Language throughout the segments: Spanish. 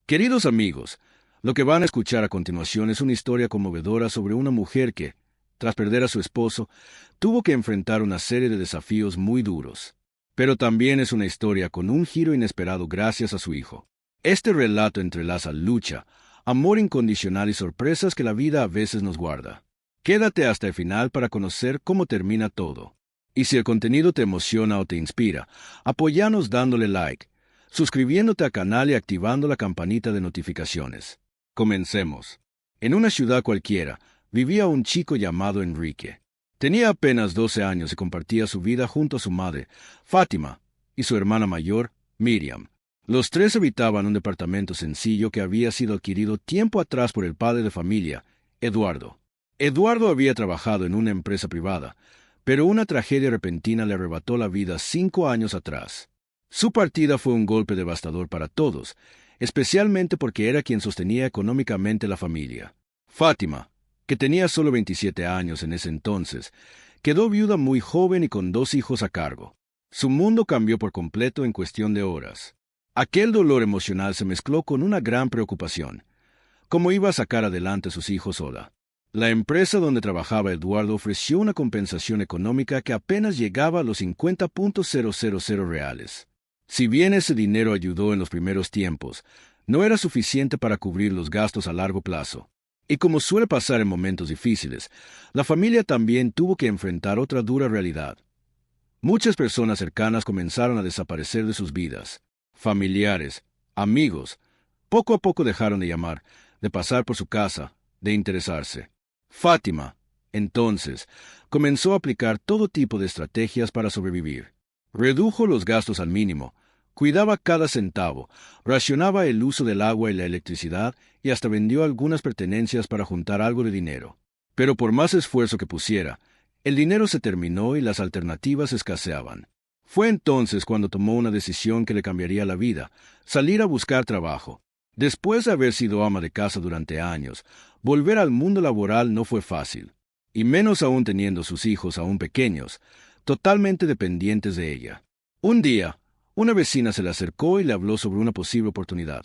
Queridos amigos, lo que van a escuchar a continuación es una historia conmovedora sobre una mujer que, tras perder a su esposo, tuvo que enfrentar una serie de desafíos muy duros. Pero también es una historia con un giro inesperado gracias a su hijo. Este relato entrelaza lucha, amor incondicional y sorpresas que la vida a veces nos guarda. Quédate hasta el final para conocer cómo termina todo. Y si el contenido te emociona o te inspira, apóyanos dándole like, suscribiéndote al canal y activando la campanita de notificaciones. Comencemos. En una ciudad cualquiera, vivía un chico llamado Enrique. Tenía apenas 12 años y compartía su vida junto a su madre, Fátima, y su hermana mayor, Miriam. Los tres habitaban un departamento sencillo que había sido adquirido tiempo atrás por el padre de familia, Eduardo. Eduardo había trabajado en una empresa privada, pero una tragedia repentina le arrebató la vida 5 años atrás. Su partida fue un golpe devastador para todos, especialmente porque era quien sostenía económicamente la familia. Fátima, que tenía solo 27 años en ese entonces, quedó viuda muy joven y con 2 hijos a cargo. Su mundo cambió por completo en cuestión de horas. Aquel dolor emocional se mezcló con una gran preocupación. ¿Cómo iba a sacar adelante a sus hijos sola? La empresa donde trabajaba Eduardo ofreció una compensación económica que apenas llegaba a los 50.000 reales. Si bien ese dinero ayudó en los primeros tiempos, no era suficiente para cubrir los gastos a largo plazo. Y como suele pasar en momentos difíciles, la familia también tuvo que enfrentar otra dura realidad. Muchas personas cercanas comenzaron a desaparecer de sus vidas. Familiares, amigos, poco a poco dejaron de llamar, de pasar por su casa, de interesarse. Fátima, entonces, comenzó a aplicar todo tipo de estrategias para sobrevivir. Redujo los gastos al mínimo, cuidaba cada centavo, racionaba el uso del agua y la electricidad y hasta vendió algunas pertenencias para juntar algo de dinero. Pero por más esfuerzo que pusiera, el dinero se terminó y las alternativas escaseaban. Fue entonces cuando tomó una decisión que le cambiaría la vida: salir a buscar trabajo. Después de haber sido ama de casa durante años, volver al mundo laboral no fue fácil, y menos aún teniendo sus hijos aún pequeños, totalmente dependientes de ella. Un día, una vecina se le acercó y le habló sobre una posible oportunidad.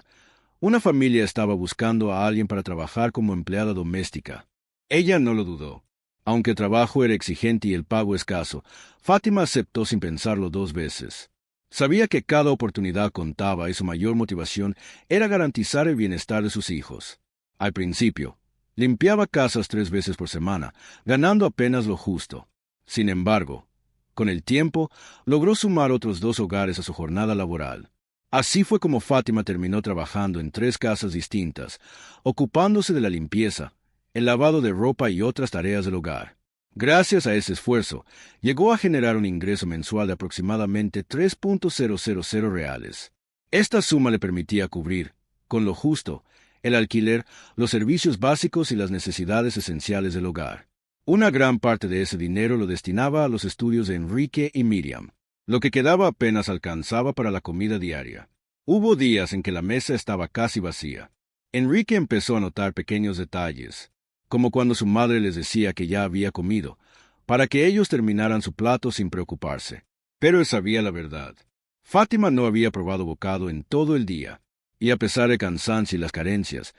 Una familia estaba buscando a alguien para trabajar como empleada doméstica. Ella no lo dudó. Aunque el trabajo era exigente y el pago escaso, Fátima aceptó sin pensarlo 2 veces. Sabía que cada oportunidad contaba y su mayor motivación era garantizar el bienestar de sus hijos. Al principio, limpiaba casas 3 veces por semana, ganando apenas lo justo. Sin embargo, con el tiempo, logró sumar otros 2 hogares a su jornada laboral. Así fue como Fátima terminó trabajando en 3 casas distintas, ocupándose de la limpieza, el lavado de ropa y otras tareas del hogar. Gracias a ese esfuerzo, llegó a generar un ingreso mensual de aproximadamente 3.000 reales. Esta suma le permitía cubrir, con lo justo, el alquiler, los servicios básicos y las necesidades esenciales del hogar. Una gran parte de ese dinero lo destinaba a los estudios de Enrique y Miriam. Lo que quedaba apenas alcanzaba para la comida diaria. Hubo días en que la mesa estaba casi vacía. Enrique empezó a notar pequeños detalles, como cuando su madre les decía que ya había comido, para que ellos terminaran su plato sin preocuparse. Pero él sabía la verdad. Fátima no había probado bocado en todo el día, y a pesar del cansancio y las carencias,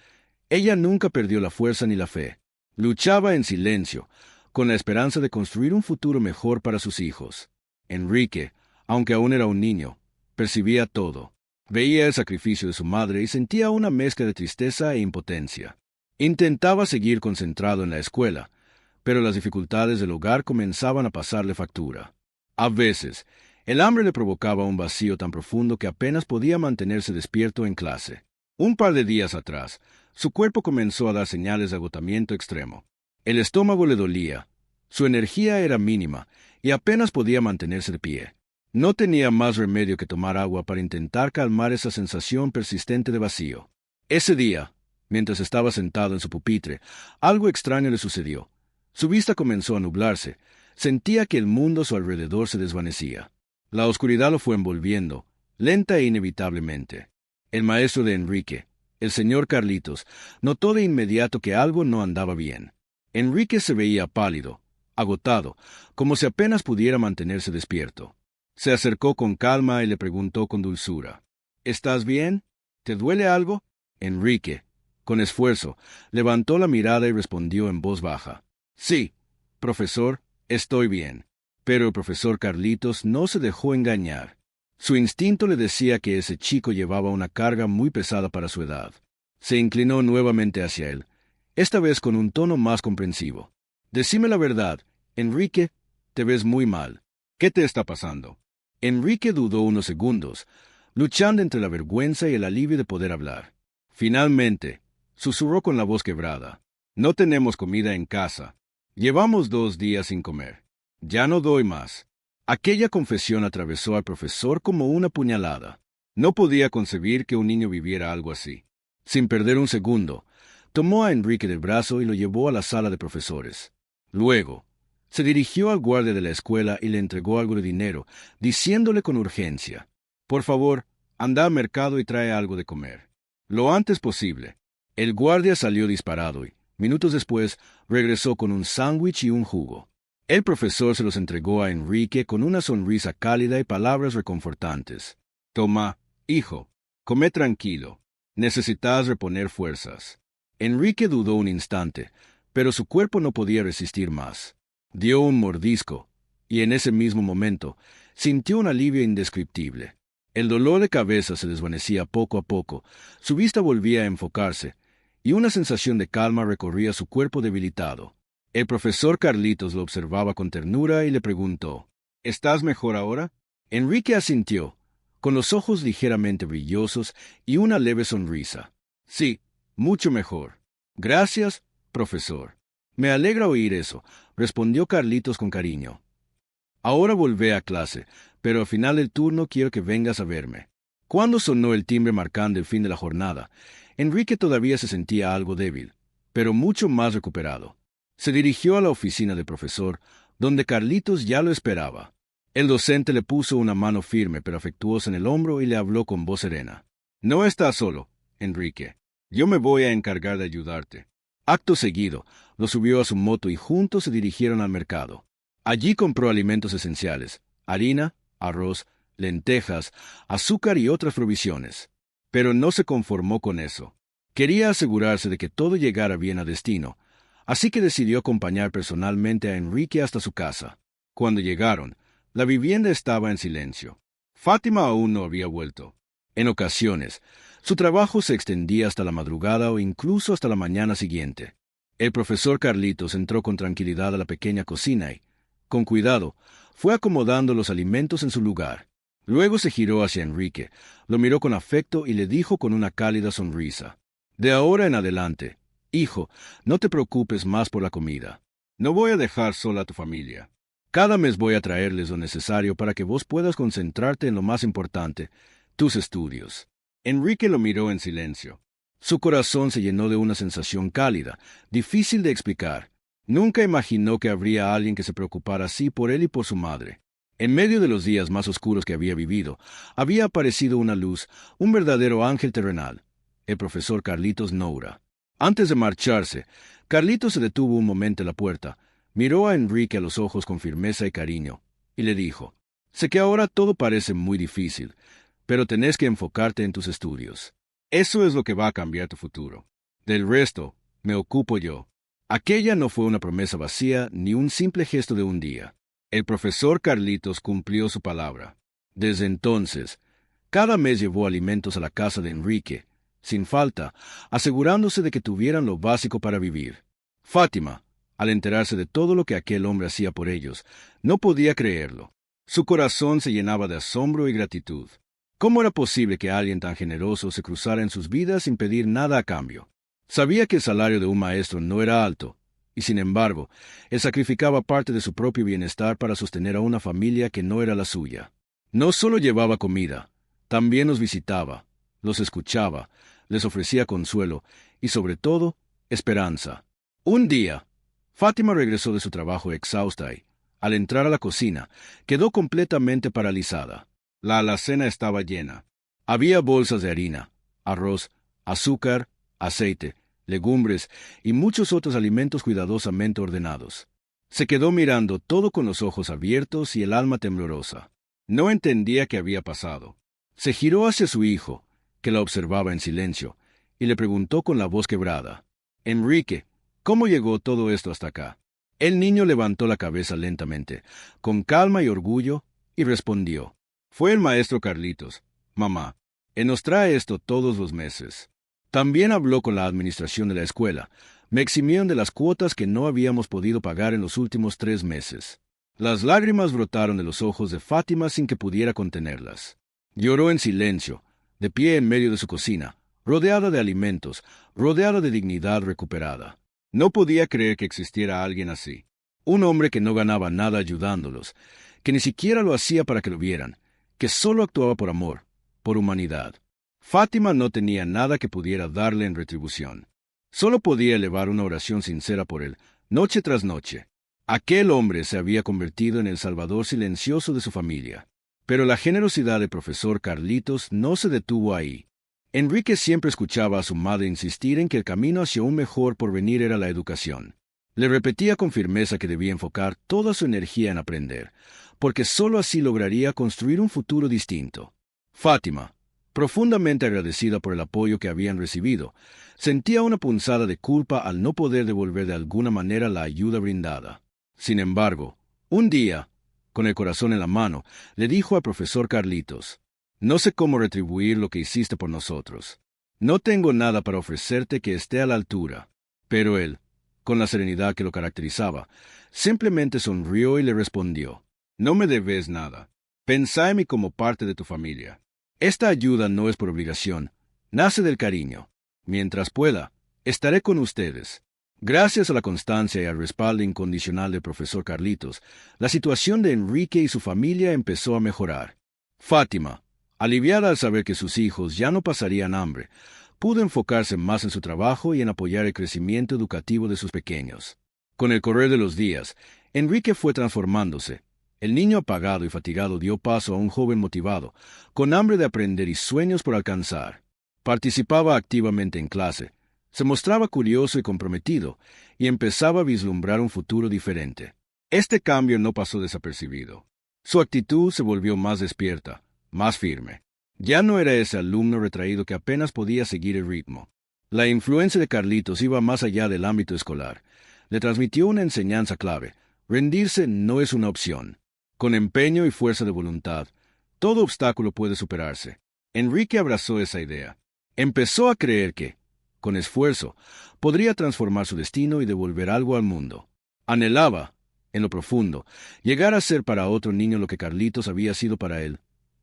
ella nunca perdió la fuerza ni la fe. Luchaba en silencio, con la esperanza de construir un futuro mejor para sus hijos. Enrique, aunque aún era un niño, percibía todo. Veía el sacrificio de su madre y sentía una mezcla de tristeza e impotencia. Intentaba seguir concentrado en la escuela, pero las dificultades del hogar comenzaban a pasarle factura. A veces, el hambre le provocaba un vacío tan profundo que apenas podía mantenerse despierto en clase. Un par de días atrás, su cuerpo comenzó a dar señales de agotamiento extremo. El estómago le dolía, su energía era mínima y apenas podía mantenerse de pie. No tenía más remedio que tomar agua para intentar calmar esa sensación persistente de vacío. Ese día, mientras estaba sentado en su pupitre, algo extraño le sucedió. Su vista comenzó a nublarse. Sentía que el mundo a su alrededor se desvanecía. La oscuridad lo fue envolviendo, lenta e inevitablemente. El maestro de Enrique, el señor Carlitos, notó de inmediato que algo no andaba bien. Enrique se veía pálido, agotado, como si apenas pudiera mantenerse despierto. Se acercó con calma y le preguntó con dulzura: «¿Estás bien? ¿Te duele algo?». Enrique, con esfuerzo, levantó la mirada y respondió en voz baja. Sí, profesor, estoy bien. Pero el profesor Carlitos no se dejó engañar. Su instinto le decía que ese chico llevaba una carga muy pesada para su edad. Se inclinó nuevamente hacia él, esta vez con un tono más comprensivo. Decime la verdad, Enrique, te ves muy mal. ¿Qué te está pasando? Enrique dudó unos segundos, luchando entre la vergüenza y el alivio de poder hablar. Finalmente, susurró con la voz quebrada. No tenemos comida en casa. Llevamos 2 días sin comer. Ya no doy más. Aquella confesión atravesó al profesor como una puñalada. No podía concebir que un niño viviera algo así. Sin perder un segundo, tomó a Enrique del brazo y lo llevó a la sala de profesores. Luego, se dirigió al guardia de la escuela y le entregó algo de dinero, diciéndole con urgencia: «Por favor, anda al mercado y trae algo de comer. Lo antes posible». El guardia salió disparado y, minutos después, regresó con un sándwich y un jugo. El profesor se los entregó a Enrique con una sonrisa cálida y palabras reconfortantes. «Toma, hijo, come tranquilo. Necesitas reponer fuerzas». Enrique dudó un instante, pero su cuerpo no podía resistir más. Dio un mordisco, y en ese mismo momento sintió un alivio indescriptible. El dolor de cabeza se desvanecía poco a poco, su vista volvía a enfocarse, y una sensación de calma recorría su cuerpo debilitado. El profesor Carlitos lo observaba con ternura y le preguntó: «¿Estás mejor ahora?». Enrique asintió, con los ojos ligeramente brillosos y una leve sonrisa. «Sí, mucho mejor. Gracias, profesor». «Me alegra oír eso», respondió Carlitos con cariño. «Ahora volvé a clase, pero al final del turno quiero que vengas a verme». Cuando sonó el timbre marcando el fin de la jornada, Enrique todavía se sentía algo débil, pero mucho más recuperado. Se dirigió a la oficina del profesor, donde Carlitos ya lo esperaba. El docente le puso una mano firme pero afectuosa en el hombro y le habló con voz serena. «No estás solo, Enrique. Yo me voy a encargar de ayudarte». Acto seguido, lo subió a su moto y juntos se dirigieron al mercado. Allí compró alimentos esenciales: harina, arroz, lentejas, azúcar y otras provisiones. Pero no se conformó con eso. Quería asegurarse de que todo llegara bien a destino, así que decidió acompañar personalmente a Enrique hasta su casa. Cuando llegaron, la vivienda estaba en silencio. Fátima aún no había vuelto. En ocasiones, su trabajo se extendía hasta la madrugada o incluso hasta la mañana siguiente. El profesor Carlitos entró con tranquilidad a la pequeña cocina y, con cuidado, fue acomodando los alimentos en su lugar. Luego se giró hacia Enrique, lo miró con afecto y le dijo con una cálida sonrisa: «De ahora en adelante, hijo, no te preocupes más por la comida. No voy a dejar sola a tu familia. Cada mes voy a traerles lo necesario para que vos puedas concentrarte en lo más importante, tus estudios». Enrique lo miró en silencio. Su corazón se llenó de una sensación cálida, difícil de explicar. Nunca imaginó que habría alguien que se preocupara así por él y por su madre. En medio de los días más oscuros que había vivido, había aparecido una luz, un verdadero ángel terrenal, el profesor Carlitos Noura. Antes de marcharse, Carlitos se detuvo un momento en la puerta, miró a Enrique a los ojos con firmeza y cariño, y le dijo: «Sé que ahora todo parece muy difícil, pero tenés que enfocarte en tus estudios. Eso es lo que va a cambiar tu futuro. Del resto, me ocupo yo». Aquella no fue una promesa vacía ni un simple gesto de un día. El profesor Carlitos cumplió su palabra. Desde entonces, cada mes llevó alimentos a la casa de Enrique, sin falta, asegurándose de que tuvieran lo básico para vivir. Fátima, al enterarse de todo lo que aquel hombre hacía por ellos, no podía creerlo. Su corazón se llenaba de asombro y gratitud. ¿Cómo era posible que alguien tan generoso se cruzara en sus vidas sin pedir nada a cambio? Sabía que el salario de un maestro no era alto, y sin embargo, él sacrificaba parte de su propio bienestar para sostener a una familia que no era la suya. No solo llevaba comida, también los visitaba, los escuchaba, les ofrecía consuelo y, sobre todo, esperanza. Un día, Fátima regresó de su trabajo exhausta y, al entrar a la cocina, quedó completamente paralizada. La alacena estaba llena. Había bolsas de harina, arroz, azúcar, aceite, legumbres y muchos otros alimentos cuidadosamente ordenados. Se quedó mirando todo con los ojos abiertos y el alma temblorosa. No entendía qué había pasado. Se giró hacia su hijo, que la observaba en silencio, y le preguntó con la voz quebrada: «Enrique, ¿cómo llegó todo esto hasta acá?» El niño levantó la cabeza lentamente, con calma y orgullo, y respondió: «Fue el maestro Carlitos, mamá. Él nos trae esto todos los meses». También habló con la administración de la escuela. Me eximieron de las cuotas que no habíamos podido pagar en los últimos 3 meses. Las lágrimas brotaron de los ojos de Fátima sin que pudiera contenerlas. Lloró en silencio, de pie en medio de su cocina, rodeada de alimentos, rodeada de dignidad recuperada. No podía creer que existiera alguien así. Un hombre que no ganaba nada ayudándolos, que ni siquiera lo hacía para que lo vieran, que solo actuaba por amor, por humanidad. Fátima no tenía nada que pudiera darle en retribución. Solo podía elevar una oración sincera por él, noche tras noche. Aquel hombre se había convertido en el salvador silencioso de su familia. Pero la generosidad del profesor Carlitos no se detuvo ahí. Enrique siempre escuchaba a su madre insistir en que el camino hacia un mejor porvenir era la educación. Le repetía con firmeza que debía enfocar toda su energía en aprender, porque sólo así lograría construir un futuro distinto. Fátima, profundamente agradecida por el apoyo que habían recibido, sentía una punzada de culpa al no poder devolver de alguna manera la ayuda brindada. Sin embargo, un día, con el corazón en la mano, le dijo al profesor Carlitos: «No sé cómo retribuir lo que hiciste por nosotros. No tengo nada para ofrecerte que esté a la altura». Pero él, con la serenidad que lo caracterizaba, simplemente sonrió y le respondió: «No me debes nada. Pensá en mí como parte de tu familia. Esta ayuda no es por obligación, nace del cariño. Mientras pueda, estaré con ustedes». Gracias a la constancia y al respaldo incondicional del profesor Carlitos, la situación de Enrique y su familia empezó a mejorar. Fátima, aliviada al saber que sus hijos ya no pasarían hambre, pudo enfocarse más en su trabajo y en apoyar el crecimiento educativo de sus pequeños. Con el correr de los días, Enrique fue transformándose. El niño apagado y fatigado dio paso a un joven motivado, con hambre de aprender y sueños por alcanzar. Participaba activamente en clase, se mostraba curioso y comprometido, y empezaba a vislumbrar un futuro diferente. Este cambio no pasó desapercibido. Su actitud se volvió más despierta, más firme. Ya no era ese alumno retraído que apenas podía seguir el ritmo. La influencia de Carlitos iba más allá del ámbito escolar. Le transmitió una enseñanza clave: rendirse no es una opción. Con empeño y fuerza de voluntad, todo obstáculo puede superarse. Enrique abrazó esa idea. Empezó a creer que, con esfuerzo, podría transformar su destino y devolver algo al mundo. Anhelaba, en lo profundo, llegar a ser para otro niño lo que Carlitos había sido para él: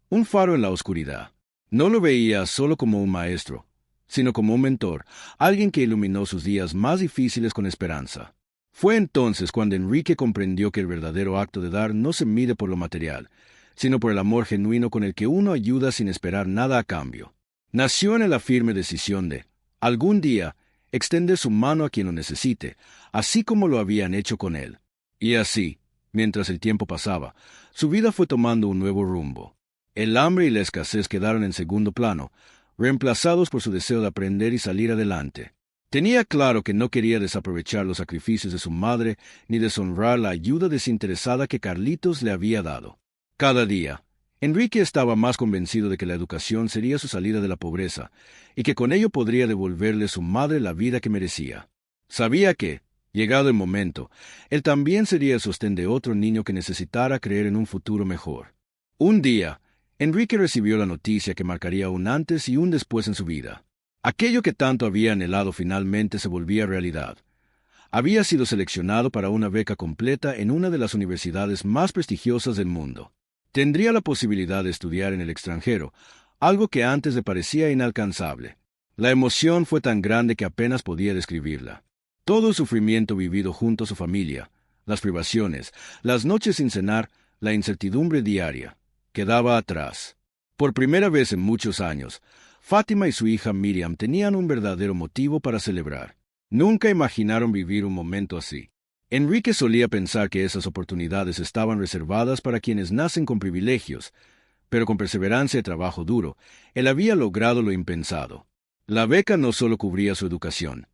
un faro en la oscuridad. No lo veía solo como un maestro, sino como un mentor, alguien que iluminó sus días más difíciles con esperanza. Fue entonces cuando Enrique comprendió que el verdadero acto de dar no se mide por lo material, sino por el amor genuino con el que uno ayuda sin esperar nada a cambio. Nació en la firme decisión de, algún día, extender su mano a quien lo necesite, así como lo habían hecho con él. Y así, mientras el tiempo pasaba, su vida fue tomando un nuevo rumbo. El hambre y la escasez quedaron en segundo plano, reemplazados por su deseo de aprender y salir adelante. Tenía claro que no quería desaprovechar los sacrificios de su madre ni deshonrar la ayuda desinteresada que Carlitos le había dado. Cada día, Enrique estaba más convencido de que la educación sería su salida de la pobreza, y que con ello podría devolverle a su madre la vida que merecía. Sabía que, llegado el momento, él también sería el sostén de otro niño que necesitara creer en un futuro mejor. Un día, Enrique recibió la noticia que marcaría un antes y un después en su vida. Aquello que tanto había anhelado finalmente se volvía realidad. Había sido seleccionado para una beca completa en una de las universidades más prestigiosas del mundo. Tendría la posibilidad de estudiar en el extranjero, algo que antes le parecía inalcanzable. La emoción fue tan grande que apenas podía describirla. Todo el sufrimiento vivido junto a su familia, las privaciones, las noches sin cenar, la incertidumbre diaria, quedaba atrás. Por primera vez en muchos años, Fátima y su hija Miriam tenían un verdadero motivo para celebrar. Nunca imaginaron vivir un momento así. Enrique solía pensar que esas oportunidades estaban reservadas para quienes nacen con privilegios, pero con perseverancia y trabajo duro, él había logrado lo impensado. La beca no solo cubría su educación,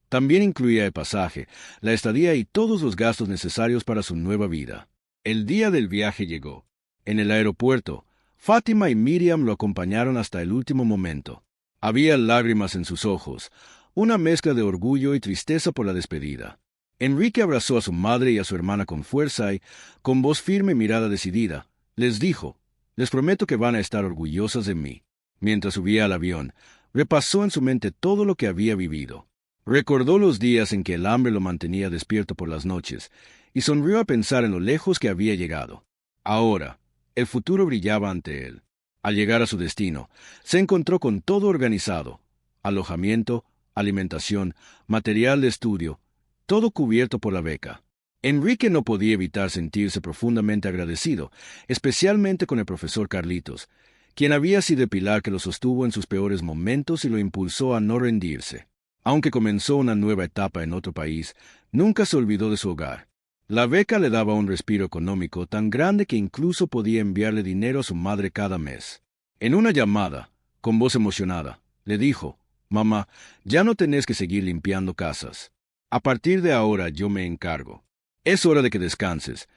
también incluía el pasaje, la estadía y todos los gastos necesarios para su nueva vida. El día del viaje llegó. En el aeropuerto, Fátima y Miriam lo acompañaron hasta el último momento. Había lágrimas en sus ojos, una mezcla de orgullo y tristeza por la despedida. Enrique abrazó a su madre y a su hermana con fuerza y, con voz firme y mirada decidida, les dijo: «Les prometo que van a estar orgullosas de mí». Mientras subía al avión, repasó en su mente todo lo que había vivido. Recordó los días en que el hambre lo mantenía despierto por las noches, y sonrió a pensar en lo lejos que había llegado. Ahora, el futuro brillaba ante él. Al llegar a su destino, se encontró con todo organizado: alojamiento, alimentación, material de estudio, todo cubierto por la beca. Enrique no podía evitar sentirse profundamente agradecido, especialmente con el profesor Carlitos, quien había sido el pilar que lo sostuvo en sus peores momentos y lo impulsó a no rendirse. Aunque comenzó una nueva etapa en otro país, nunca se olvidó de su hogar. La beca le daba un respiro económico tan grande que incluso podía enviarle dinero a su madre cada mes. En una llamada, con voz emocionada, le dijo: «Mamá, ya no tenés que seguir limpiando casas. A partir de ahora yo me encargo. Es hora de que descanses.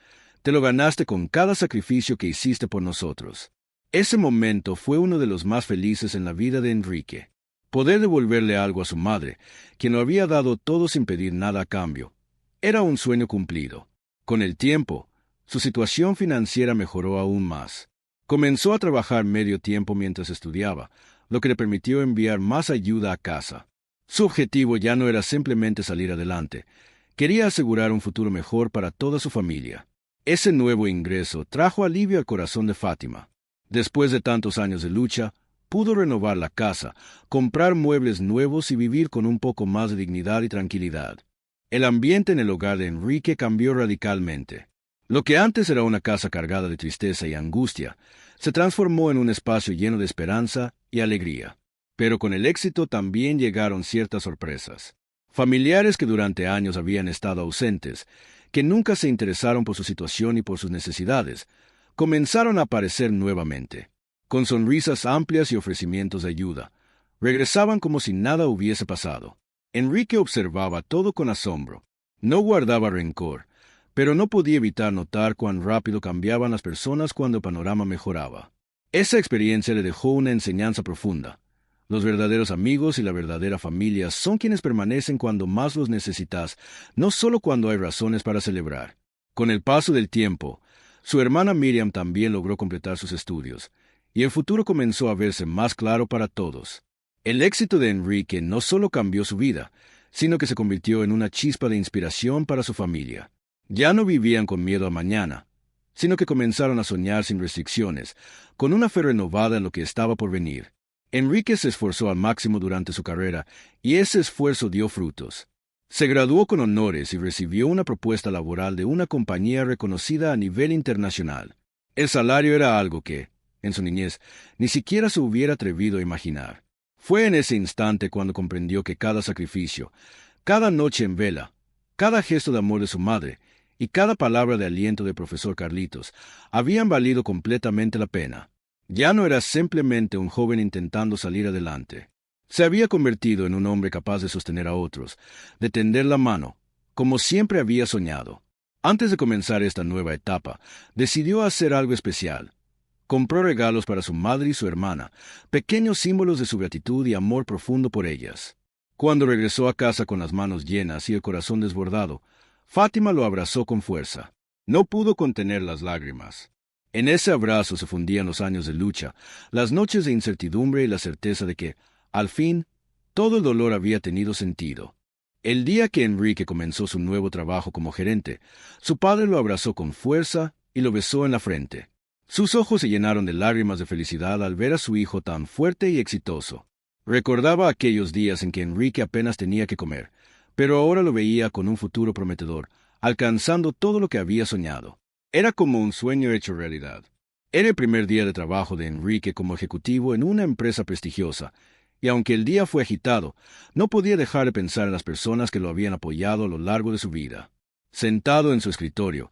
Te lo ganaste con cada sacrificio que hiciste por nosotros». Ese momento fue uno de los más felices en la vida de Enrique. Poder devolverle algo a su madre, quien lo había dado todo sin pedir nada a cambio, era un sueño cumplido. Con el tiempo, su situación financiera mejoró aún más. Comenzó a trabajar medio tiempo mientras estudiaba, lo que le permitió enviar más ayuda a casa. Su objetivo ya no era simplemente salir adelante, quería asegurar un futuro mejor para toda su familia. Ese nuevo ingreso trajo alivio al corazón de Fátima. Después de tantos años de lucha, pudo renovar la casa, comprar muebles nuevos y vivir con un poco más de dignidad y tranquilidad. El ambiente en el hogar de Enrique cambió radicalmente. Lo que antes era una casa cargada de tristeza y angustia, se transformó en un espacio lleno de esperanza y alegría. Pero con el éxito también llegaron ciertas sorpresas. Familiares que durante años habían estado ausentes, que nunca se interesaron por su situación y por sus necesidades, comenzaron a aparecer nuevamente. Con sonrisas amplias y ofrecimientos de ayuda, regresaban como si nada hubiese pasado. Enrique observaba todo con asombro. No guardaba rencor, pero no podía evitar notar cuán rápido cambiaban las personas cuando el panorama mejoraba. Esa experiencia le dejó una enseñanza profunda. Los verdaderos amigos y la verdadera familia son quienes permanecen cuando más los necesitas, no solo cuando hay razones para celebrar. Con el paso del tiempo, su hermana Miriam también logró completar sus estudios, y el futuro comenzó a verse más claro para todos. El éxito de Enrique no solo cambió su vida, sino que se convirtió en una chispa de inspiración para su familia. Ya no vivían con miedo a mañana, sino que comenzaron a soñar sin restricciones, con una fe renovada en lo que estaba por venir. Enrique se esforzó al máximo durante su carrera, y ese esfuerzo dio frutos. Se graduó con honores y recibió una propuesta laboral de una compañía reconocida a nivel internacional. El salario era algo que, en su niñez, ni siquiera se hubiera atrevido a imaginar. Fue en ese instante cuando comprendió que cada sacrificio, cada noche en vela, cada gesto de amor de su madre y cada palabra de aliento del profesor Carlitos habían valido completamente la pena. Ya no era simplemente un joven intentando salir adelante. Se había convertido en un hombre capaz de sostener a otros, de tender la mano, como siempre había soñado. Antes de comenzar esta nueva etapa, decidió hacer algo especial. Compró regalos para su madre y su hermana, pequeños símbolos de su gratitud y amor profundo por ellas. Cuando regresó a casa con las manos llenas y el corazón desbordado, Fátima lo abrazó con fuerza. No pudo contener las lágrimas. En ese abrazo se fundían los años de lucha, las noches de incertidumbre y la certeza de que, al fin, todo el dolor había tenido sentido. El día que Enrique comenzó su nuevo trabajo como gerente, su padre lo abrazó con fuerza y lo besó en la frente. Sus ojos se llenaron de lágrimas de felicidad al ver a su hijo tan fuerte y exitoso. Recordaba aquellos días en que Enrique apenas tenía que comer, pero ahora lo veía con un futuro prometedor, alcanzando todo lo que había soñado. Era como un sueño hecho realidad. Era el primer día de trabajo de Enrique como ejecutivo en una empresa prestigiosa, y aunque el día fue agitado, no podía dejar de pensar en las personas que lo habían apoyado a lo largo de su vida. Sentado en su escritorio,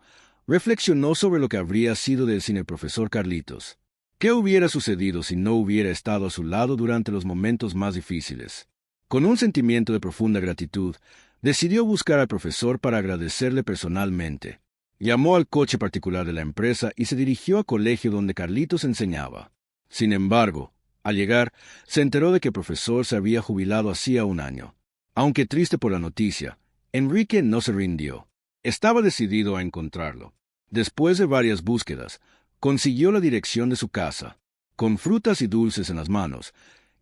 reflexionó sobre lo que habría sido de él sin el profesor Carlitos. ¿Qué hubiera sucedido si no hubiera estado a su lado durante los momentos más difíciles? Con un sentimiento de profunda gratitud, decidió buscar al profesor para agradecerle personalmente. Llamó al coche particular de la empresa y se dirigió al colegio donde Carlitos enseñaba. Sin embargo, Al llegar, se enteró de que el profesor se había jubilado hacía un año. Aunque triste por la noticia, Enrique no se rindió. Estaba decidido a encontrarlo. Después de varias búsquedas, consiguió la dirección de su casa. Con frutas y dulces en las manos,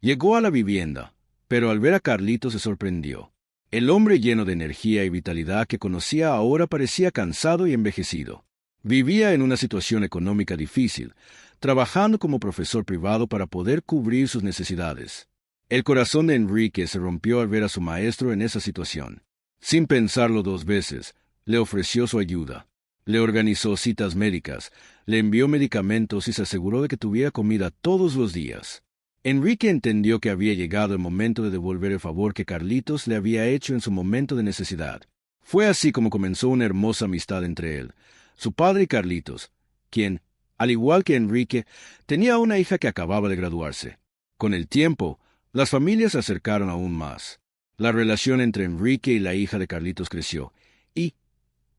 llegó a la vivienda, pero al ver a Carlitos se sorprendió. El hombre lleno de energía y vitalidad que conocía ahora parecía cansado y envejecido. Vivía en una situación económica difícil, trabajando como profesor privado para poder cubrir sus necesidades. El corazón de Enrique se rompió al ver a su maestro en esa situación. Sin pensarlo dos veces, le ofreció su ayuda. Le organizó citas médicas, le envió medicamentos y se aseguró de que tuviera comida todos los días. Enrique entendió que había llegado el momento de devolver el favor que Carlitos le había hecho en su momento de necesidad. Fue así como comenzó una hermosa amistad entre él, su padre y Carlitos, quien, al igual que Enrique, tenía una hija que acababa de graduarse. Con el tiempo, las familias se acercaron aún más. La relación entre Enrique y la hija de Carlitos creció, y,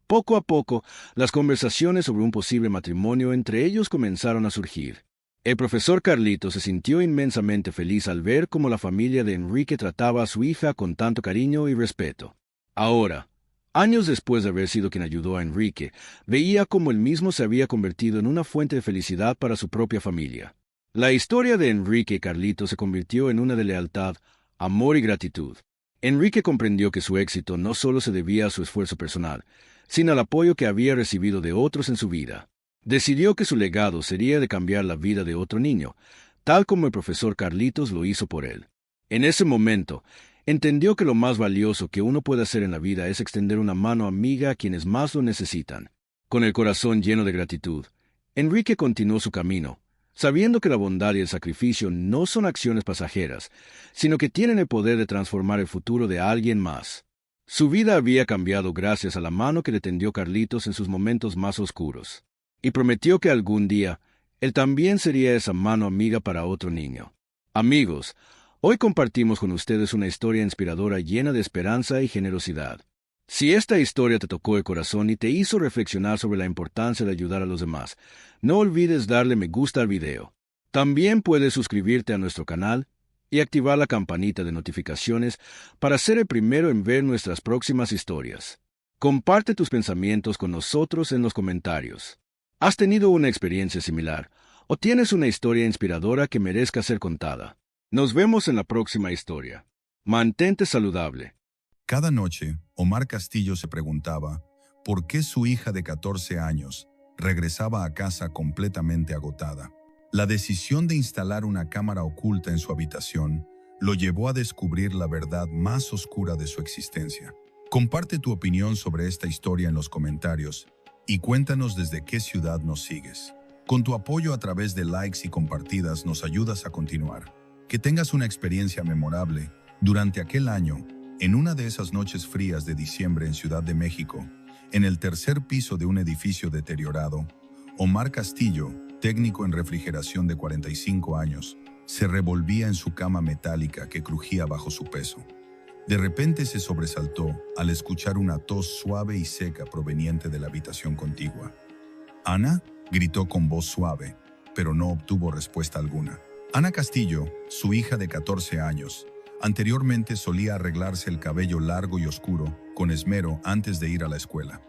poco a poco, las conversaciones sobre un posible matrimonio entre ellos comenzaron a surgir. El profesor Carlitos se sintió inmensamente feliz al ver cómo la familia de Enrique trataba a su hija con tanto cariño y respeto. Ahora, años después de haber sido quien ayudó a Enrique, veía cómo él mismo se había convertido en una fuente de felicidad para su propia familia. La historia de Enrique y Carlitos se convirtió en una de lealtad, amor y gratitud. Enrique comprendió que su éxito no solo se debía a su esfuerzo personal, sino al apoyo que había recibido de otros en su vida. Decidió que su legado sería de cambiar la vida de otro niño, tal como el profesor Carlitos lo hizo por él. En ese momento, entendió que lo más valioso que uno puede hacer en la vida es extender una mano amiga a quienes más lo necesitan. Con el corazón lleno de gratitud, Enrique continuó su camino, sabiendo que la bondad y el sacrificio no son acciones pasajeras, sino que tienen el poder de transformar el futuro de alguien más. Su vida había cambiado gracias a la mano que le tendió Carlitos en sus momentos más oscuros, y prometió que algún día él también sería esa mano amiga para otro niño. Amigos, hoy compartimos con ustedes una historia inspiradora llena de esperanza y generosidad. Si esta historia te tocó el corazón y te hizo reflexionar sobre la importancia de ayudar a los demás, no olvides darle me gusta al video. También puedes suscribirte a nuestro canal y activar la campanita de notificaciones para ser el primero en ver nuestras próximas historias. Comparte tus pensamientos con nosotros en los comentarios. ¿Has tenido una experiencia similar o tienes una historia inspiradora que merezca ser contada? Nos vemos en la próxima historia. Mantente saludable. Cada noche, Omar Castillo se preguntaba por qué su hija de 14 años regresaba a casa completamente agotada. La decisión de instalar una cámara oculta en su habitación lo llevó a descubrir la verdad más oscura de su existencia. Comparte tu opinión sobre esta historia en los comentarios y cuéntanos desde qué ciudad nos sigues. Con tu apoyo a través de likes y compartidas nos ayudas a continuar. Que tengas una experiencia memorable durante aquel año, en una de esas noches frías de diciembre en Ciudad de México, en el tercer piso de un edificio deteriorado, Omar Castillo, técnico en refrigeración de 45 años, se revolvía en su cama metálica que crujía bajo su peso. De repente se sobresaltó al escuchar una tos suave y seca proveniente de la habitación contigua. «¿Ana?», gritó con voz suave, pero no obtuvo respuesta alguna. Ana Castillo, su hija de 14 años, anteriormente solía arreglarse el cabello largo y oscuro con esmero antes de ir a la escuela.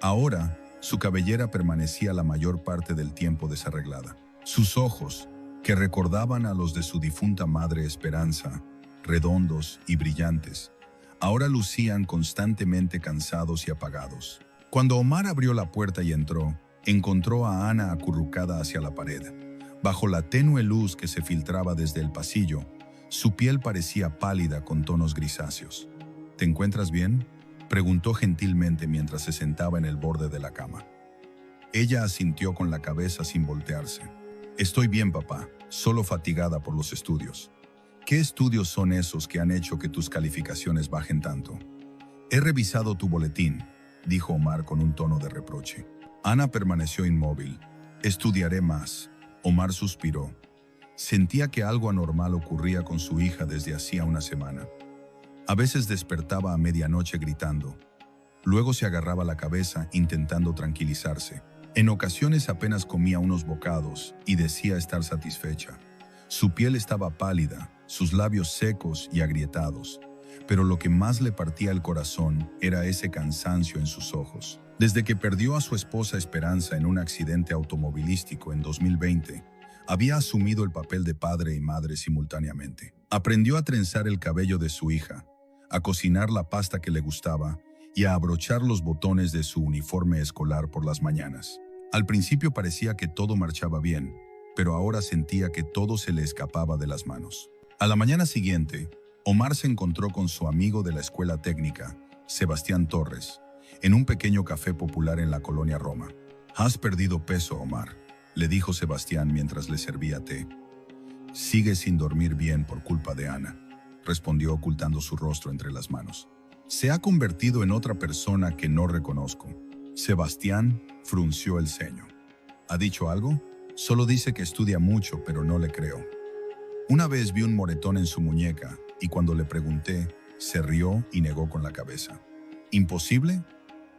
Ahora, su cabellera permanecía la mayor parte del tiempo desarreglada. Sus ojos, que recordaban a los de su difunta madre Esperanza, redondos y brillantes, ahora lucían constantemente cansados y apagados. Cuando Omar abrió la puerta y entró, encontró a Ana acurrucada hacia la pared. Bajo la tenue luz que se filtraba desde el pasillo, su piel parecía pálida con tonos grisáceos. «¿Te encuentras bien?», preguntó gentilmente mientras se sentaba en el borde de la cama. Ella asintió con la cabeza sin voltearse. «Estoy bien, papá, solo fatigada por los estudios». «¿Qué estudios son esos que han hecho que tus calificaciones bajen tanto?». «He revisado tu boletín», dijo Omar con un tono de reproche. Ana permaneció inmóvil. «Estudiaré más». Omar suspiró. Sentía que algo anormal ocurría con su hija desde hacía una semana. A veces despertaba a medianoche gritando. Luego se agarraba la cabeza intentando tranquilizarse. En ocasiones apenas comía unos bocados y decía estar satisfecha. Su piel estaba pálida, sus labios secos y agrietados, pero lo que más le partía el corazón era ese cansancio en sus ojos. Desde que perdió a su esposa Esperanza en un accidente automovilístico en 2020, había asumido el papel de padre y madre simultáneamente. Aprendió a trenzar el cabello de su hija, a cocinar la pasta que le gustaba y a abrochar los botones de su uniforme escolar por las mañanas. Al principio parecía que todo marchaba bien, pero ahora sentía que todo se le escapaba de las manos. A la mañana siguiente, Omar se encontró con su amigo de la escuela técnica, Sebastián Torres, en un pequeño café popular en la colonia Roma. «Has perdido peso, Omar», le dijo Sebastián mientras le servía té. «Sigue sin dormir bien por culpa de Ana», respondió ocultando su rostro entre las manos. «Se ha convertido en otra persona que no reconozco». Sebastián frunció el ceño. «¿Ha dicho algo? Solo dice que estudia mucho, pero no le creo». Una vez vi un moretón en su muñeca y cuando le pregunté, se rió y negó con la cabeza. «¿Imposible?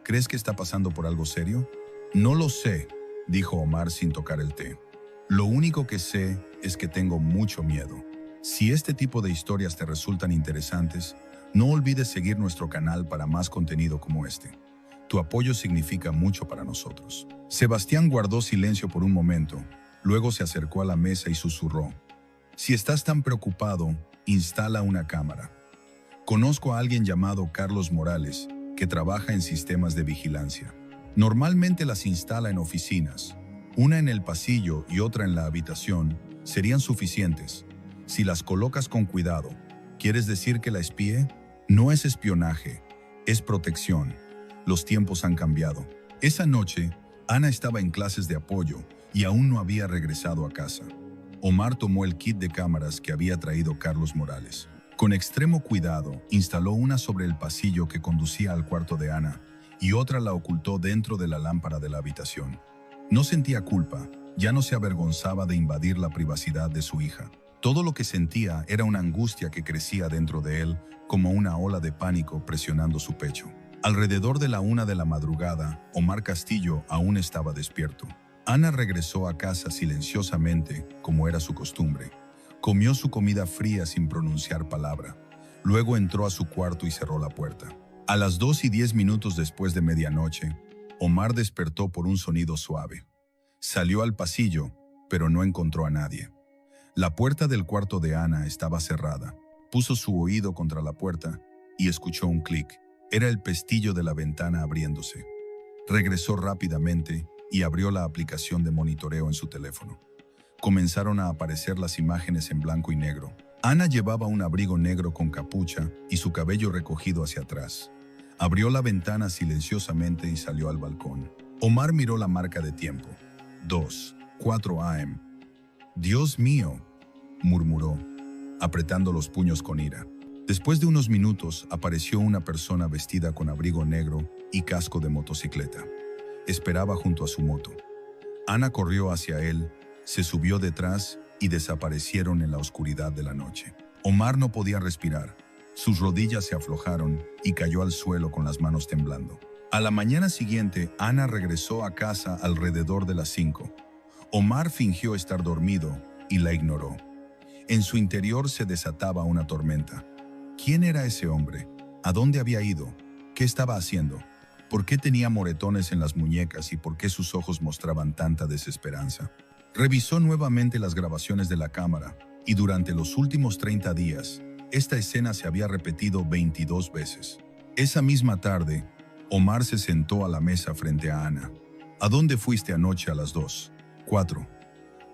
¿Crees que está pasando por algo serio?» «No lo sé», dijo Omar sin tocar el té. «Lo único que sé es que tengo mucho miedo. Si este tipo de historias te resultan interesantes, no olvides seguir nuestro canal para más contenido como este. Tu apoyo significa mucho para nosotros». Sebastián guardó silencio por un momento, luego se acercó a la mesa y susurró. «Si estás tan preocupado, instala una cámara. Conozco a alguien llamado Carlos Morales, que trabaja en sistemas de vigilancia. Normalmente las instala en oficinas. Una en el pasillo y otra en la habitación serían suficientes. Si las colocas con cuidado, ¿quieres decir que la espíe? No es espionaje, es protección. Los tiempos han cambiado». Esa noche, Ana estaba en clases de apoyo y aún no había regresado a casa. Omar tomó el kit de cámaras que había traído Carlos Morales. Con extremo cuidado, instaló una sobre el pasillo que conducía al cuarto de Ana y otra la ocultó dentro de la lámpara de la habitación. No sentía culpa, ya no se avergonzaba de invadir la privacidad de su hija. Todo lo que sentía era una angustia que crecía dentro de él como una ola de pánico presionando su pecho. Alrededor de la 1 de la madrugada, Omar Castillo aún estaba despierto. Ana regresó a casa silenciosamente, como era su costumbre. Comió su comida fría sin pronunciar palabra. Luego entró a su cuarto y cerró la puerta. A las 2:10 después de medianoche, Omar despertó por un sonido suave. Salió al pasillo, pero no encontró a nadie. La puerta del cuarto de Ana estaba cerrada. Puso su oído contra la puerta y escuchó un clic. Era el pestillo de la ventana abriéndose. Regresó rápidamente y abrió la aplicación de monitoreo en su teléfono. Comenzaron a aparecer las imágenes en blanco y negro. Ana llevaba un abrigo negro con capucha y su cabello recogido hacia atrás. Abrió la ventana silenciosamente y salió al balcón. Omar miró la marca de tiempo. 2:04 a.m. «Dios mío», murmuró, apretando los puños con ira. Después de unos minutos apareció una persona vestida con abrigo negro y casco de motocicleta. Esperaba junto a su moto. Ana corrió hacia él, se subió detrás y desaparecieron en la oscuridad de la noche. Omar no podía respirar. Sus rodillas se aflojaron y cayó al suelo con las manos temblando. A la mañana siguiente, Ana regresó a casa alrededor de las 5. Omar fingió estar dormido y la ignoró. En su interior se desataba una tormenta. ¿Quién era ese hombre? ¿A dónde había ido? ¿Qué estaba haciendo? ¿Por qué tenía moretones en las muñecas y por qué sus ojos mostraban tanta desesperanza? Revisó nuevamente las grabaciones de la cámara y durante los últimos 30 días, esta escena se había repetido 22 veces. Esa misma tarde, Omar se sentó a la mesa frente a Ana. «¿A dónde fuiste anoche a las 2:04?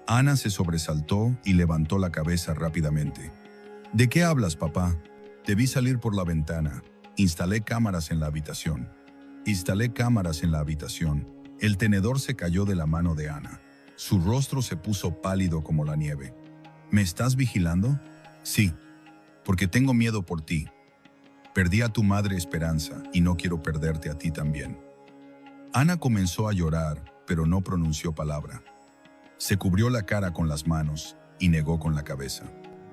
Ana se sobresaltó y levantó la cabeza rápidamente. «¿De qué hablas, papá?» «Debí salir por la ventana. Instalé cámaras en la habitación». «Instalé cámaras en la habitación». El tenedor se cayó de la mano de Ana. Su rostro se puso pálido como la nieve. «¿Me estás vigilando?» «Sí, porque tengo miedo por ti. Perdí a tu madre Esperanza y no quiero perderte a ti también». Ana comenzó a llorar, pero no pronunció palabra. Se cubrió la cara con las manos y negó con la cabeza.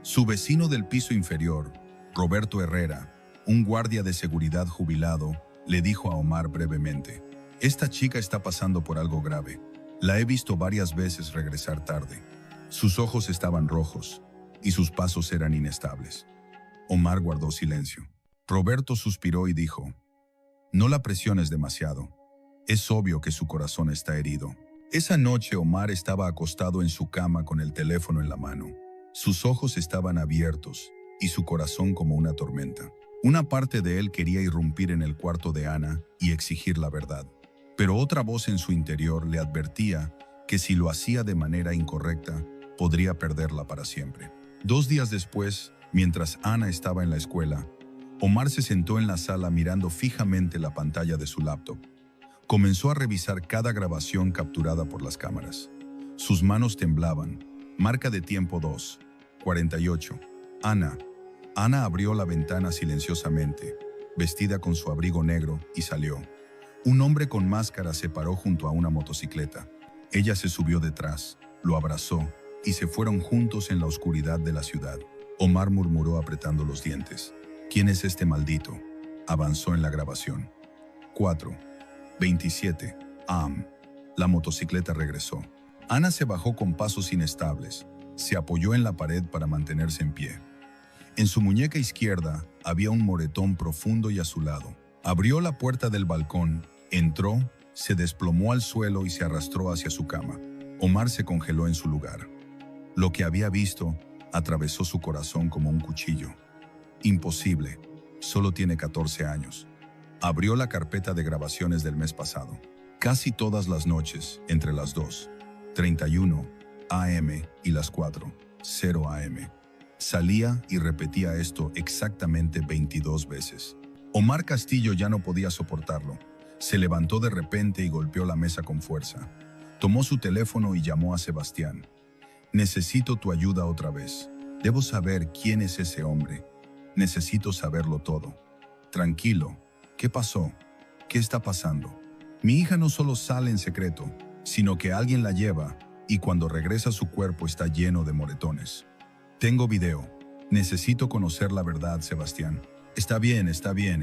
Su vecino del piso inferior, Roberto Herrera, un guardia de seguridad jubilado, le dijo a Omar brevemente: «Esta chica está pasando por algo grave. La he visto varias veces regresar tarde. Sus ojos estaban rojos y sus pasos eran inestables. Omar guardó silencio. Roberto suspiró y dijo: «No la presiones demasiado. Es obvio que su corazón está herido». Esa noche Omar estaba acostado en su cama con el teléfono en la mano. Sus ojos estaban abiertos y su corazón como una tormenta. Una parte de él quería irrumpir en el cuarto de Ana y exigir la verdad. Pero otra voz en su interior le advertía que si lo hacía de manera incorrecta, podría perderla para siempre. 2 días después, mientras Ana estaba en la escuela, Omar se sentó en la sala mirando fijamente la pantalla de su laptop. Comenzó a revisar cada grabación capturada por las cámaras. Sus manos temblaban. Marca de tiempo 2:48. Ana. Ana abrió la ventana silenciosamente, vestida con su abrigo negro, y salió. Un hombre con máscara se paró junto a una motocicleta. Ella se subió detrás, lo abrazó y se fueron juntos en la oscuridad de la ciudad. Omar murmuró apretando los dientes: «¿Quién es este maldito?». Avanzó en la grabación. 4:27 AM. La motocicleta regresó. Ana se bajó con pasos inestables. Se apoyó en la pared para mantenerse en pie. En su muñeca izquierda había un moretón profundo y azulado. Abrió la puerta del balcón, entró, se desplomó al suelo y se arrastró hacia su cama. Omar se congeló en su lugar. Lo que había visto atravesó su corazón como un cuchillo. Imposible. Solo tiene 14 años. Abrió la carpeta de grabaciones del mes pasado. Casi todas las noches, entre las 2:31 AM y las 4:0 AM. Salía y repetía esto exactamente 22 veces. Omar Castillo ya no podía soportarlo. Se levantó de repente y golpeó la mesa con fuerza. Tomó su teléfono y llamó a Sebastián. «Necesito tu ayuda otra vez. Debo saber quién es ese hombre. Necesito saberlo todo». «Tranquilo. ¿Qué pasó? ¿Qué está pasando?». «Mi hija no solo sale en secreto, sino que alguien la lleva y cuando regresa su cuerpo está lleno de moretones. Tengo video. Necesito conocer la verdad, Sebastián». Está bien,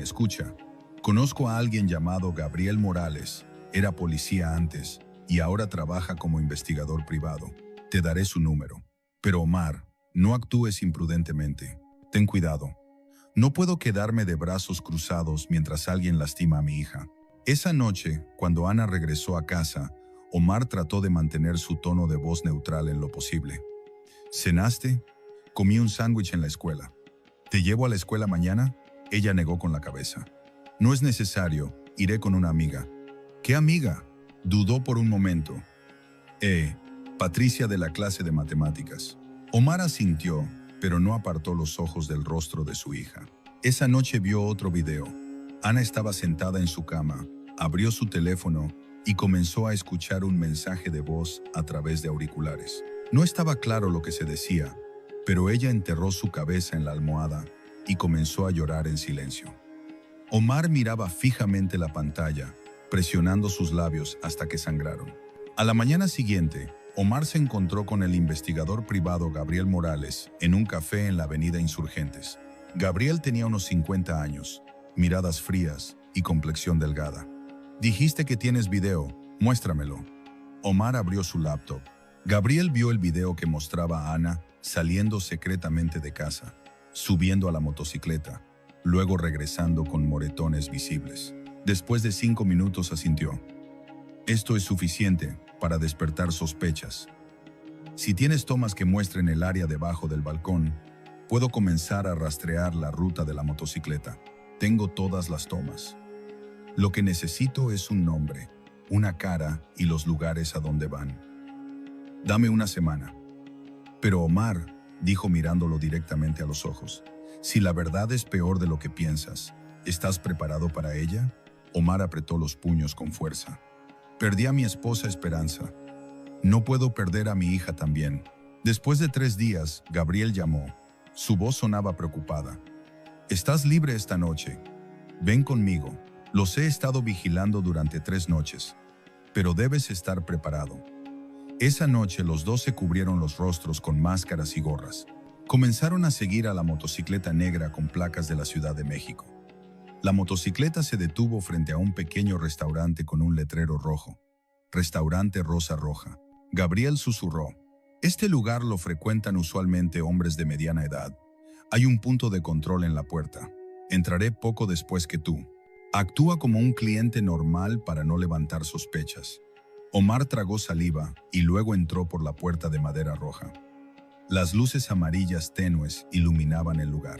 escucha. Conozco a alguien llamado Gabriel Morales. Era policía antes y ahora trabaja como investigador privado. Te daré su número. Pero Omar, no actúes imprudentemente. Ten cuidado. No puedo quedarme de brazos cruzados mientras alguien lastima a mi hija. Esa noche, cuando Ana regresó a casa, Omar trató de mantener su tono de voz neutral en lo posible. «¿Cenaste? Comí un sándwich en la escuela. ¿Te llevo a la escuela mañana?». Ella negó con la cabeza. «No es necesario, iré con una amiga». «¿Qué amiga?». Dudó por un momento. Patricia de la clase de matemáticas». Omar asintió, pero no apartó los ojos del rostro de su hija. Esa noche vio otro video. Ana estaba sentada en su cama, abrió su teléfono y comenzó a escuchar un mensaje de voz a través de auriculares. No estaba claro lo que se decía, pero ella enterró su cabeza en la almohada y comenzó a llorar en silencio. Omar miraba fijamente la pantalla, presionando sus labios hasta que sangraron. A la mañana siguiente, Omar se encontró con el investigador privado Gabriel Morales en un café en la avenida Insurgentes. Gabriel tenía unos 50 años, miradas frías y complexión delgada. «Dijiste que tienes video, muéstramelo». Omar abrió su laptop. Gabriel vio el video que mostraba a Ana saliendo secretamente de casa, subiendo a la motocicleta, luego regresando con moretones visibles. Después de 5 minutos asintió. «Esto es suficiente para despertar sospechas. Si tienes tomas que muestren el área debajo del balcón, puedo comenzar a rastrear la ruta de la motocicleta. Tengo todas las tomas. Lo que necesito es un nombre, una cara y los lugares a donde van. Dame una semana». «Pero Omar», dijo mirándolo directamente a los ojos, «si la verdad es peor de lo que piensas, ¿estás preparado para ella?». Omar apretó los puños con fuerza. «Perdí a mi esposa Esperanza. No puedo perder a mi hija también». Después de 3 días, Gabriel llamó. Su voz sonaba preocupada. «¿Estás libre esta noche? Ven conmigo. Los he estado vigilando durante 3 noches, pero debes estar preparado». Esa noche los dos se cubrieron los rostros con máscaras y gorras. Comenzaron a seguir a la motocicleta negra con placas de la Ciudad de México. La motocicleta se detuvo frente a un pequeño restaurante con un letrero rojo. «Restaurante Rosa Roja». Gabriel susurró. Este lugar lo frecuentan usualmente hombres de mediana edad. Hay un punto de control en la puerta. Entraré poco después que tú. Actúa como un cliente normal para no levantar sospechas. Omar tragó saliva y luego entró por la puerta de madera roja. Las luces amarillas tenues iluminaban el lugar.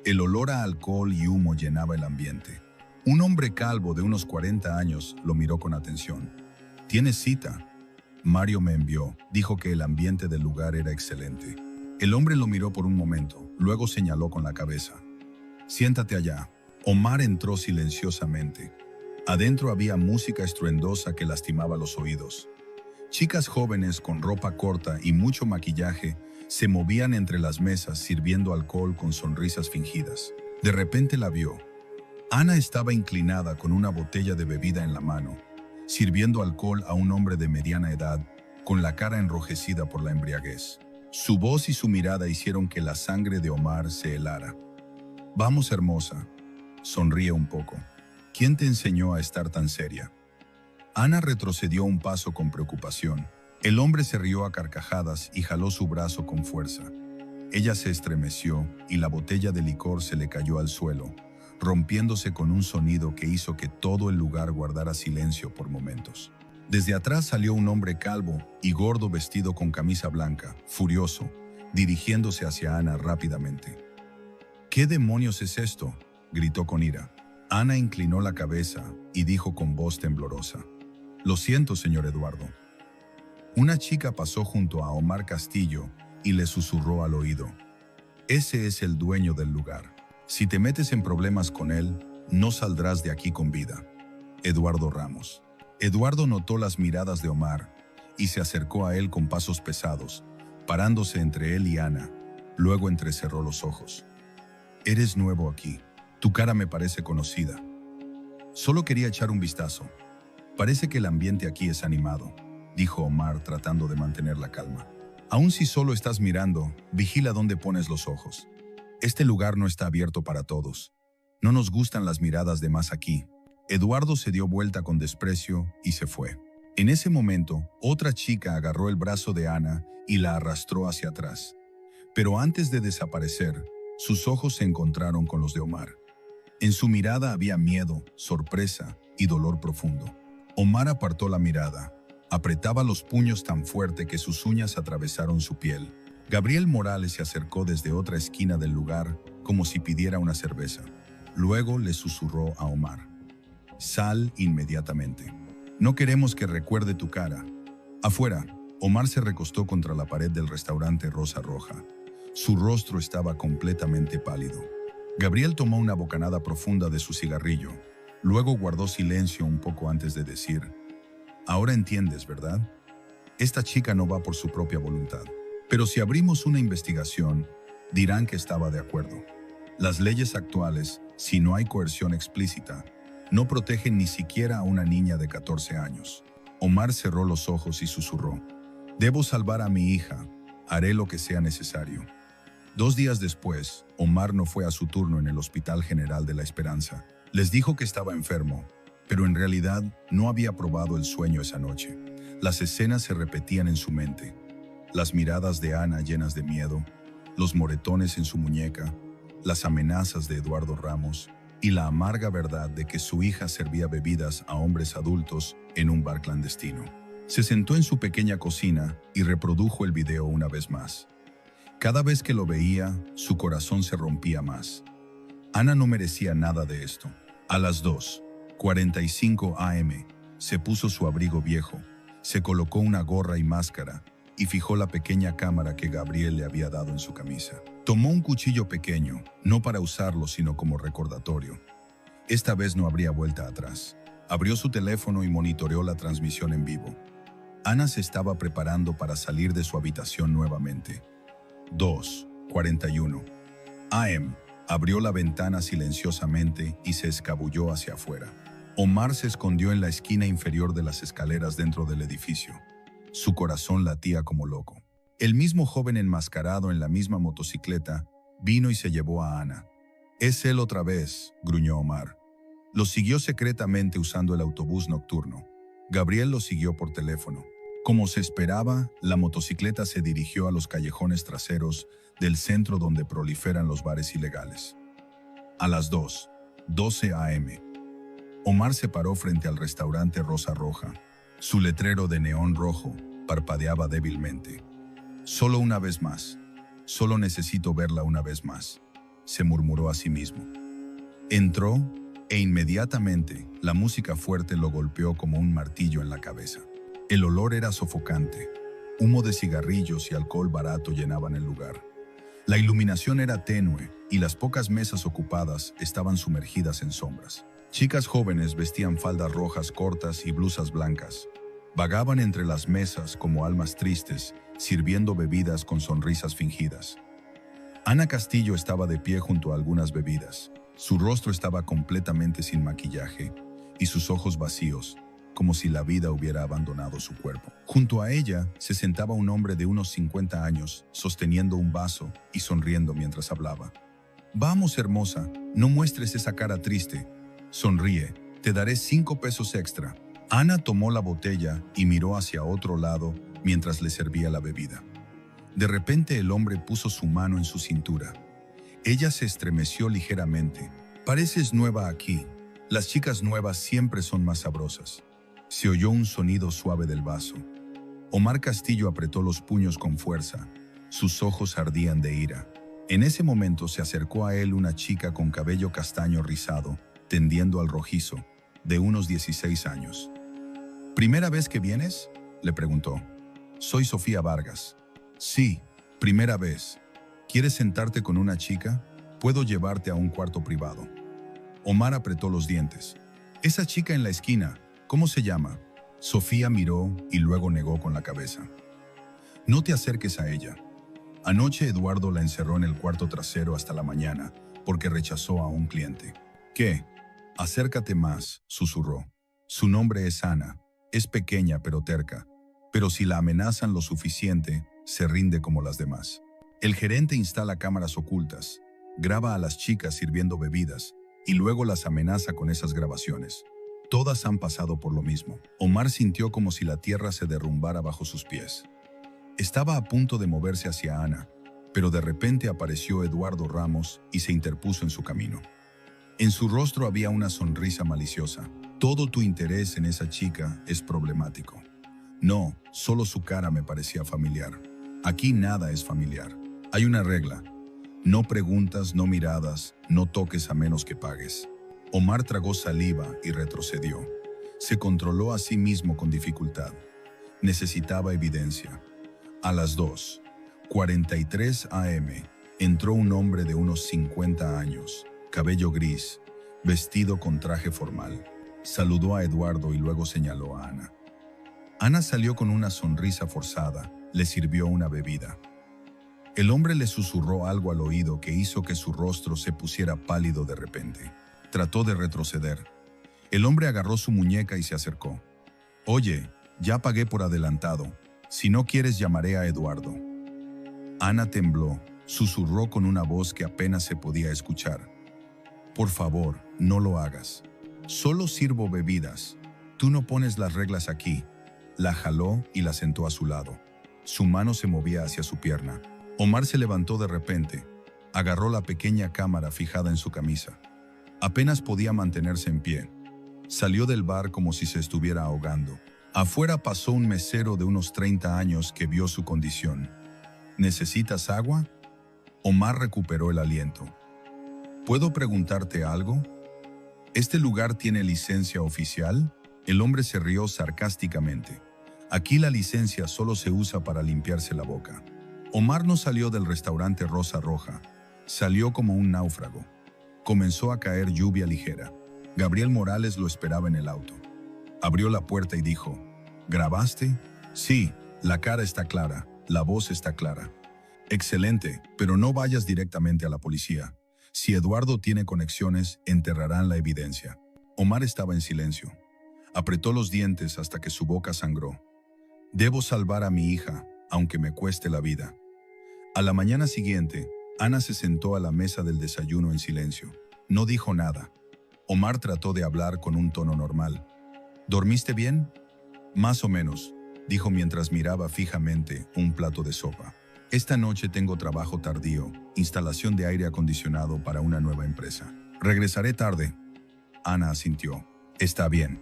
El olor a alcohol y humo llenaba el ambiente. Un hombre calvo de unos 40 años lo miró con atención. ¿Tienes cita? Mario me envió. Dijo que el ambiente del lugar era excelente. El hombre lo miró por un momento, luego señaló con la cabeza. Siéntate allá. Omar entró silenciosamente. Adentro había música estruendosa que lastimaba los oídos. Chicas jóvenes con ropa corta y mucho maquillaje se movían entre las mesas sirviendo alcohol con sonrisas fingidas. De repente la vio. Ana estaba inclinada con una botella de bebida en la mano, sirviendo alcohol a un hombre de mediana edad, con la cara enrojecida por la embriaguez. Su voz y su mirada hicieron que la sangre de Omar se helara. Vamos, hermosa. Sonríe un poco. ¿Quién te enseñó a estar tan seria? Ana retrocedió un paso con preocupación. El hombre se rió a carcajadas y jaló su brazo con fuerza. Ella se estremeció y la botella de licor se le cayó al suelo, rompiéndose con un sonido que hizo que todo el lugar guardara silencio por momentos. Desde atrás salió un hombre calvo y gordo vestido con camisa blanca, furioso, dirigiéndose hacia Ana rápidamente. ¿Qué demonios es esto?, gritó con ira. Ana inclinó la cabeza y dijo con voz temblorosa. Lo siento, señor Eduardo. Una chica pasó junto a Omar Castillo y le susurró al oído. Ese es el dueño del lugar. Si te metes en problemas con él, no saldrás de aquí con vida. Eduardo Ramos. Eduardo notó las miradas de Omar y se acercó a él con pasos pesados, parándose entre él y Ana. Luego entrecerró los ojos. Eres nuevo aquí. Tu cara me parece conocida. Solo quería echar un vistazo. Parece que el ambiente aquí es animado, dijo Omar tratando de mantener la calma. Aun si solo estás mirando, vigila dónde pones los ojos. Este lugar no está abierto para todos. No nos gustan las miradas de más aquí. Eduardo se dio vuelta con desprecio y se fue. En ese momento, otra chica agarró el brazo de Ana y la arrastró hacia atrás. Pero antes de desaparecer, sus ojos se encontraron con los de Omar. En su mirada había miedo, sorpresa y dolor profundo. Omar apartó la mirada. Apretaba los puños tan fuerte que sus uñas atravesaron su piel. Gabriel Morales se acercó desde otra esquina del lugar como si pidiera una cerveza. Luego le susurró a Omar. Sal inmediatamente. No queremos que recuerde tu cara. Afuera, Omar se recostó contra la pared del restaurante Rosa Roja. Su rostro estaba completamente pálido. Gabriel tomó una bocanada profunda de su cigarrillo. Luego guardó silencio un poco antes de decir, ahora entiendes, ¿verdad? Esta chica no va por su propia voluntad. Pero si abrimos una investigación, dirán que estaba de acuerdo. Las leyes actuales, si no hay coerción explícita, no protegen ni siquiera a una niña de 14 años. Omar cerró los ojos y susurró, debo salvar a mi hija, haré lo que sea necesario. 2 días después, Omar no fue a su turno en el Hospital General de la Esperanza. Les dijo que estaba enfermo, pero en realidad no había probado el sueño esa noche. Las escenas se repetían en su mente. Las miradas de Ana llenas de miedo, los moretones en su muñeca, las amenazas de Eduardo Ramos y la amarga verdad de que su hija servía bebidas a hombres adultos en un bar clandestino. Se sentó en su pequeña cocina y reprodujo el video una vez más. Cada vez que lo veía, su corazón se rompía más. Ana no merecía nada de esto. A las 2:45 a.m., se puso su abrigo viejo, se colocó una gorra y máscara y fijó la pequeña cámara que Gabriel le había dado en su camisa. Tomó un cuchillo pequeño, no para usarlo sino como recordatorio. Esta vez no habría vuelta atrás. Abrió su teléfono y monitoreó la transmisión en vivo. Ana se estaba preparando para salir de su habitación nuevamente. 2:41 a.m. Abrió la ventana silenciosamente y se escabulló hacia afuera. Omar se escondió en la esquina inferior de las escaleras dentro del edificio. Su corazón latía como loco. El mismo joven enmascarado en la misma motocicleta vino y se llevó a Ana. «Es él otra vez», gruñó Omar. Lo siguió secretamente usando el autobús nocturno. Gabriel lo siguió por teléfono. Como se esperaba, la motocicleta se dirigió a los callejones traseros del centro donde proliferan los bares ilegales. A las 2:12 a.m., Omar se paró frente al restaurante Rosa Roja. Su letrero de neón rojo parpadeaba débilmente. Solo una vez más. Solo necesito verla una vez más, se murmuró a sí mismo. Entró e inmediatamente la música fuerte lo golpeó como un martillo en la cabeza. El olor era sofocante. Humo de cigarrillos y alcohol barato llenaban el lugar. La iluminación era tenue y las pocas mesas ocupadas estaban sumergidas en sombras. Chicas jóvenes vestían faldas rojas cortas y blusas blancas. Vagaban entre las mesas como almas tristes, sirviendo bebidas con sonrisas fingidas. Ana Castillo estaba de pie junto a algunas bebidas. Su rostro estaba completamente sin maquillaje y sus ojos vacíos, como si la vida hubiera abandonado su cuerpo. Junto a ella se sentaba un hombre de unos 50 años, sosteniendo un vaso y sonriendo mientras hablaba. «Vamos, hermosa, no muestres esa cara triste. Sonríe, te daré 5 pesos extra». Ana tomó la botella y miró hacia otro lado mientras le servía la bebida. De repente el hombre puso su mano en su cintura. Ella se estremeció ligeramente. «Pareces nueva aquí. Las chicas nuevas siempre son más sabrosas». Se oyó un sonido suave del vaso. Omar Castillo apretó los puños con fuerza. Sus ojos ardían de ira. En ese momento se acercó a él una chica con cabello castaño rizado, tendiendo al rojizo, de unos 16 años. «¿Primera vez que vienes?», le preguntó. «Soy Sofía Vargas». «Sí, primera vez. ¿Quieres sentarte con una chica? Puedo llevarte a un cuarto privado». Omar apretó los dientes. «Esa chica en la esquina, ¿cómo se llama?». Sofía miró y luego negó con la cabeza. «No te acerques a ella. Anoche Eduardo la encerró en el cuarto trasero hasta la mañana porque rechazó a un cliente». «¿Qué?». «Acércate más», susurró. «Su nombre es Ana. Es pequeña pero terca. Pero si la amenazan lo suficiente, se rinde como las demás». El gerente instala cámaras ocultas, graba a las chicas sirviendo bebidas y luego las amenaza con esas grabaciones. Todas han pasado por lo mismo. Omar sintió como si la tierra se derrumbara bajo sus pies. Estaba a punto de moverse hacia Ana, pero de repente apareció Eduardo Ramos y se interpuso en su camino. En su rostro había una sonrisa maliciosa. «Todo tu interés en esa chica es problemático». «No, solo su cara me parecía familiar». «Aquí nada es familiar. Hay una regla. No preguntas, no miradas, no toques a menos que pagues». Omar tragó saliva y retrocedió. Se controló a sí mismo con dificultad. Necesitaba evidencia. A las 2:43 a.m. entró un hombre de unos 50 años, cabello gris, vestido con traje formal. Saludó a Eduardo y luego señaló a Ana. Ana salió con una sonrisa forzada, le sirvió una bebida. El hombre le susurró algo al oído que hizo que su rostro se pusiera pálido de repente. Trató de retroceder. El hombre agarró su muñeca y se acercó. «Oye, ya pagué por adelantado. Si no quieres llamaré a Eduardo». Ana tembló, susurró con una voz que apenas se podía escuchar. «Por favor, no lo hagas. Solo sirvo bebidas. Tú no pones las reglas aquí». La jaló y la sentó a su lado. Su mano se movía hacia su pierna. Omar se levantó de repente. Agarró la pequeña cámara fijada en su camisa. Apenas podía mantenerse en pie. Salió del bar como si se estuviera ahogando. Afuera pasó un mesero de unos 30 años que vio su condición. «¿Necesitas agua?». Omar recuperó el aliento. «¿Puedo preguntarte algo? ¿Este lugar tiene licencia oficial?». El hombre se rió sarcásticamente. «Aquí la licencia solo se usa para limpiarse la boca». Omar no salió del restaurante Rosa Roja. Salió como un náufrago. Comenzó a caer lluvia ligera. Gabriel Morales lo esperaba en el auto. Abrió la puerta y dijo: «¿Grabaste?». «Sí, la cara está clara, la voz está clara». «Excelente, pero no vayas directamente a la policía. Si Eduardo tiene conexiones, enterrarán la evidencia». Omar estaba en silencio. Apretó los dientes hasta que su boca sangró. «Debo salvar a mi hija, aunque me cueste la vida». A la mañana siguiente, Ana se sentó a la mesa del desayuno en silencio. No dijo nada. Omar trató de hablar con un tono normal. «¿Dormiste bien?». «Más o menos. dijo mientras miraba fijamente un plato de sopa. Esta noche tengo trabajo tardío, instalación de aire acondicionado para una nueva empresa. Regresaré tarde. Ana asintió. Está bien.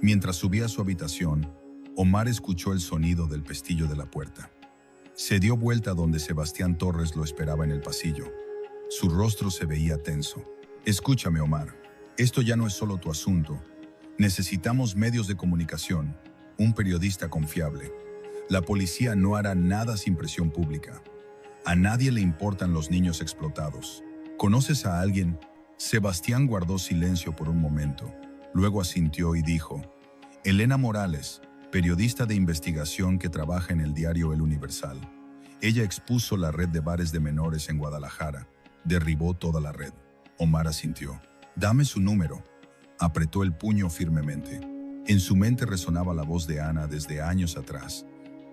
Mientras subía a su habitación, Omar escuchó el sonido del pestillo de la puerta. Se dio vuelta donde Sebastián Torres lo esperaba en el pasillo. Su rostro se veía tenso. Escúchame, Omar. Esto ya no es solo tu asunto. Necesitamos medios de comunicación, un periodista confiable. La policía no hará nada sin presión pública. A nadie le importan los niños explotados. ¿Conoces a alguien? Sebastián guardó silencio por un momento. Luego asintió y dijo: Elena Morales, periodista de investigación que trabaja en el diario El Universal. Ella expuso la red de bares de menores en Guadalajara. Derribó toda la red. Omar asintió. Dame su número. Apretó el puño firmemente. En su mente resonaba la voz de Ana desde años atrás.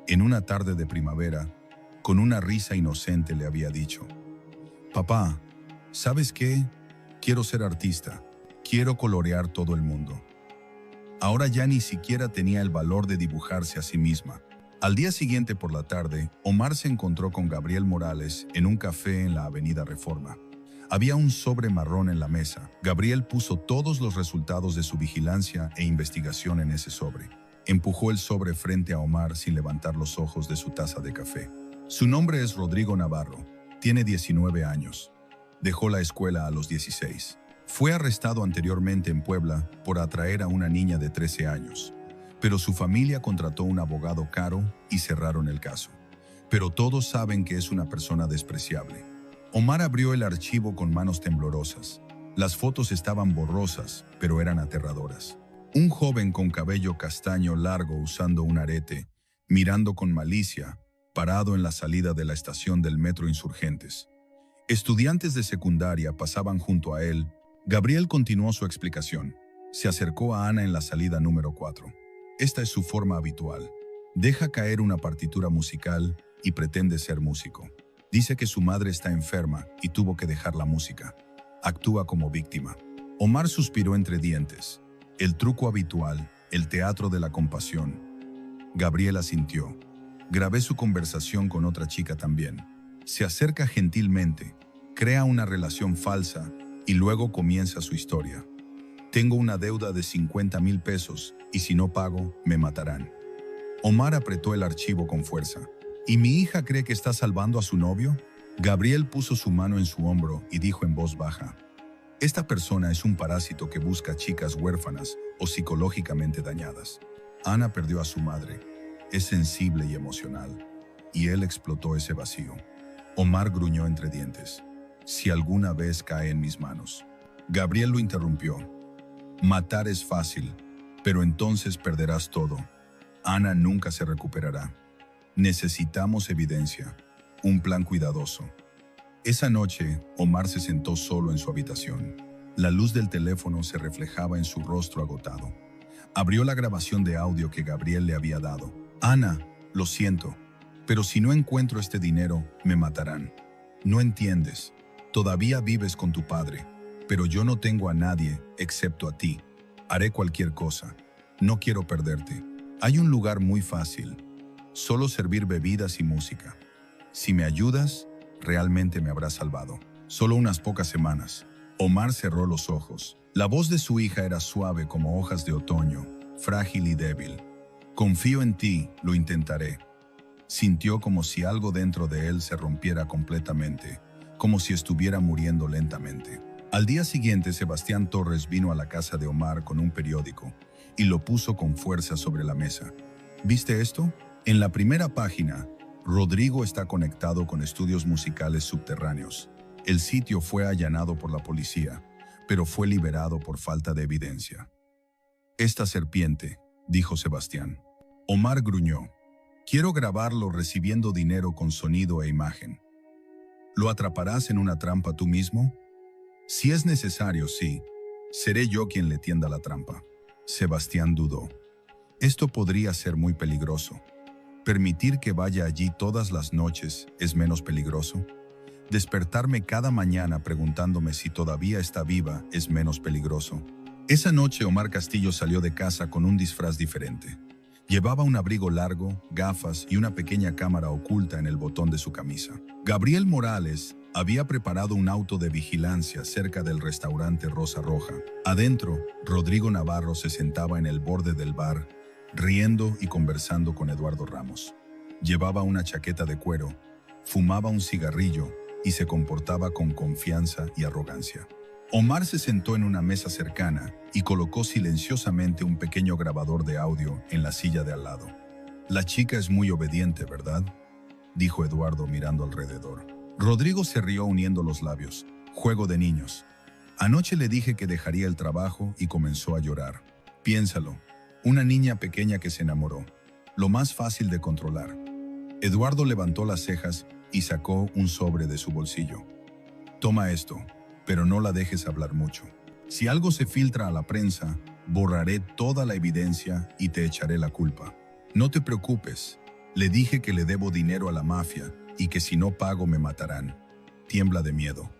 En una tarde de primavera, con una risa inocente le había dicho: Papá, ¿sabes qué? Quiero ser artista. Quiero colorear todo el mundo. Ahora ya ni siquiera tenía el valor de dibujarse a sí misma. Al día siguiente por la tarde, Omar se encontró con Gabriel Morales en un café en la Avenida Reforma. Había un sobre marrón en la mesa. Gabriel puso todos los resultados de su vigilancia e investigación en ese sobre. Empujó el sobre frente a Omar sin levantar los ojos de su taza de café. Su nombre es Rodrigo Navarro. Tiene 19 años. Dejó la escuela a los 16. Fue arrestado anteriormente en Puebla por atraer a una niña de 13 años. Pero su familia contrató un abogado caro y cerraron el caso. Pero todos saben que es una persona despreciable. Omar abrió el archivo con manos temblorosas. Las fotos estaban borrosas, pero eran aterradoras. Un joven con cabello castaño largo usando un arete, mirando con malicia, parado en la salida de la estación del Metro Insurgentes. Estudiantes de secundaria pasaban junto a él. Gabriel continuó su explicación. Se acercó a Ana en la salida número 4. Esta es su forma habitual. Deja caer una partitura musical y pretende ser músico. Dice que su madre está enferma y tuvo que dejar la música. Actúa como víctima. Omar suspiró entre dientes. El truco habitual, el teatro de la compasión. Gabriel asintió. Grabé su conversación con otra chica también. Se acerca gentilmente, crea una relación falsa y luego comienza su historia. Tengo una deuda de 50,000 pesos y si no pago, me matarán. Omar apretó el archivo con fuerza. ¿Y mi hija cree que está salvando a su novio? Gabriel puso su mano en su hombro y dijo en voz baja: Esta persona es un parásito que busca chicas huérfanas o psicológicamente dañadas. Ana perdió a su madre. Es sensible y emocional. Y él explotó ese vacío. Omar gruñó entre dientes. Si alguna vez cae en mis manos. Gabriel lo interrumpió. Matar es fácil, pero entonces perderás todo. Ana nunca se recuperará. Necesitamos evidencia, un plan cuidadoso. Esa noche, Omar se sentó solo en su habitación. La luz del teléfono se reflejaba en su rostro agotado. Abrió la grabación de audio que Gabriel le había dado. Ana, lo siento, pero si no encuentro este dinero, me matarán. No entiendes. Todavía vives con tu padre, pero yo no tengo a nadie excepto a ti. Haré cualquier cosa. No quiero perderte. Hay un lugar muy fácil. Solo servir bebidas y música. Si me ayudas, realmente me habrás salvado. Solo unas pocas semanas. Omar cerró los ojos. La voz de su hija era suave como hojas de otoño, frágil y débil. Confío en ti, lo intentaré. Sintió como si algo dentro de él se rompiera completamente, como si estuviera muriendo lentamente. Al día siguiente, Sebastián Torres vino a la casa de Omar con un periódico y lo puso con fuerza sobre la mesa. ¿Viste esto? En la primera página, Rodrigo está conectado con estudios musicales subterráneos. El sitio fue allanado por la policía, pero fue liberado por falta de evidencia. Esta serpiente, dijo Sebastián. Omar gruñó. Quiero grabarlo recibiendo dinero con sonido e imagen. ¿Lo atraparás en una trampa tú mismo? Si es necesario, sí. Seré yo quien le tienda la trampa. Sebastián dudó. Esto podría ser muy peligroso. ¿Permitir que vaya allí todas las noches es menos peligroso? ¿Despertarme cada mañana preguntándome si todavía está viva es menos peligroso? Esa noche Omar Castillo salió de casa con un disfraz diferente. Llevaba un abrigo largo, gafas y una pequeña cámara oculta en el botón de su camisa. Gabriel Morales había preparado un auto de vigilancia cerca del restaurante Rosa Roja. Adentro, Rodrigo Navarro se sentaba en el borde del bar, riendo y conversando con Eduardo Ramos. Llevaba una chaqueta de cuero, fumaba un cigarrillo y se comportaba con confianza y arrogancia. Omar se sentó en una mesa cercana y colocó silenciosamente un pequeño grabador de audio en la silla de al lado. «La chica es muy obediente, ¿verdad?», dijo Eduardo mirando alrededor. Rodrigo se rió uniendo los labios. «Juego de niños. Anoche le dije que dejaría el trabajo y comenzó a llorar. Piénsalo, una niña pequeña que se enamoró. Lo más fácil de controlar». Eduardo levantó las cejas y sacó un sobre de su bolsillo. «Toma esto, pero no la dejes hablar mucho. Si algo se filtra a la prensa, borraré toda la evidencia y te echaré la culpa. No te preocupes, le dije que le debo dinero a la mafia y que si no pago me matarán. Tiembla de miedo».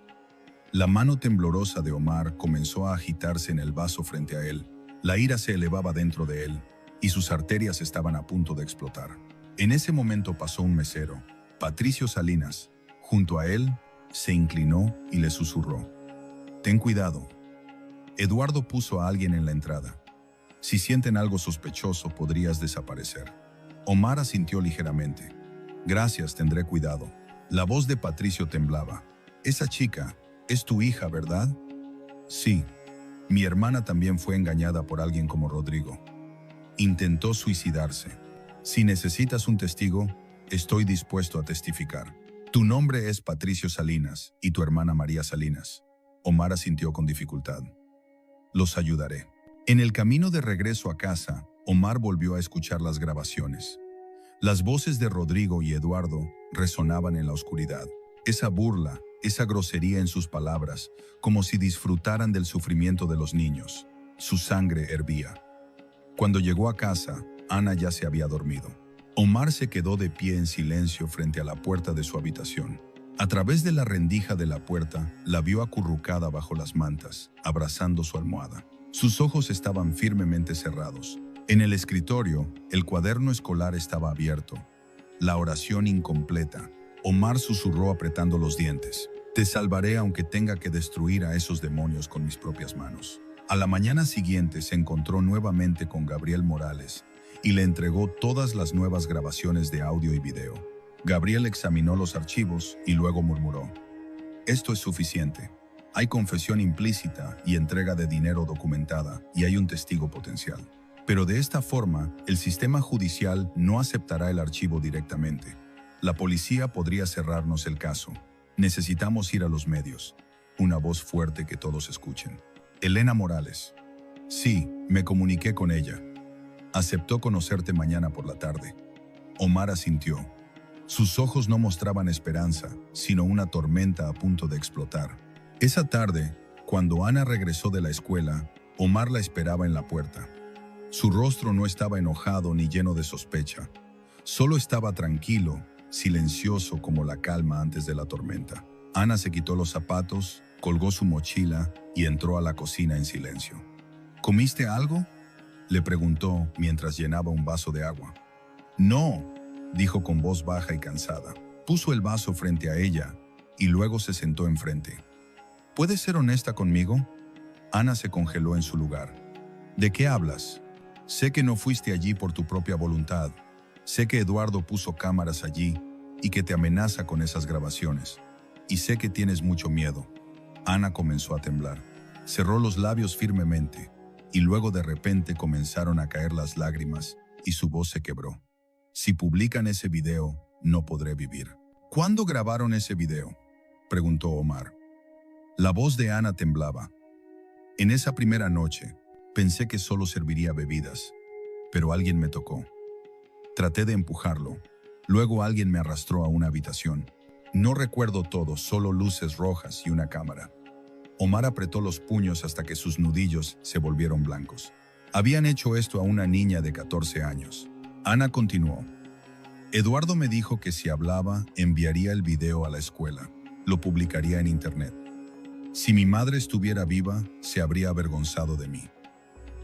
La mano temblorosa de Omar comenzó a agitarse en el vaso frente a él. La ira se elevaba dentro de él y sus arterias estaban a punto de explotar. En ese momento pasó un mesero, Patricio Salinas. Junto a él, se inclinó y le susurró: «Ten cuidado». Eduardo puso a alguien en la entrada. «Si sienten algo sospechoso, podrías desaparecer». Omar asintió ligeramente. «Gracias, tendré cuidado». La voz de Patricio temblaba. «Esa chica es tu hija, ¿verdad?». «Sí. Mi hermana también fue engañada por alguien como Rodrigo. Intentó suicidarse. Si necesitas un testigo, estoy dispuesto a testificar». «Tu nombre es Patricio Salinas y tu hermana María Salinas». Omar asintió con dificultad. «Los ayudaré». En el camino de regreso a casa, Omar volvió a escuchar las grabaciones. Las voces de Rodrigo y Eduardo resonaban en la oscuridad. Esa burla, esa grosería en sus palabras, como si disfrutaran del sufrimiento de los niños. Su sangre hervía. Cuando llegó a casa, Ana ya se había dormido. Omar se quedó de pie en silencio frente a la puerta de su habitación. A través de la rendija de la puerta, la vio acurrucada bajo las mantas, abrazando su almohada. Sus ojos estaban firmemente cerrados. En el escritorio, el cuaderno escolar estaba abierto. La oración incompleta. Omar susurró apretando los dientes: «Te salvaré aunque tenga que destruir a esos demonios con mis propias manos». A la mañana siguiente se encontró nuevamente con Gabriel Morales y le entregó todas las nuevas grabaciones de audio y video. Gabriel examinó los archivos y luego murmuró: «Esto es suficiente. Hay confesión implícita y entrega de dinero documentada y hay un testigo potencial. Pero de esta forma, el sistema judicial no aceptará el archivo directamente. La policía podría cerrarnos el caso. Necesitamos ir a los medios». Una voz fuerte que todos escuchen. «Elena Morales». «Sí, me comuniqué con ella. Aceptó conocerte mañana por la tarde». Omar asintió. Sus ojos no mostraban esperanza, sino una tormenta a punto de explotar. Esa tarde, cuando Ana regresó de la escuela, Omar la esperaba en la puerta. Su rostro no estaba enojado ni lleno de sospecha. Solo estaba tranquilo, silencioso como la calma antes de la tormenta. Ana se quitó los zapatos, colgó su mochila y entró a la cocina en silencio. «¿Comiste algo?», le preguntó mientras llenaba un vaso de agua. «No», dijo con voz baja y cansada. Puso el vaso frente a ella y luego se sentó enfrente. «¿Puedes ser honesta conmigo?». Ana se congeló en su lugar. «¿De qué hablas? Sé que no fuiste allí por tu propia voluntad. Sé que Eduardo puso cámaras allí y que te amenaza con esas grabaciones. Y sé que tienes mucho miedo». Ana comenzó a temblar. Cerró los labios firmemente y luego de repente comenzaron a caer las lágrimas y su voz se quebró. «Si publican ese video, no podré vivir». «¿Cuándo grabaron ese video?», preguntó Omar. La voz de Ana temblaba. «En esa primera noche, pensé que solo serviría bebidas, pero alguien me tocó. Traté de empujarlo. Luego alguien me arrastró a una habitación. No recuerdo todo, solo luces rojas y una cámara». Omar apretó los puños hasta que sus nudillos se volvieron blancos. Habían hecho esto a una niña de 14 años. Ana continuó. «Eduardo me dijo que si hablaba, enviaría el video a la escuela. Lo publicaría en internet. Si mi madre estuviera viva, se habría avergonzado de mí.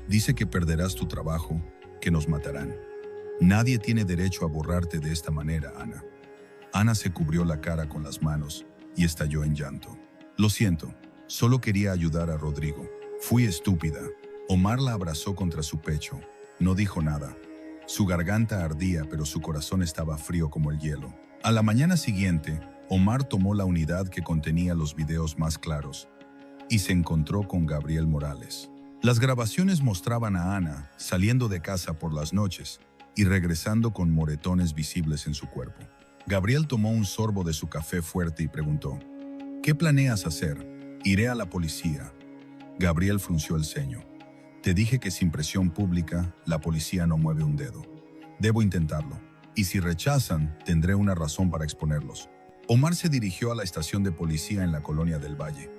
Dice que perderás tu trabajo, que nos matarán. Nadie tiene derecho a borrarte de esta manera, Ana. Ana se cubrió la cara con las manos y estalló en llanto. Lo siento, solo quería ayudar a Rodrigo. Fui estúpida. Omar la abrazó contra su pecho. No dijo nada. Su garganta ardía, pero su corazón estaba frío como el hielo. A la mañana siguiente, Omar tomó la unidad que contenía los videos más claros y se encontró con Gabriel Morales. Las grabaciones mostraban a Ana saliendo de casa por las noches y regresando con moretones visibles en su cuerpo. Gabriel tomó un sorbo de su café fuerte y preguntó: ¿Qué planeas hacer? Iré a la policía. Gabriel frunció el ceño. Te dije que sin presión pública, la policía no mueve un dedo. Debo intentarlo. Y si rechazan, tendré una razón para exponerlos. Omar se dirigió a la estación de policía en la Colonia del Valle.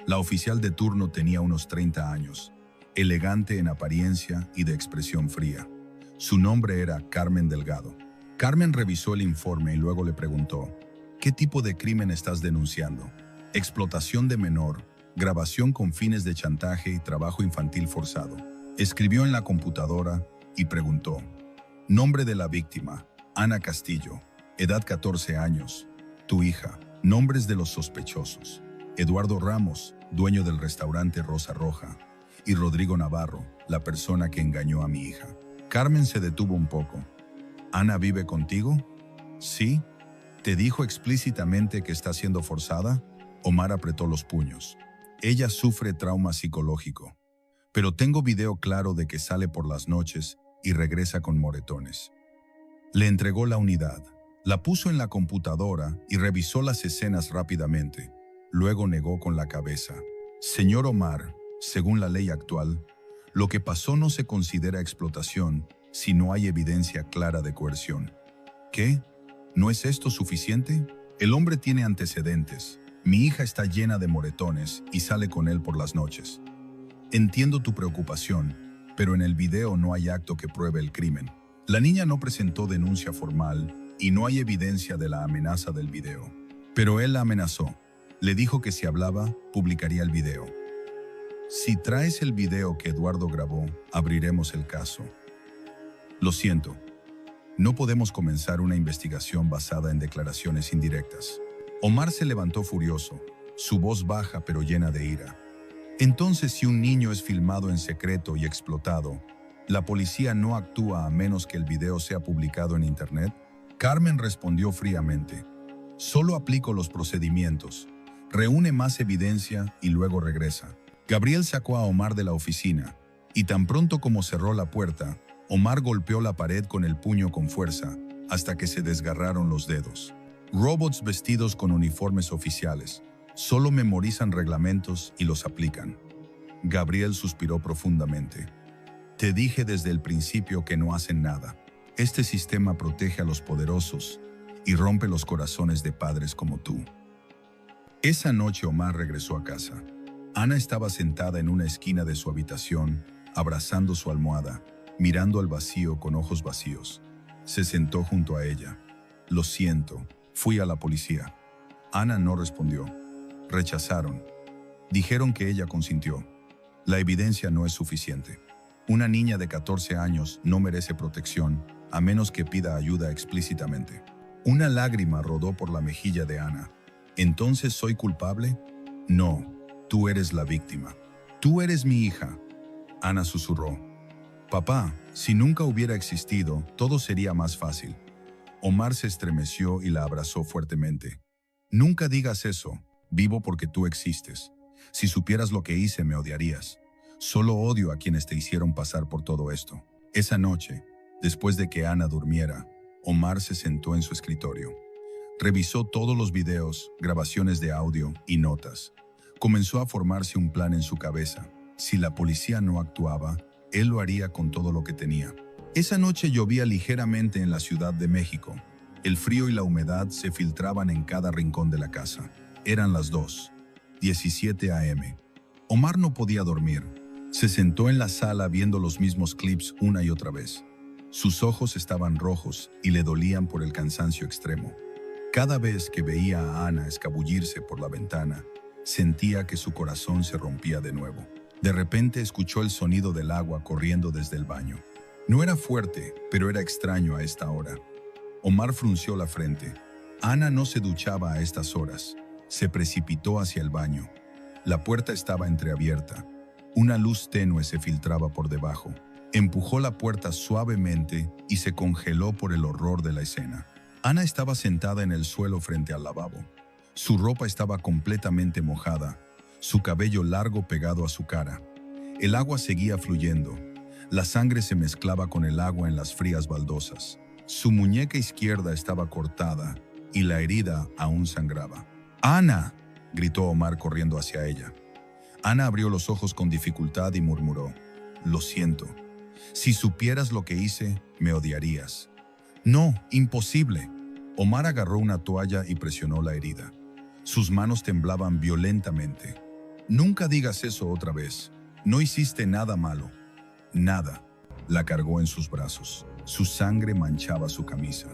La oficial de turno tenía unos 30 años, elegante en apariencia y de expresión fría. Su nombre era Carmen Delgado. Carmen revisó el informe y luego le preguntó: ¿Qué tipo de crimen estás denunciando? Explotación de menor, grabación con fines de chantaje y trabajo infantil forzado. Escribió en la computadora y preguntó: nombre de la víctima, Ana Castillo, edad 14 años, tu hija. Nombres de los sospechosos: Eduardo Ramos, dueño del restaurante Rosa Roja, y Rodrigo Navarro, la persona que engañó a mi hija. Carmen se detuvo un poco. ¿Ana vive contigo? Sí. ¿Te dijo explícitamente que está siendo forzada? Omar apretó los puños. Ella sufre trauma psicológico, pero tengo video claro de que sale por las noches y regresa con moretones. Le entregó la unidad, la puso en la computadora y revisó las escenas rápidamente. Luego negó con la cabeza. Señor Omar, según la ley actual, lo que pasó no se considera explotación si no hay evidencia clara de coerción. ¿Qué? ¿No es esto suficiente? El hombre tiene antecedentes. Mi hija está llena de moretones y sale con él por las noches. Entiendo tu preocupación, pero en el video no hay acto que pruebe el crimen. La niña no presentó denuncia formal y no hay evidencia de la amenaza del video. Pero él la amenazó. Le dijo que si hablaba, publicaría el video. Si traes el video que Eduardo grabó, abriremos el caso. Lo siento. No podemos comenzar una investigación basada en declaraciones indirectas. Omar se levantó furioso, su voz baja pero llena de ira. Entonces, si un niño es filmado en secreto y explotado, ¿la policía no actúa a menos que el video sea publicado en Internet? Carmen respondió fríamente: solo aplico los procedimientos. Reúne más evidencia y luego regresa. Gabriel sacó a Omar de la oficina, y tan pronto como cerró la puerta, Omar golpeó la pared con el puño con fuerza, hasta que se desgarraron los dedos. Robots vestidos con uniformes oficiales solo memorizan reglamentos y los aplican. Gabriel suspiró profundamente. Te dije desde el principio que no hacen nada. Este sistema protege a los poderosos y rompe los corazones de padres como tú. Esa noche Omar regresó a casa. Ana estaba sentada en una esquina de su habitación, abrazando su almohada, mirando al vacío con ojos vacíos. Se sentó junto a ella. Lo siento, fui a la policía. Ana no respondió. Rechazaron. Dijeron que ella consintió. La evidencia no es suficiente. Una niña de 14 años no merece protección, a menos que pida ayuda explícitamente. Una lágrima rodó por la mejilla de Ana. ¿Entonces soy culpable? No, tú eres la víctima. Tú eres mi hija. Ana susurró. Papá, si nunca hubiera existido, todo sería más fácil. Omar se estremeció y la abrazó fuertemente. Nunca digas eso. Vivo porque tú existes. Si supieras lo que hice, me odiarías. Solo odio a quienes te hicieron pasar por todo esto. Esa noche, después de que Ana durmiera, Omar se sentó en su escritorio. Revisó todos los videos, grabaciones de audio y notas. Comenzó a formarse un plan en su cabeza. Si la policía no actuaba, él lo haría con todo lo que tenía. Esa noche llovía ligeramente en la Ciudad de México. El frío y la humedad se filtraban en cada rincón de la casa. Eran las 2:17 a.m. Omar no podía dormir. Se sentó en la sala viendo los mismos clips una y otra vez. Sus ojos estaban rojos y le dolían por el cansancio extremo. Cada vez que veía a Ana escabullirse por la ventana, sentía que su corazón se rompía de nuevo. De repente escuchó el sonido del agua corriendo desde el baño. No era fuerte, pero era extraño a esta hora. Omar frunció la frente. Ana no se duchaba a estas horas. Se precipitó hacia el baño. La puerta estaba entreabierta. Una luz tenue se filtraba por debajo. Empujó la puerta suavemente y se congeló por el horror de la escena. Ana estaba sentada en el suelo frente al lavabo. Su ropa estaba completamente mojada, su cabello largo pegado a su cara. El agua seguía fluyendo. La sangre se mezclaba con el agua en las frías baldosas. Su muñeca izquierda estaba cortada y la herida aún sangraba. ¡Ana!, gritó Omar corriendo hacia ella. Ana abrió los ojos con dificultad y murmuró: «Lo siento. Si supieras lo que hice, me odiarías». «No, imposible». Omar agarró una toalla y presionó la herida. Sus manos temblaban violentamente. «Nunca digas eso otra vez. No hiciste nada malo». «Nada». La cargó en sus brazos. Su sangre manchaba su camisa.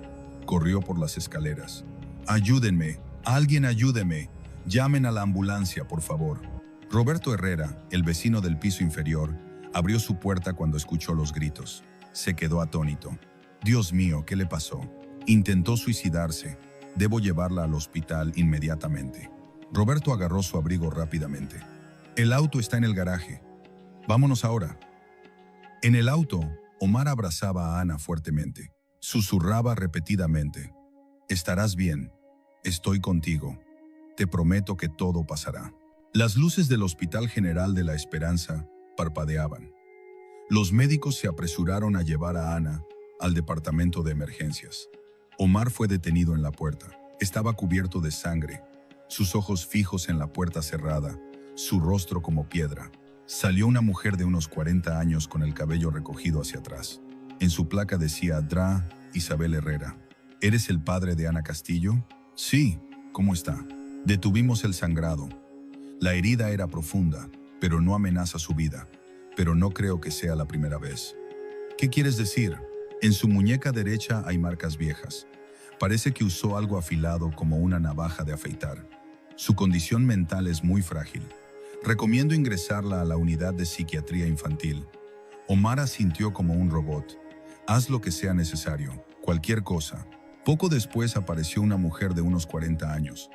Corrió por las escaleras. «Ayúdenme. Alguien ayúdeme. Llamen a la ambulancia, por favor». Roberto Herrera, el vecino del piso inferior, abrió su puerta cuando escuchó los gritos. Se quedó atónito. «Dios mío, ¿qué le pasó? Intentó suicidarse. Debo llevarla al hospital inmediatamente». Roberto agarró su abrigo rápidamente. «El auto está en el garaje. Vámonos ahora». En el auto, Omar abrazaba a Ana fuertemente. Susurraba repetidamente: «Estarás bien. Estoy contigo. Te prometo que todo pasará». Las luces del Hospital General de la Esperanza parpadeaban. Los médicos se apresuraron a llevar a Ana al departamento de emergencias. Omar fue detenido en la puerta. Estaba cubierto de sangre, sus ojos fijos en la puerta cerrada, su rostro como piedra. Salió una mujer de unos 40 años con el cabello recogido hacia atrás. En su placa decía Dra. Isabel Herrera. ¿Eres el padre de Ana Castillo? Sí. ¿Cómo está? Detuvimos el sangrado. La herida era profunda, pero no amenaza su vida. Pero no creo que sea la primera vez. ¿Qué quieres decir? En su muñeca derecha hay marcas viejas. Parece que usó algo afilado como una navaja de afeitar. Su condición mental es muy frágil. Recomiendo ingresarla a la unidad de psiquiatría infantil. Omar asintió como un robot. Haz lo que sea necesario, cualquier cosa. Poco después apareció una mujer de unos 40 años.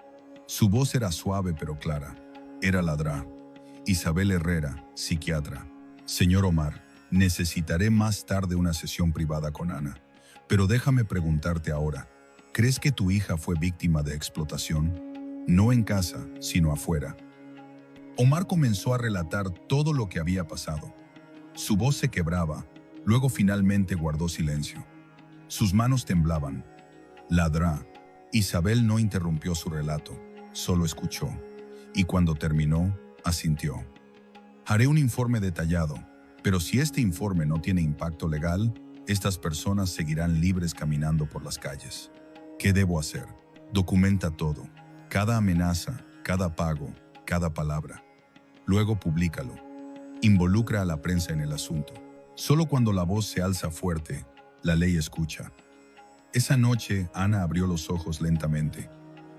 Su voz era suave pero clara. Era la Dra. Isabel Herrera, psiquiatra. Señor Omar, necesitaré más tarde una sesión privada con Ana. Pero déjame preguntarte ahora. ¿Crees que tu hija fue víctima de explotación? No en casa, sino afuera. Omar comenzó a relatar todo lo que había pasado. Su voz se quebraba, luego finalmente guardó silencio. Sus manos temblaban. La Dra. Isabel no interrumpió su relato, solo escuchó. Y cuando terminó, asintió. Haré un informe detallado, pero si este informe no tiene impacto legal, estas personas seguirán libres caminando por las calles. ¿Qué debo hacer? Documenta todo, cada amenaza, cada pago, cada palabra. Luego públicalo. Involucra a la prensa en el asunto. Solo cuando la voz se alza fuerte, la ley escucha. Esa noche, Ana abrió los ojos lentamente.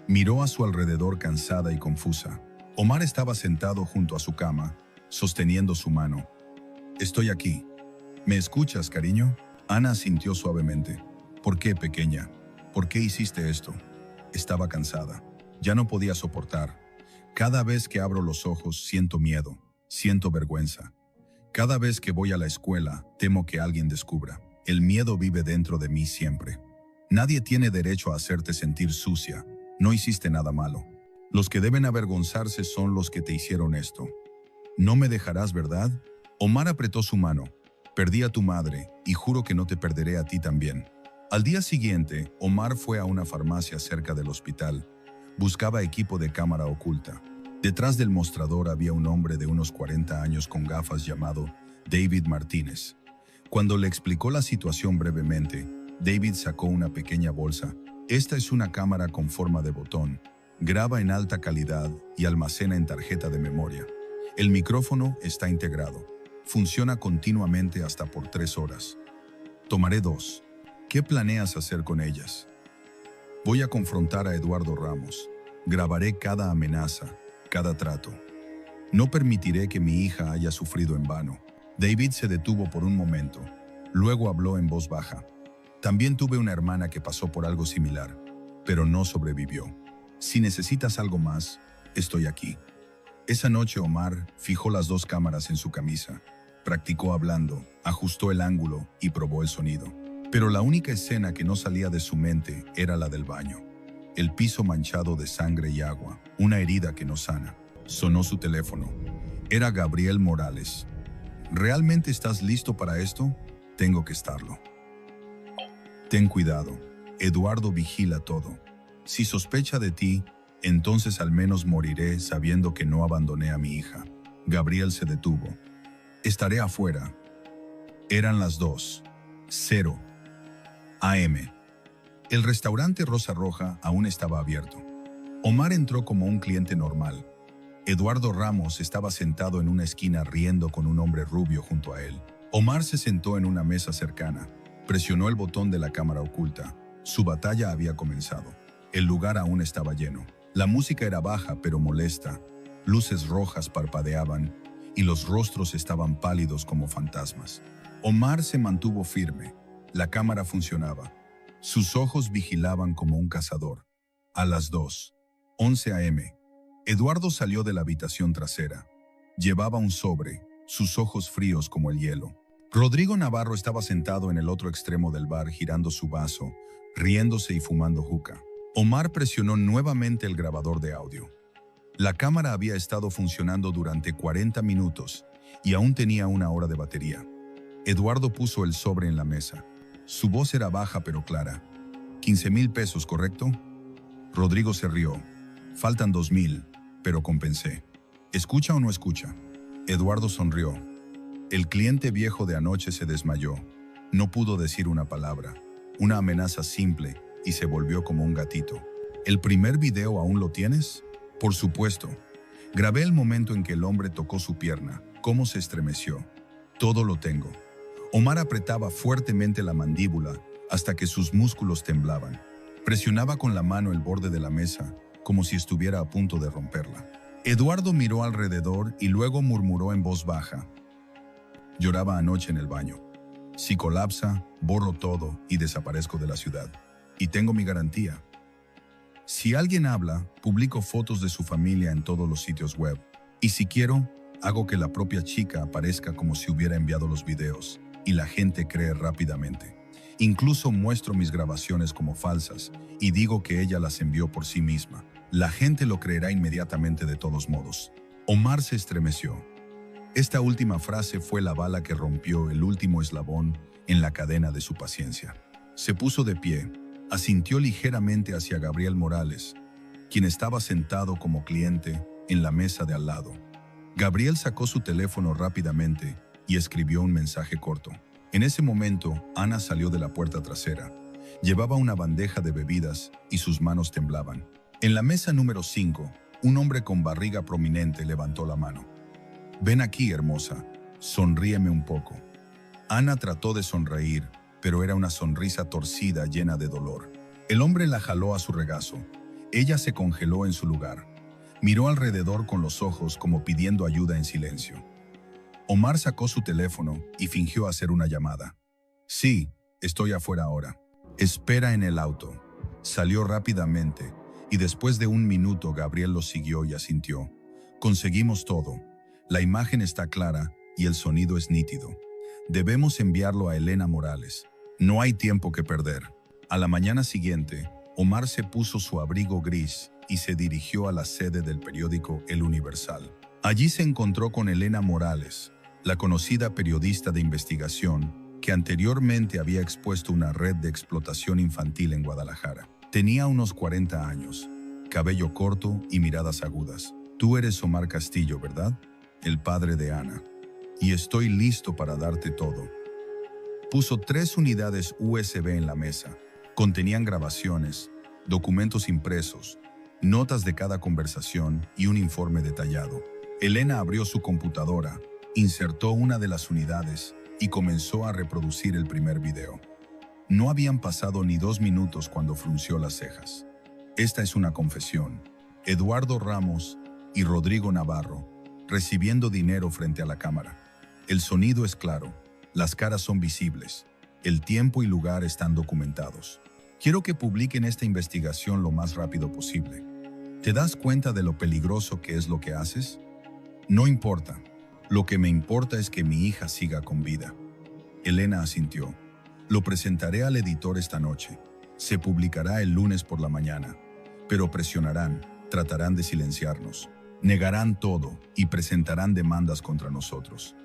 Miró a su alrededor cansada y confusa. Omar estaba sentado junto a su cama, sosteniendo su mano. «Estoy aquí. ¿Me escuchas, cariño?» Ana asintió suavemente. «¿Por qué, pequeña? ¿Por qué hiciste esto?» Estaba cansada. Ya no podía soportar. Cada vez que abro los ojos siento miedo, siento vergüenza. Cada vez que voy a la escuela temo que alguien descubra. El miedo vive dentro de mí siempre. Nadie tiene derecho a hacerte sentir sucia. No hiciste nada malo. Los que deben avergonzarse son los que te hicieron esto. ¿No me dejarás, verdad?» Omar apretó su mano. «Perdí a tu madre y juro que no te perderé a ti también». Al día siguiente, Omar fue a una farmacia cerca del hospital. Buscaba equipo de cámara oculta. Detrás del mostrador había un hombre de unos 40 años con gafas llamado David Martínez. Cuando le explicó la situación brevemente, David sacó una pequeña bolsa. «Esta es una cámara con forma de botón. Graba en alta calidad y almacena en tarjeta de memoria. El micrófono está integrado. Funciona continuamente hasta por 3 horas. Tomaré 2. ¿Qué planeas hacer con ellas?» «Voy a confrontar a Eduardo Ramos. Grabaré cada amenaza, cada trato. No permitiré que mi hija haya sufrido en vano». David se detuvo por un momento. Luego habló en voz baja. También tuve una hermana que pasó por algo similar, pero no sobrevivió. Si necesitas algo más, estoy aquí. Esa noche Omar fijó las dos cámaras en su camisa, practicó hablando, ajustó el ángulo y probó el sonido. Pero la única escena que no salía de su mente era la del baño. El piso manchado de sangre y agua, una herida que no sana. Sonó su teléfono. Era Gabriel Morales. ¿Realmente estás listo para esto? Tengo que estarlo. Ten cuidado. Eduardo vigila todo. Si sospecha de ti, entonces al menos moriré sabiendo que no abandoné a mi hija. Gabriel se detuvo. Estaré afuera. Eran las 2:00 AM. El restaurante Rosa Roja aún estaba abierto. Omar entró como un cliente normal. Eduardo Ramos estaba sentado en una esquina riendo con un hombre rubio junto a él. Omar se sentó en una mesa cercana. Presionó el botón de la cámara oculta. Su batalla había comenzado. El lugar aún estaba lleno. La música era baja pero molesta. Luces rojas parpadeaban y los rostros estaban pálidos como fantasmas. Omar se mantuvo firme. La cámara funcionaba. Sus ojos vigilaban como un cazador. A las 2:11 AM, Eduardo salió de la habitación trasera. Llevaba un sobre, sus ojos fríos como el hielo. Rodrigo Navarro estaba sentado en el otro extremo del bar girando su vaso, riéndose y fumando juca. Omar presionó nuevamente el grabador de audio. La cámara había estado funcionando durante 40 minutos y aún tenía 1 hora de batería. Eduardo puso el sobre en la mesa. Su voz era baja pero clara. 15,000 pesos, ¿correcto? Rodrigo se rió. Faltan 2,000, pero compensé. ¿Escucha o no escucha? Eduardo sonrió. El cliente viejo de anoche se desmayó. No pudo decir una palabra. Una amenaza simple y se volvió como un gatito. ¿El primer video aún lo tienes? Por supuesto. Grabé el momento en que el hombre tocó su pierna, cómo se estremeció. Todo lo tengo. Omar apretaba fuertemente la mandíbula hasta que sus músculos temblaban. Presionaba con la mano el borde de la mesa, como si estuviera a punto de romperla. Eduardo miró alrededor y luego murmuró en voz baja. Lloraba anoche en el baño. Si colapsa, borro todo y desaparezco de la ciudad. Y tengo mi garantía. Si alguien habla, publico fotos de su familia en todos los sitios web. Y si quiero, hago que la propia chica aparezca como si hubiera enviado los videos. Y la gente cree rápidamente. Incluso muestro mis grabaciones como falsas y digo que ella las envió por sí misma. La gente lo creerá inmediatamente de todos modos. Omar se estremeció. Esta última frase fue la bala que rompió el último eslabón en la cadena de su paciencia. Se puso de pie, asintió ligeramente hacia Gabriel Morales, quien estaba sentado como cliente en la mesa de al lado. Gabriel sacó su teléfono rápidamente y escribió un mensaje corto. En ese momento, Ana salió de la puerta trasera. Llevaba una bandeja de bebidas y sus manos temblaban. En la mesa número 5, un hombre con barriga prominente levantó la mano. «Ven aquí, hermosa. Sonríeme un poco». Ana trató de sonreír, pero era una sonrisa torcida llena de dolor. El hombre la jaló a su regazo. Ella se congeló en su lugar. Miró alrededor con los ojos como pidiendo ayuda en silencio. Omar sacó su teléfono y fingió hacer una llamada. «Sí, estoy afuera ahora». «Espera en el auto». Salió rápidamente y después de 1 minuto Gabriel lo siguió y asintió. «Conseguimos todo. La imagen está clara y el sonido es nítido. Debemos enviarlo a Elena Morales. No hay tiempo que perder». A la mañana siguiente, Omar se puso su abrigo gris y se dirigió a la sede del periódico El Universal. Allí se encontró con Elena Morales, la conocida periodista de investigación que anteriormente había expuesto una red de explotación infantil en Guadalajara. Tenía unos 40 años, cabello corto y miradas agudas. «Tú eres Omar Castillo, ¿verdad? El padre de Ana. Y estoy listo para darte todo». Puso 3 unidades USB en la mesa. Contenían grabaciones, documentos impresos, notas de cada conversación y un informe detallado. Elena abrió su computadora, insertó una de las unidades y comenzó a reproducir el primer video. No habían pasado ni 2 minutos cuando frunció las cejas. «Esta es una confesión. Eduardo Ramos y Rodrigo Navarro, recibiendo dinero frente a la cámara. El sonido es claro, Las caras son visibles. El tiempo y lugar están documentados. Quiero que publiquen esta investigación lo más rápido posible. ¿Te das cuenta de lo peligroso que es lo que haces? No importa. Lo que me importa es que mi hija siga con vida. Elena asintió. Lo presentaré al editor esta noche. Se publicará el lunes por la mañana. Pero presionarán, tratarán de silenciarnos. Negarán todo y presentarán demandas contra nosotros.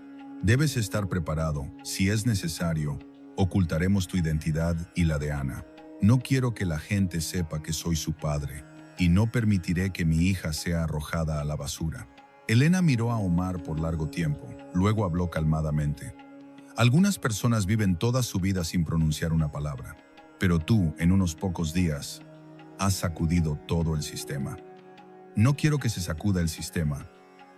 Debes estar preparado. Si es necesario, ocultaremos tu identidad y la de Ana. No quiero que la gente sepa que soy su padre y no permitiré que mi hija sea arrojada a la basura. Elena miró a Omar por largo tiempo, luego habló calmadamente. Algunas personas viven toda su vida sin pronunciar una palabra, pero tú, en unos pocos días, has sacudido todo el sistema. No quiero que se sacuda el sistema,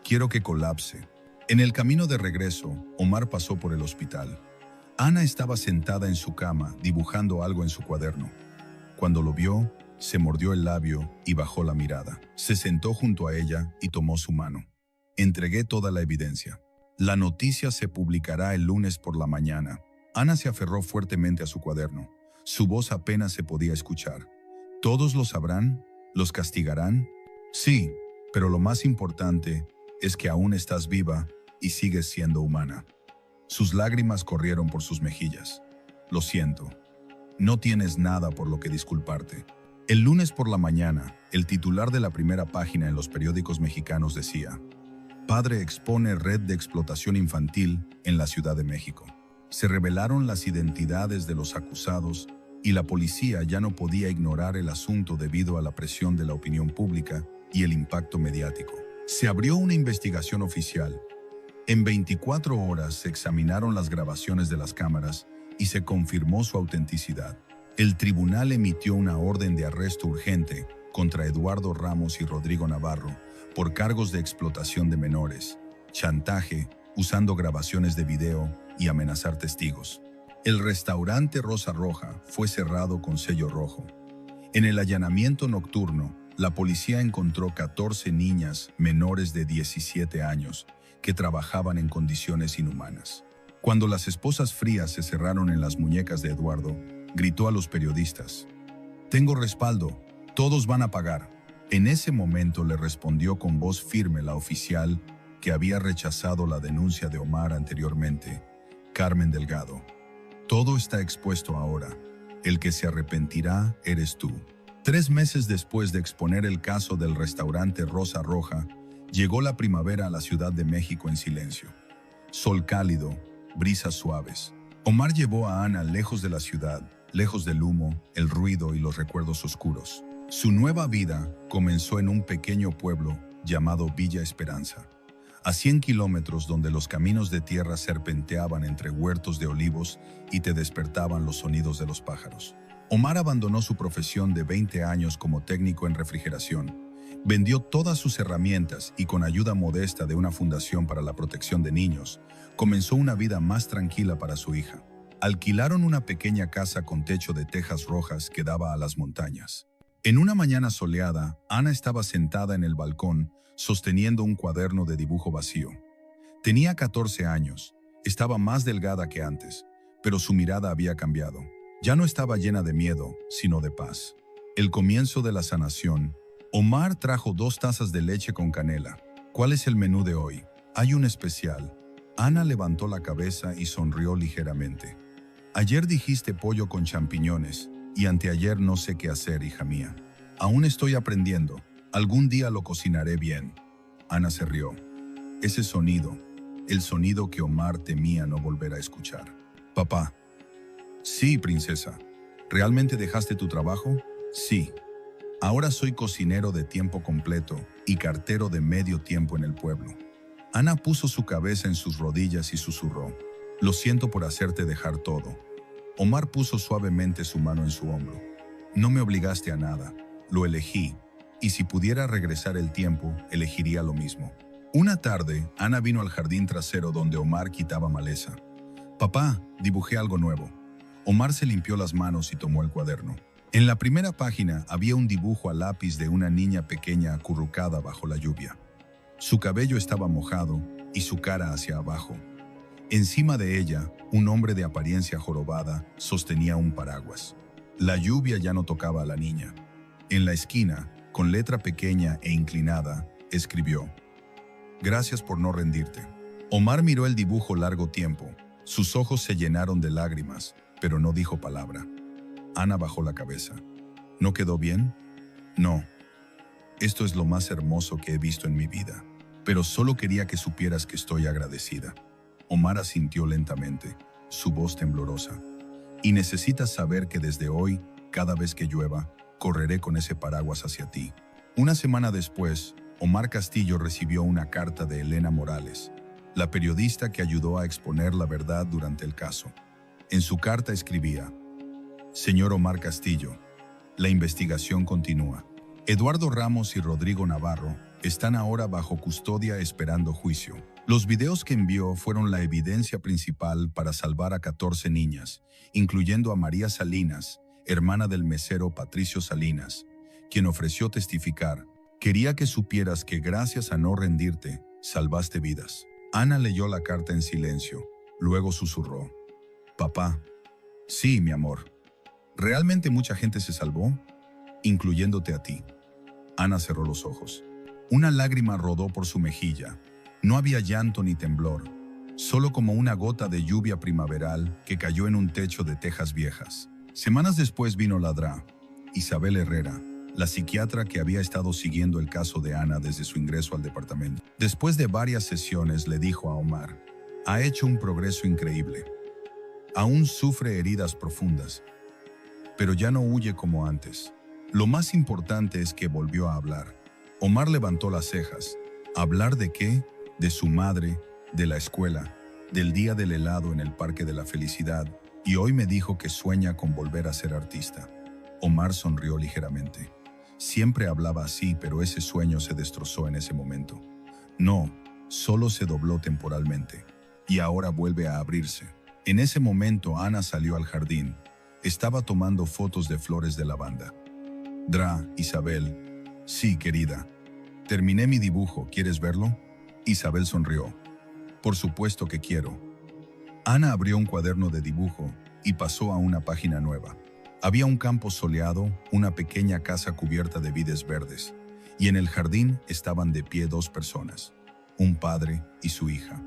quiero que colapse. En el camino de regreso, Omar pasó por el hospital. Ana estaba sentada en su cama, dibujando algo en su cuaderno. Cuando lo vio, se mordió el labio y bajó la mirada. Se sentó junto a ella y tomó su mano. Entregué toda la evidencia. La noticia se publicará el lunes por la mañana. Ana se aferró fuertemente a su cuaderno. Su voz apenas se podía escuchar. ¿Todos lo sabrán? ¿Los castigarán? Sí, pero lo más importante es que aún estás viva y sigues siendo humana. Sus lágrimas corrieron por sus mejillas. Lo siento. No tienes nada por lo que disculparte. El lunes por la mañana, el titular de la primera página en los periódicos mexicanos decía: Padre expone red de explotación infantil en la Ciudad de México. Se revelaron las identidades de los acusados y la policía ya no podía ignorar el asunto debido a la presión de la opinión pública y el impacto mediático. Se abrió una investigación oficial. En 24 horas se examinaron las grabaciones de las cámaras y se confirmó su autenticidad. El tribunal emitió una orden de arresto urgente contra Eduardo Ramos y Rodrigo Navarro por cargos de explotación de menores, chantaje, usando grabaciones de video y amenazar testigos. El restaurante Rosa Roja fue cerrado con sello rojo. En el allanamiento nocturno, la policía encontró 14 niñas menores de 17 años que trabajaban en condiciones inhumanas. Cuando las esposas frías se cerraron en las muñecas de Eduardo, gritó a los periodistas: «Tengo respaldo, todos van a pagar». En ese momento le respondió con voz firme la oficial que había rechazado la denuncia de Omar anteriormente, Carmen Delgado: «Todo está expuesto ahora. El que se arrepentirá eres tú». 3 meses después de exponer el caso del restaurante Rosa Roja, llegó la primavera a la Ciudad de México en silencio. Sol cálido, brisas suaves. Omar llevó a Ana lejos de la ciudad, lejos del humo, el ruido y los recuerdos oscuros. Su nueva vida comenzó en un pequeño pueblo llamado Villa Esperanza, a 100 kilómetros, donde los caminos de tierra serpenteaban entre huertos de olivos y te despertaban los sonidos de los pájaros. Omar abandonó su profesión de 20 años como técnico en refrigeración. Vendió todas sus herramientas y, con ayuda modesta de una fundación para la protección de niños, comenzó una vida más tranquila para su hija. Alquilaron una pequeña casa con techo de tejas rojas que daba a las montañas. En una mañana soleada, Ana estaba sentada en el balcón, sosteniendo un cuaderno de dibujo vacío. Tenía 14 años, estaba más delgada que antes, pero su mirada había cambiado. Ya no estaba llena de miedo, sino de paz. El comienzo de la sanación. Omar trajo 2 tazas de leche con canela. ¿Cuál es el menú de hoy? Hay un especial. Ana levantó la cabeza y sonrió ligeramente. Ayer dijiste pollo con champiñones y anteayer no sé qué hacer, hija mía. Aún estoy aprendiendo. Algún día lo cocinaré bien. Ana se rió. Ese sonido, el sonido que Omar temía no volver a escuchar. Papá. Sí, princesa. ¿Realmente dejaste tu trabajo? Sí. Ahora soy cocinero de tiempo completo y cartero de medio tiempo en el pueblo. Ana puso su cabeza en sus rodillas y susurró: «Lo siento por hacerte dejar todo». Omar puso suavemente su mano en su hombro. «No me obligaste a nada. Lo elegí. Y si pudiera regresar el tiempo, elegiría lo mismo». Una tarde, Ana vino al jardín trasero donde Omar quitaba maleza. «Papá, dibujé algo nuevo». Omar se limpió las manos y tomó el cuaderno. En la primera página había un dibujo a lápiz de una niña pequeña acurrucada bajo la lluvia. Su cabello estaba mojado y su cara hacia abajo. Encima de ella, Un hombre de apariencia jorobada sostenía un paraguas. La lluvia ya no tocaba a la niña. En la esquina, con letra pequeña e inclinada, escribió: «Gracias por no rendirte». Omar miró el dibujo largo tiempo. Sus ojos se llenaron de lágrimas, pero no dijo palabra. Ana bajó la cabeza. ¿No quedó bien? No. Esto es lo más hermoso que he visto en mi vida. Pero solo quería que supieras que estoy agradecida. Omar asintió lentamente, su voz temblorosa. Y necesitas saber que desde hoy, cada vez que llueva, correré con ese paraguas hacia ti. Una semana después, Omar Castillo recibió una carta de Elena Morales, la periodista que ayudó a exponer la verdad durante el caso. En su carta escribía: «Señor Omar Castillo, la investigación continúa. Eduardo Ramos y Rodrigo Navarro están ahora bajo custodia esperando juicio. Los videos que envió fueron la evidencia principal para salvar a 14 niñas, incluyendo a María Salinas, hermana del mesero Patricio Salinas, quien ofreció testificar. Quería que supieras que gracias a no rendirte, salvaste vidas». Ana leyó la carta en silencio, luego susurró: «Papá». «Sí, mi amor. ¿Realmente mucha gente se salvó? Incluyéndote a ti». Ana cerró los ojos. Una lágrima rodó por su mejilla. No había llanto ni temblor, solo como una gota de lluvia primaveral que cayó en un techo de tejas viejas. Semanas después vino la DRA, Isabel Herrera, la psiquiatra que había estado siguiendo el caso de Ana desde su ingreso al departamento. Después de varias sesiones le dijo a Omar: «Ha hecho un progreso increíble. Aún sufre heridas profundas, pero ya no huye como antes. Lo más importante es que volvió a hablar». Omar levantó las cejas. ¿Hablar de qué? De su madre, de la escuela, del día del helado en el Parque de la Felicidad, y hoy me dijo que sueña con volver a ser artista. Omar sonrió ligeramente. Siempre hablaba así, pero ese sueño se destrozó en ese momento. No, solo se dobló temporalmente, y ahora vuelve a abrirse. En ese momento Ana salió al jardín. Estaba tomando fotos de flores de lavanda. «Dra, Isabel». «Sí, querida. Terminé mi dibujo, ¿quieres verlo?» Isabel sonrió. «Por supuesto que quiero». Ana abrió un cuaderno de dibujo y pasó a una página nueva. Había un campo soleado, una pequeña casa cubierta de vides verdes, y en el jardín estaban de pie dos personas, un padre y su hija.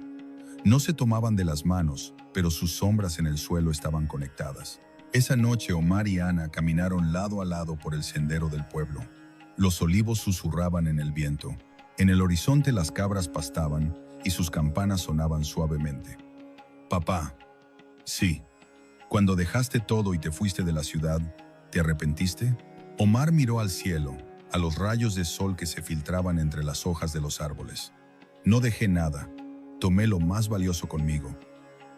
No se tomaban de las manos, pero sus sombras en el suelo estaban conectadas. Esa noche Omar y Ana caminaron lado a lado por el sendero del pueblo. Los olivos susurraban en el viento. En el horizonte las cabras pastaban y sus campanas sonaban suavemente. «Papá». «Sí». «Cuando dejaste todo y te fuiste de la ciudad, ¿te arrepentiste?» Omar miró al cielo, a los rayos de sol que se filtraban entre las hojas de los árboles. «No dejé nada. Tomé lo más valioso conmigo».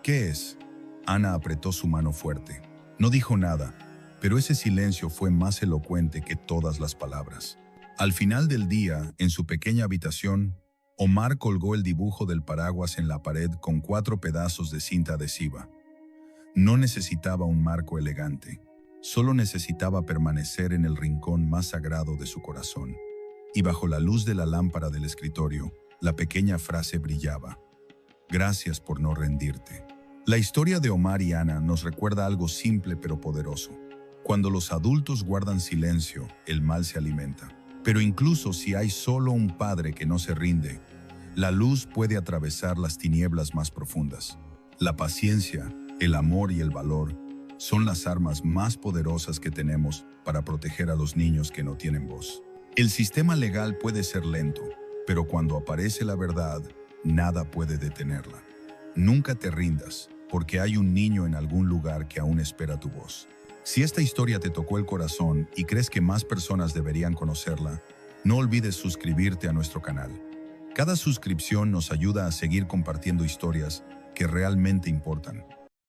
«¿Qué es?» Ana apretó su mano fuerte. No dijo nada, pero ese silencio fue más elocuente que todas las palabras. Al final del día, en su pequeña habitación, Omar colgó el dibujo del paraguas en la pared con 4 pedazos de cinta adhesiva. No necesitaba un marco elegante, solo necesitaba permanecer en el rincón más sagrado de su corazón. Y bajo la luz de la lámpara del escritorio, la pequeña frase brillaba: «Gracias por no rendirte». La historia de Omar y Ana nos recuerda algo simple pero poderoso. Cuando los adultos guardan silencio, el mal se alimenta. Pero incluso si hay solo un padre que no se rinde, la luz puede atravesar las tinieblas más profundas. La paciencia, el amor y el valor son las armas más poderosas que tenemos para proteger a los niños que no tienen voz. El sistema legal puede ser lento, pero cuando aparece la verdad, nada puede detenerla. Nunca te rindas, porque hay un niño en algún lugar que aún espera tu voz. Si esta historia te tocó el corazón y crees que más personas deberían conocerla, no olvides suscribirte a nuestro canal. Cada suscripción nos ayuda a seguir compartiendo historias que realmente importan.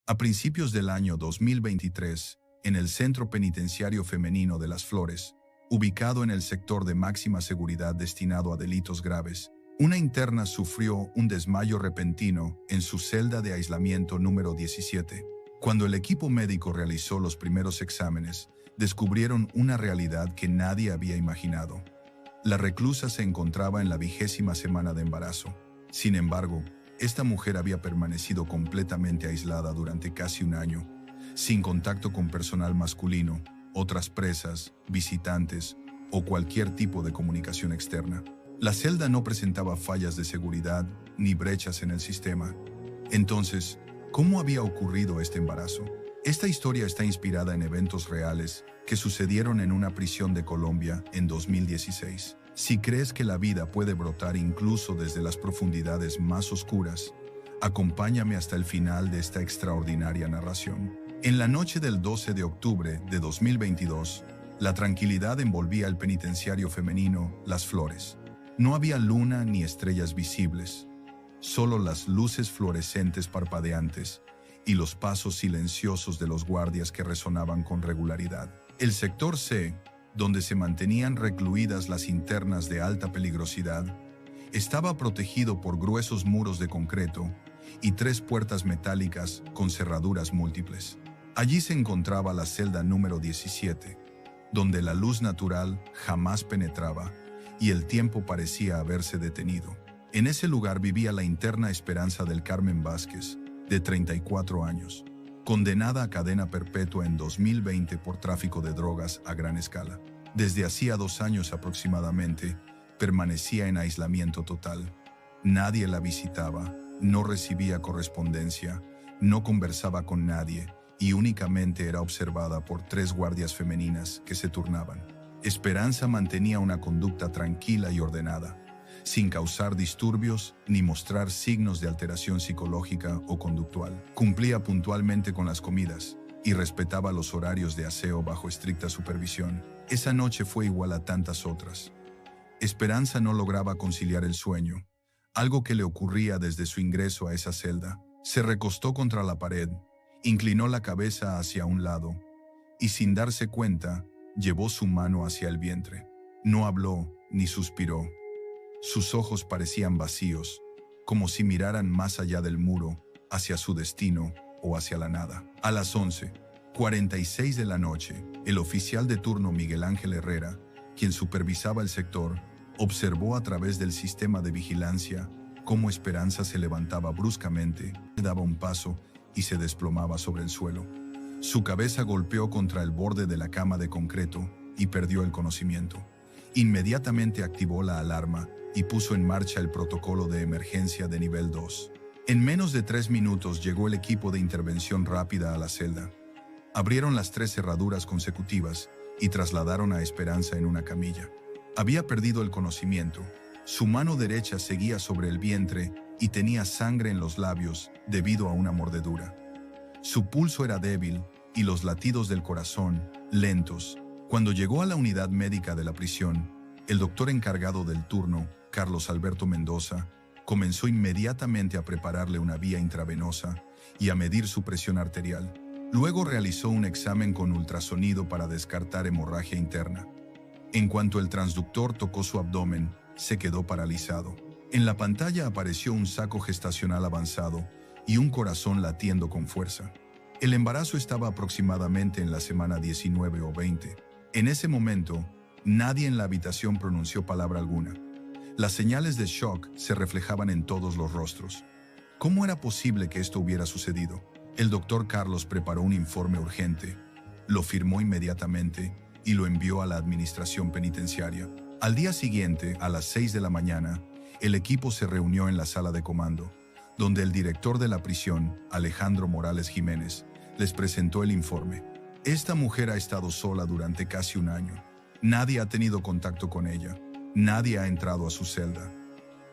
A principios del año 2023, en el Centro Penitenciario Femenino de Las Flores, ubicado en el sector de máxima seguridad destinado a delitos graves, una interna sufrió un desmayo repentino en su celda de aislamiento número 17. Cuando el equipo médico realizó los primeros exámenes, descubrieron una realidad que nadie había imaginado. La reclusa se encontraba en la 20ª semana de embarazo. Sin embargo, Esta mujer había permanecido completamente aislada durante casi un año, sin contacto con personal masculino, otras presas, visitantes o cualquier tipo de comunicación externa. La celda no presentaba fallas de seguridad ni brechas en el sistema. Entonces, ¿cómo había ocurrido este embarazo? Esta historia está inspirada en eventos reales que sucedieron en una prisión de Colombia en 2016. Si crees que la vida puede brotar incluso desde las profundidades más oscuras, acompáñame hasta el final de esta extraordinaria narración. En la noche del 12 de octubre de 2022, la tranquilidad envolvía el penitenciario femenino Las Flores. No había luna ni estrellas visibles, solo las luces fluorescentes parpadeantes y los pasos silenciosos de los guardias que resonaban con regularidad. El sector C, donde se mantenían recluidas las internas de alta peligrosidad, estaba protegido por gruesos muros de concreto y 3 puertas metálicas con cerraduras múltiples. Allí se encontraba la celda número 17, donde la luz natural jamás penetraba y el tiempo parecía haberse detenido. En ese lugar vivía la interna Esperanza del Carmen Vázquez, de 34 años, condenada a cadena perpetua en 2020 por tráfico de drogas a gran escala. Desde hacía 2 años aproximadamente, permanecía en aislamiento total. Nadie la visitaba, no recibía correspondencia, no conversaba con nadie y únicamente era observada por 3 guardias femeninas que se turnaban. Esperanza mantenía una conducta tranquila y ordenada, sin causar disturbios ni mostrar signos de alteración psicológica o conductual. Cumplía puntualmente con las comidas y respetaba los horarios de aseo bajo estricta supervisión. Esa noche fue igual a tantas otras. Esperanza no lograba conciliar el sueño, algo que le ocurría desde su ingreso a esa celda. Se recostó contra la pared, inclinó la cabeza hacia un lado y, sin darse cuenta, llevó su mano hacia el vientre. No habló ni suspiró. Sus ojos parecían vacíos, como si miraran más allá del muro, hacia su destino o hacia la nada. A las 11:46 de la noche, el oficial de turno Miguel Ángel Herrera, quien supervisaba el sector, observó a través del sistema de vigilancia cómo Esperanza se levantaba bruscamente, daba un paso y se desplomaba sobre el suelo. Su cabeza golpeó contra el borde de la cama de concreto y perdió el conocimiento. Inmediatamente activó la alarma y puso en marcha el protocolo de emergencia de nivel 2. En menos de 3 minutos llegó el equipo de intervención rápida a la celda. Abrieron las 3 cerraduras consecutivas y trasladaron a Esperanza en una camilla. Había perdido el conocimiento. Su mano derecha seguía sobre el vientre y tenía sangre en los labios debido a una mordedura. Su pulso era débil y los latidos del corazón lentos. Cuando llegó a la unidad médica de la prisión, el doctor encargado del turno, Carlos Alberto Mendoza, comenzó inmediatamente a prepararle una vía intravenosa y a medir su presión arterial. Luego realizó un examen con ultrasonido para descartar hemorragia interna. En cuanto el transductor tocó su abdomen, se quedó paralizado. En la pantalla apareció un saco gestacional avanzado y un corazón latiendo con fuerza. El embarazo estaba aproximadamente en la semana 19 o 20. En ese momento, nadie en la habitación pronunció palabra alguna. Las señales de shock se reflejaban en todos los rostros. ¿Cómo era posible que esto hubiera sucedido? El doctor Carlos preparó un informe urgente, lo firmó inmediatamente y lo envió a la administración penitenciaria. Al día siguiente, a las 6 de la mañana, el equipo se reunió en la sala de comando, donde el director de la prisión, Alejandro Morales Jiménez, les presentó el informe. Esta mujer ha estado sola durante casi un año. Nadie ha tenido contacto con ella. Nadie ha entrado a su celda.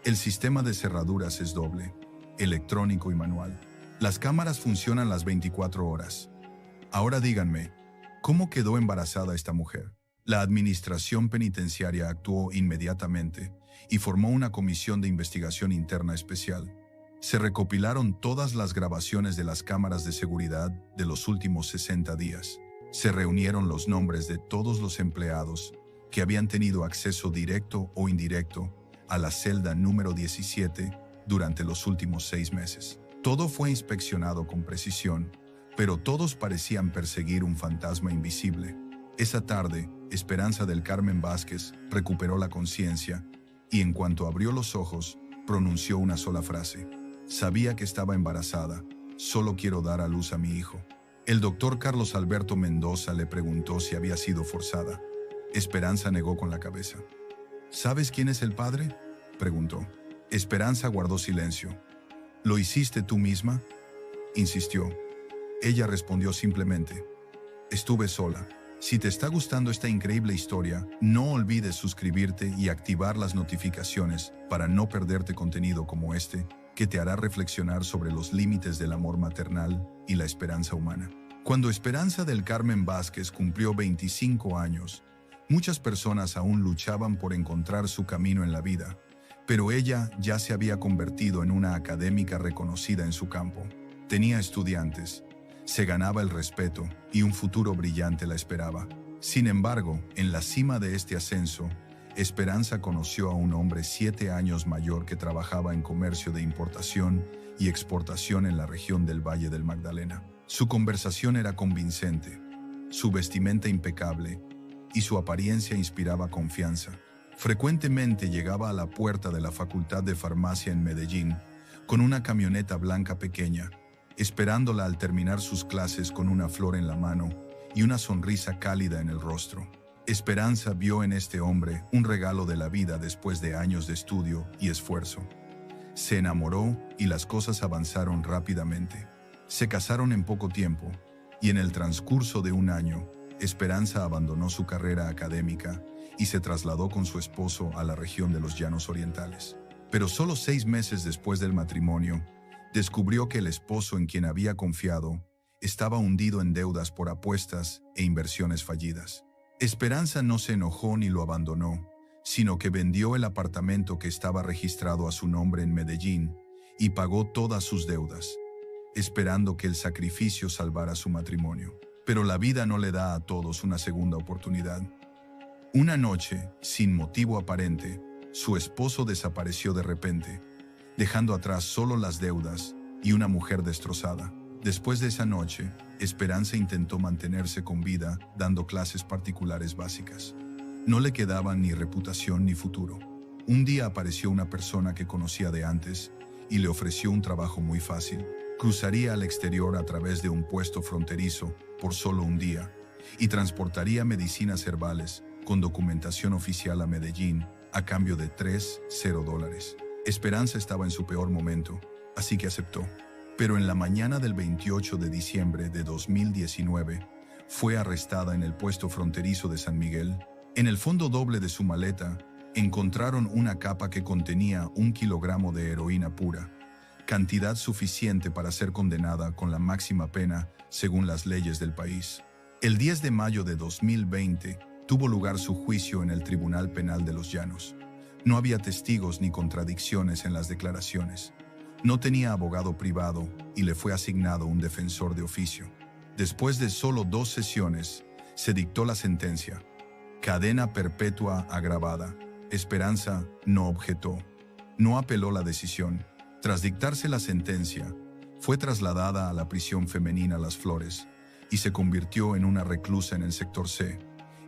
El sistema de cerraduras es doble, electrónico y manual. Las cámaras funcionan las 24 horas. Ahora díganme, ¿cómo quedó embarazada esta mujer? La administración penitenciaria actuó inmediatamente y formó una comisión de investigación interna especial. Se recopilaron todas las grabaciones de las cámaras de seguridad de los últimos 60 días. Se reunieron los nombres de todos los empleados que habían tenido acceso directo o indirecto a la celda número 17 durante los últimos 6 meses. Todo fue inspeccionado con precisión, pero todos parecían perseguir un fantasma invisible. Esa tarde, Esperanza del Carmen Vázquez recuperó la conciencia y en cuanto abrió los ojos, pronunció una sola frase: Sabía que estaba embarazada. Solo quiero dar a luz a mi hijo. El doctor Carlos Alberto Mendoza le preguntó si había sido forzada. Esperanza negó con la cabeza. ¿Sabes quién es el padre?, preguntó. Esperanza guardó silencio. ¿Lo hiciste tú misma?, insistió. Ella respondió simplemente: estuve sola. Si te está gustando esta increíble historia, no olvides suscribirte y activar las notificaciones para no perderte contenido como este, que te hará reflexionar sobre los límites del amor maternal y la esperanza humana. Cuando Esperanza del Carmen Vázquez cumplió 25 años, muchas personas aún luchaban por encontrar su camino en la vida, pero ella ya se había convertido en una académica reconocida en su campo. Tenía estudiantes, se ganaba el respeto y un futuro brillante la esperaba. Sin embargo, en la cima de este ascenso, Esperanza conoció a un hombre 7 años mayor que trabajaba en comercio de importación y exportación en la región del Valle del Magdalena. Su conversación era convincente, su vestimenta impecable y su apariencia inspiraba confianza. Frecuentemente llegaba a la puerta de la Facultad de Farmacia en Medellín con una camioneta blanca pequeña, esperándola al terminar sus clases con una flor en la mano y una sonrisa cálida en el rostro. Esperanza vio en este hombre un regalo de la vida después de años de estudio y esfuerzo. Se enamoró y las cosas avanzaron rápidamente. Se casaron en poco tiempo y en el transcurso de un año, Esperanza abandonó su carrera académica y se trasladó con su esposo a la región de los Llanos Orientales. Pero solo 6 meses después del matrimonio, descubrió que el esposo en quien había confiado estaba hundido en deudas por apuestas e inversiones fallidas. Esperanza no se enojó ni lo abandonó, sino que vendió el apartamento que estaba registrado a su nombre en Medellín y pagó todas sus deudas, esperando que el sacrificio salvara su matrimonio. Pero la vida no le da a todos una segunda oportunidad. Una noche, sin motivo aparente, su esposo desapareció de repente, dejando atrás solo las deudas y una mujer destrozada. Después de esa noche, Esperanza intentó mantenerse con vida dando clases particulares básicas. No le quedaban ni reputación ni futuro. Un día apareció una persona que conocía de antes y le ofreció un trabajo muy fácil. Cruzaría al exterior a través de un puesto fronterizo por solo un día y transportaría medicinas herbales con documentación oficial a Medellín a cambio de $3,000. Esperanza estaba en su peor momento, así que aceptó. Pero en la mañana del 28 de diciembre de 2019, fue arrestada en el puesto fronterizo de San Miguel. En el fondo doble de su maleta, encontraron una capa que contenía 1 kilogramo de heroína pura, cantidad suficiente para ser condenada con la máxima pena según las leyes del país. El 10 de mayo de 2020 tuvo lugar su juicio en el Tribunal Penal de los Llanos. No había testigos ni contradicciones en las declaraciones. No tenía abogado privado y le fue asignado un defensor de oficio. Después de solo 2 sesiones, se dictó la sentencia: cadena perpetua agravada. Esperanza no objetó. No apeló la decisión. Tras dictarse la sentencia, fue trasladada a la prisión femenina Las Flores y se convirtió en una reclusa en el sector C,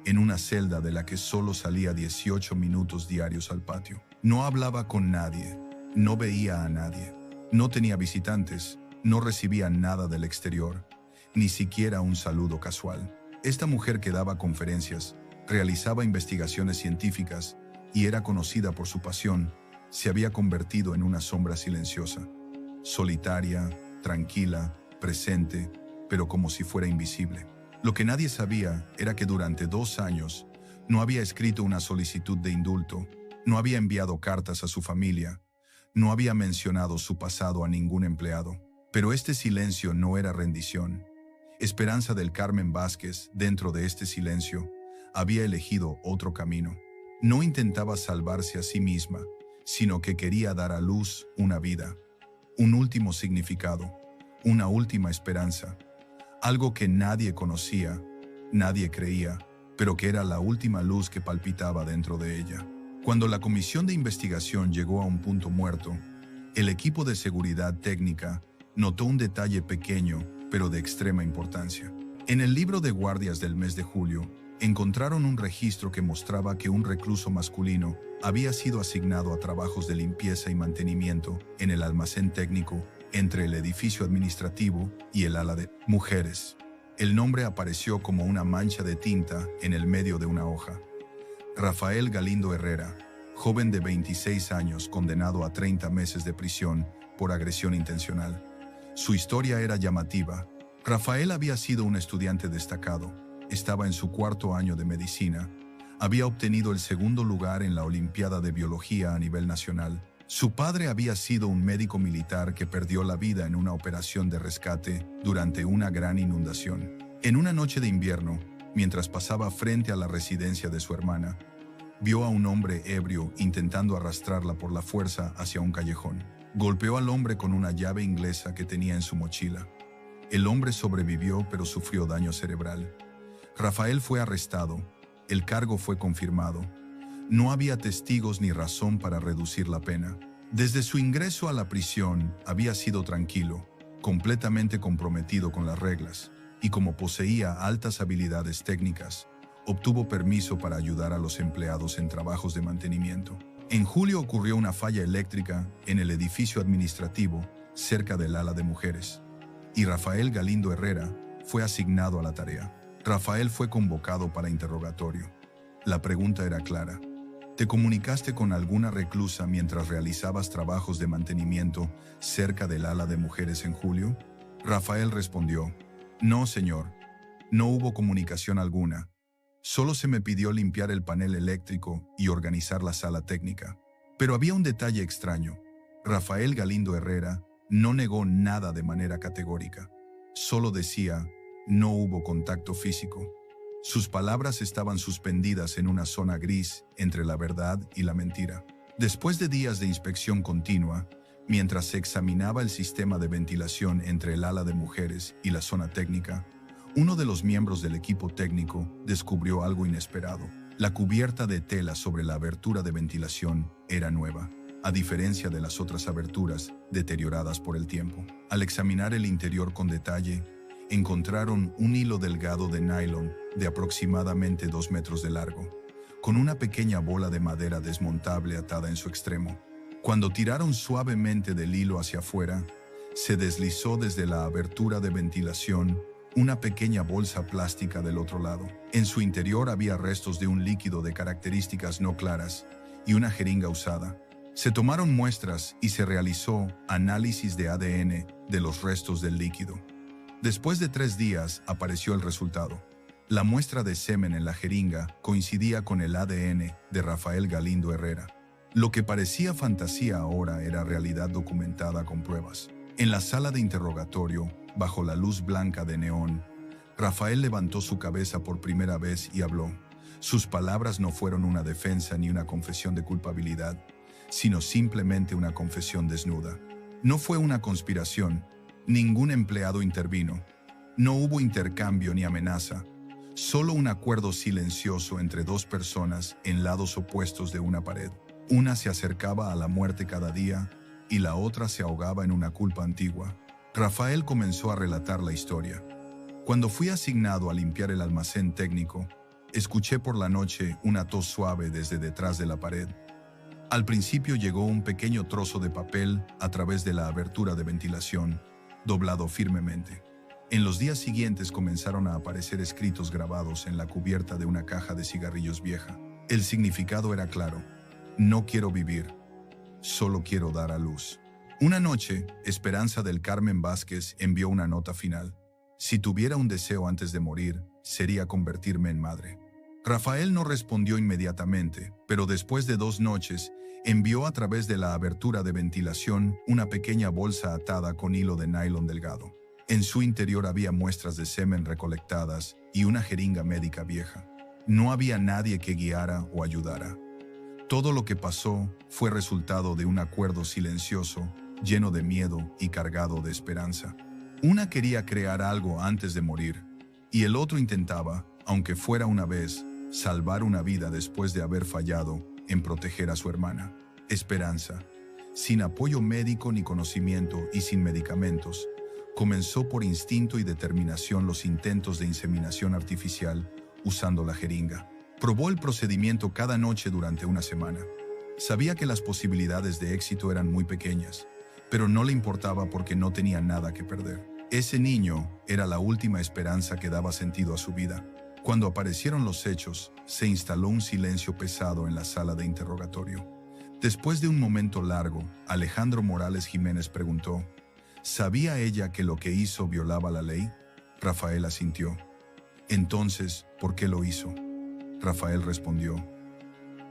en una celda de la que solo salía 18 minutos diarios al patio. No hablaba con nadie, no veía a nadie, no tenía visitantes, no recibía nada del exterior, ni siquiera un saludo casual. Esta mujer que daba conferencias, realizaba investigaciones científicas y era conocida por su pasión, se había convertido en una sombra silenciosa, solitaria, tranquila, presente, pero como si fuera invisible. Lo que nadie sabía era que durante 2 años no había escrito una solicitud de indulto, no había enviado cartas a su familia, no había mencionado su pasado a ningún empleado. Pero este silencio no era rendición. Esperanza del Carmen Vázquez, dentro de este silencio, había elegido otro camino. No intentaba salvarse a sí misma, sino que quería dar a luz una vida, un último significado, una última esperanza. Algo que nadie conocía, nadie creía, pero que era la última luz que palpitaba dentro de ella. Cuando la comisión de investigación llegó a un punto muerto, el equipo de seguridad técnica notó un detalle pequeño, pero de extrema importancia. En el libro de guardias del mes de julio, encontraron un registro que mostraba que un recluso masculino había sido asignado a trabajos de limpieza y mantenimiento en el almacén técnico entre el edificio administrativo y el ala de mujeres. El nombre apareció como una mancha de tinta en el medio de una hoja. Rafael Galindo Herrera, joven de 26 años condenado a 30 meses de prisión por agresión intencional. Su historia era llamativa. Rafael había sido un estudiante destacado, estaba en su cuarto año de medicina, había obtenido el segundo lugar en la Olimpiada de Biología a nivel nacional. Su padre había sido un médico militar que perdió la vida en una operación de rescate durante una gran inundación. En una noche de invierno, mientras pasaba frente a la residencia de su hermana, vio a un hombre ebrio intentando arrastrarla por la fuerza hacia un callejón. Golpeó al hombre con una llave inglesa que tenía en su mochila. El hombre sobrevivió, pero sufrió daño cerebral. Rafael fue arrestado. El cargo fue confirmado. No había testigos ni razón para reducir la pena. Desde su ingreso a la prisión había sido tranquilo, completamente comprometido con las reglas, y como poseía altas habilidades técnicas, obtuvo permiso para ayudar a los empleados en trabajos de mantenimiento. En julio ocurrió una falla eléctrica en el edificio administrativo cerca del ala de mujeres, y Rafael Galindo Herrera fue asignado a la tarea. Rafael fue convocado para interrogatorio. La pregunta era clara. ¿Te comunicaste con alguna reclusa mientras realizabas trabajos de mantenimiento cerca del ala de mujeres en julio? Rafael respondió, no, señor. No hubo comunicación alguna. Solo se me pidió limpiar el panel eléctrico y organizar la sala técnica. Pero había un detalle extraño. Rafael Galindo Herrera no negó nada de manera categórica. Solo decía, no hubo contacto físico. Sus palabras estaban suspendidas en una zona gris entre la verdad y la mentira. Después de días de inspección continua, mientras se examinaba el sistema de ventilación entre el ala de mujeres y la zona técnica, uno de los miembros del equipo técnico descubrió algo inesperado. La cubierta de tela sobre la abertura de ventilación era nueva, a diferencia de las otras aberturas deterioradas por el tiempo. Al examinar el interior con detalle, encontraron un hilo delgado de nylon de aproximadamente 2 metros de largo, con una pequeña bola de madera desmontable atada en su extremo. Cuando tiraron suavemente del hilo hacia afuera, se deslizó desde la abertura de ventilación una pequeña bolsa plástica del otro lado. En su interior había restos de un líquido de características no claras y una jeringa usada. Se tomaron muestras y se realizó análisis de ADN de los restos del líquido. Después de 3 días apareció el resultado. La muestra de semen en la jeringa coincidía con el ADN de Rafael Galindo Herrera. Lo que parecía fantasía ahora era realidad documentada con pruebas. En la sala de interrogatorio, bajo la luz blanca de neón, Rafael levantó su cabeza por primera vez y habló. Sus palabras no fueron una defensa ni una confesión de culpabilidad, sino simplemente una confesión desnuda. No fue una conspiración. Ningún empleado intervino. No hubo intercambio ni amenaza. Solo un acuerdo silencioso entre 2 personas en lados opuestos de una pared. Una se acercaba a la muerte cada día y la otra se ahogaba en una culpa antigua. Rafael comenzó a relatar la historia. Cuando fui asignado a limpiar el almacén técnico, escuché por la noche una tos suave desde detrás de la pared. Al principio llegó un pequeño trozo de papel a través de la abertura de ventilación, doblado firmemente. En los días siguientes comenzaron a aparecer escritos grabados en la cubierta de una caja de cigarrillos vieja. El significado era claro. No quiero vivir, solo quiero dar a luz. Una noche, Esperanza del Carmen Vázquez envió una nota final. Si tuviera un deseo antes de morir, sería convertirme en madre. Rafael no respondió inmediatamente, pero después de 2 noches, envió a través de la abertura de ventilación una pequeña bolsa atada con hilo de nylon delgado. En su interior había muestras de semen recolectadas y una jeringa médica vieja. No había nadie que guiara o ayudara. Todo lo que pasó fue resultado de un acuerdo silencioso, lleno de miedo y cargado de esperanza. Una quería crear algo antes de morir, y el otro intentaba, aunque fuera una vez, salvar una vida después de haber fallado en proteger a su hermana. Esperanza, sin apoyo médico ni conocimiento y sin medicamentos, comenzó por instinto y determinación los intentos de inseminación artificial usando la jeringa. Probó el procedimiento cada noche durante una semana. Sabía que las posibilidades de éxito eran muy pequeñas, pero no le importaba porque no tenía nada que perder. Ese niño era la última esperanza que daba sentido a su vida. Cuando aparecieron los hechos, se instaló un silencio pesado en la sala de interrogatorio. Después de un momento largo, Alejandro Morales Jiménez preguntó: ¿sabía ella que lo que hizo violaba la ley? Rafael asintió. Entonces, ¿por qué lo hizo? Rafael respondió: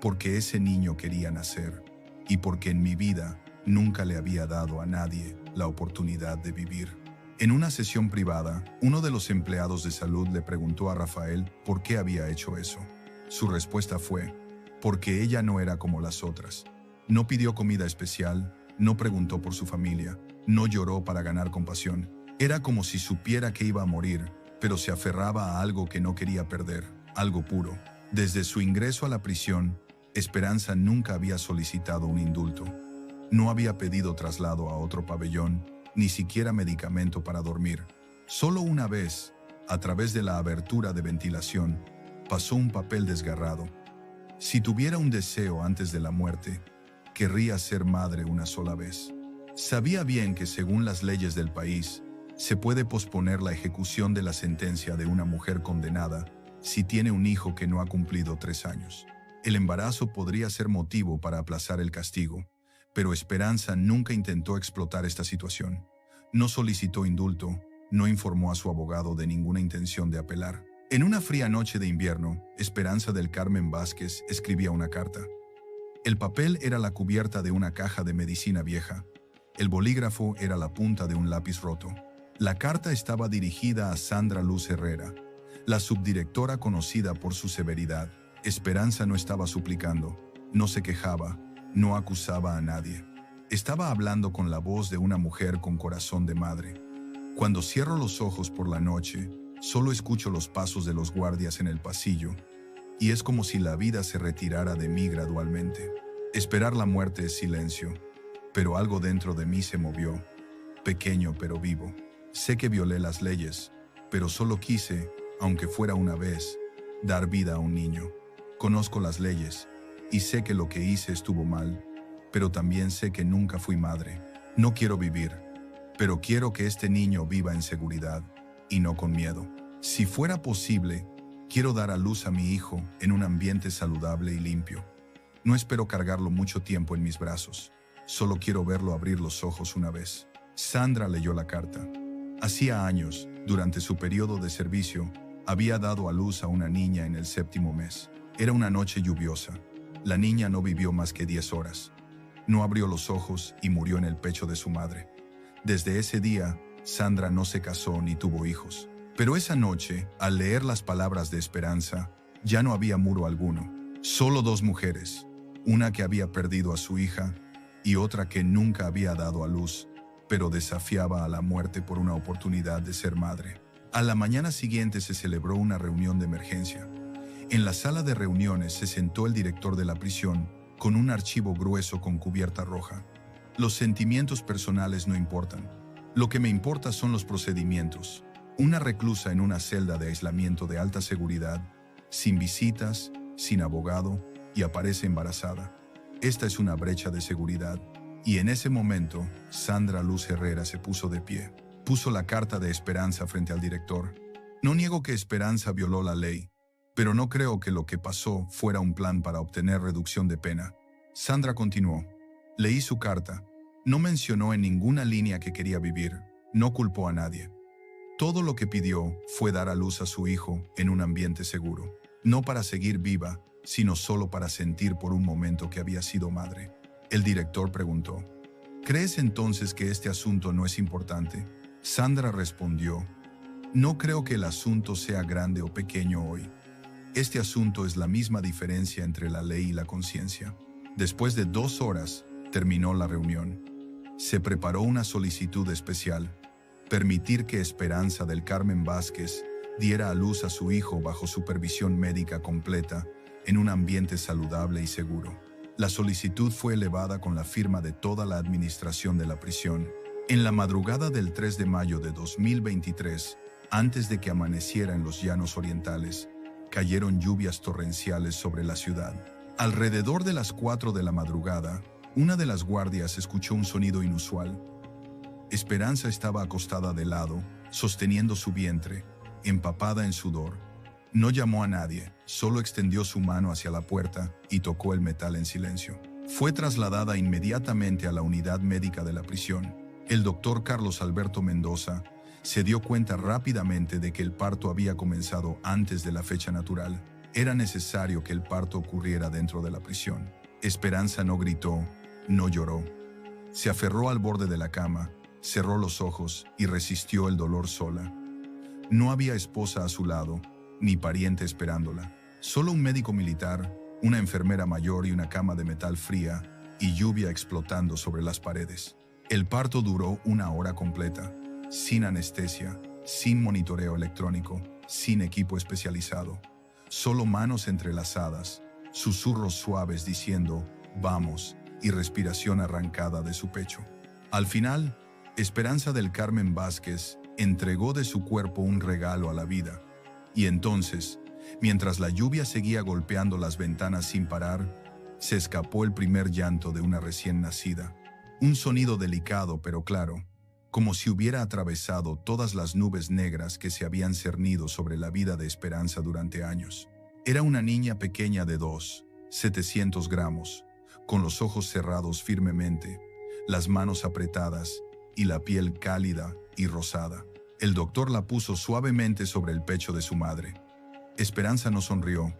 porque ese niño quería nacer y porque en mi vida nunca le había dado a nadie la oportunidad de vivir. En una sesión privada, uno de los empleados de salud le preguntó a Rafael por qué había hecho eso. Su respuesta fue: porque ella no era como las otras. No pidió comida especial, no preguntó por su familia, no lloró para ganar compasión. Era como si supiera que iba a morir, pero se aferraba a algo que no quería perder, algo puro. Desde su ingreso a la prisión, Esperanza nunca había solicitado un indulto. No había pedido traslado a otro pabellón, ni siquiera medicamento para dormir. Solo una vez, a través de la abertura de ventilación, pasó un papel desgarrado. Si tuviera un deseo antes de la muerte, querría ser madre una sola vez. Sabía bien que según las leyes del país, se puede posponer la ejecución de la sentencia de una mujer condenada si tiene un hijo que no ha cumplido 3 años. El embarazo podría ser motivo para aplazar el castigo, pero Esperanza nunca intentó explotar esta situación. No solicitó indulto, no informó a su abogado de ninguna intención de apelar. En una fría noche de invierno, Esperanza del Carmen Vázquez escribía una carta. El papel era la cubierta de una caja de medicina vieja. El bolígrafo era la punta de un lápiz roto. La carta estaba dirigida a Sandra Luz Herrera, la subdirectora conocida por su severidad. Esperanza no estaba suplicando, no se quejaba, no acusaba a nadie. Estaba hablando con la voz de una mujer con corazón de madre. Cuando cierro los ojos por la noche, solo escucho los pasos de los guardias en el pasillo, y es como si la vida se retirara de mí gradualmente. Esperar la muerte es silencio, pero algo dentro de mí se movió, pequeño pero vivo. Sé que violé las leyes, pero solo quise, aunque fuera una vez, dar vida a un niño. Conozco las leyes, y sé que lo que hice estuvo mal, pero también sé que nunca fui madre. No quiero vivir, pero quiero que este niño viva en seguridad, y no con miedo. Si fuera posible, quiero dar a luz a mi hijo en un ambiente saludable y limpio. No espero cargarlo mucho tiempo en mis brazos, solo quiero verlo abrir los ojos una vez. Sandra leyó la carta. Hacía años, durante su periodo de servicio, había dado a luz a una niña en el 7º mes. Era una noche lluviosa. La niña no vivió más que 10 horas. No abrió los ojos y murió en el pecho de su madre. Desde ese día, Sandra no se casó ni tuvo hijos. Pero esa noche, al leer las palabras de Esperanza, ya no había muro alguno. Solo 2 mujeres, una que había perdido a su hija y otra que nunca había dado a luz, pero desafiaba a la muerte por una oportunidad de ser madre. A la mañana siguiente se celebró una reunión de emergencia. En la sala de reuniones se sentó el director de la prisión con un archivo grueso con cubierta roja. Los sentimientos personales no importan. Lo que me importa son los procedimientos. Una reclusa en una celda de aislamiento de alta seguridad, sin visitas, sin abogado, y aparece embarazada. Esta es una brecha de seguridad. Y en ese momento, Sandra Luz Herrera se puso de pie. Puso la carta de Esperanza frente al director. No niego que Esperanza violó la ley, pero no creo que lo que pasó fuera un plan para obtener reducción de pena. Sandra continuó. Leí su carta. No mencionó en ninguna línea que quería vivir. No culpó a nadie. Todo lo que pidió fue dar a luz a su hijo en un ambiente seguro. No para seguir viva, sino solo para sentir por un momento que había sido madre. El director preguntó, ¿crees entonces que este asunto no es importante? Sandra respondió, no creo que el asunto sea grande o pequeño hoy. Este asunto es la misma diferencia entre la ley y la conciencia. Después de 2 horas, terminó la reunión. Se preparó una solicitud especial, permitir que Esperanza del Carmen Vázquez diera a luz a su hijo bajo supervisión médica completa en un ambiente saludable y seguro. La solicitud fue elevada con la firma de toda la administración de la prisión. En la madrugada del 3 de mayo de 2023, antes de que amaneciera en los Llanos Orientales, cayeron lluvias torrenciales sobre la ciudad. Alrededor de las 4 de la madrugada, una de las guardias escuchó un sonido inusual. Esperanza estaba acostada de lado, sosteniendo su vientre, empapada en sudor. No llamó a nadie, solo extendió su mano hacia la puerta y tocó el metal en silencio. Fue trasladada inmediatamente a la unidad médica de la prisión. El doctor Carlos Alberto Mendoza se dio cuenta rápidamente de que el parto había comenzado antes de la fecha natural. Era necesario que el parto ocurriera dentro de la prisión. Esperanza no gritó, no lloró. Se aferró al borde de la cama, cerró los ojos y resistió el dolor sola. No había esposa a su lado, ni pariente esperándola. Solo un médico militar, una enfermera mayor y una cama de metal fría y lluvia explotando sobre las paredes. El parto duró 1 hora completa, sin anestesia, sin monitoreo electrónico, sin equipo especializado. Solo manos entrelazadas, susurros suaves diciendo «vamos» y respiración arrancada de su pecho. Al final, Esperanza del Carmen Vázquez entregó de su cuerpo un regalo a la vida. Y entonces, mientras la lluvia seguía golpeando las ventanas sin parar, se escapó el primer llanto de una recién nacida. Un sonido delicado pero claro, como si hubiera atravesado todas las nubes negras que se habían cernido sobre la vida de Esperanza durante años. Era una niña pequeña de 700 gramos, con los ojos cerrados firmemente, las manos apretadas y la piel cálida y rosada. El doctor la puso suavemente sobre el pecho de su madre. Esperanza no sonrió,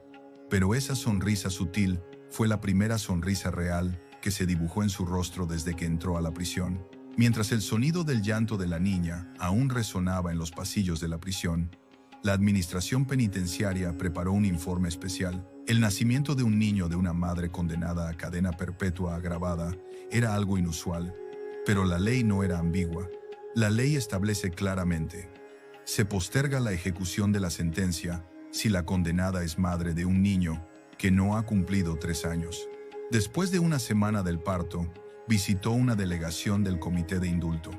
pero esa sonrisa sutil fue la primera sonrisa real que se dibujó en su rostro desde que entró a la prisión. Mientras el sonido del llanto de la niña aún resonaba en los pasillos de la prisión, la administración penitenciaria preparó un informe especial. El nacimiento de un niño de una madre condenada a cadena perpetua agravada era algo inusual, pero la ley no era ambigua. La ley establece claramente: se posterga la ejecución de la sentencia si la condenada es madre de un niño que no ha cumplido 3 años. Después de una semana del parto, visitó una delegación del Comité de Indulto.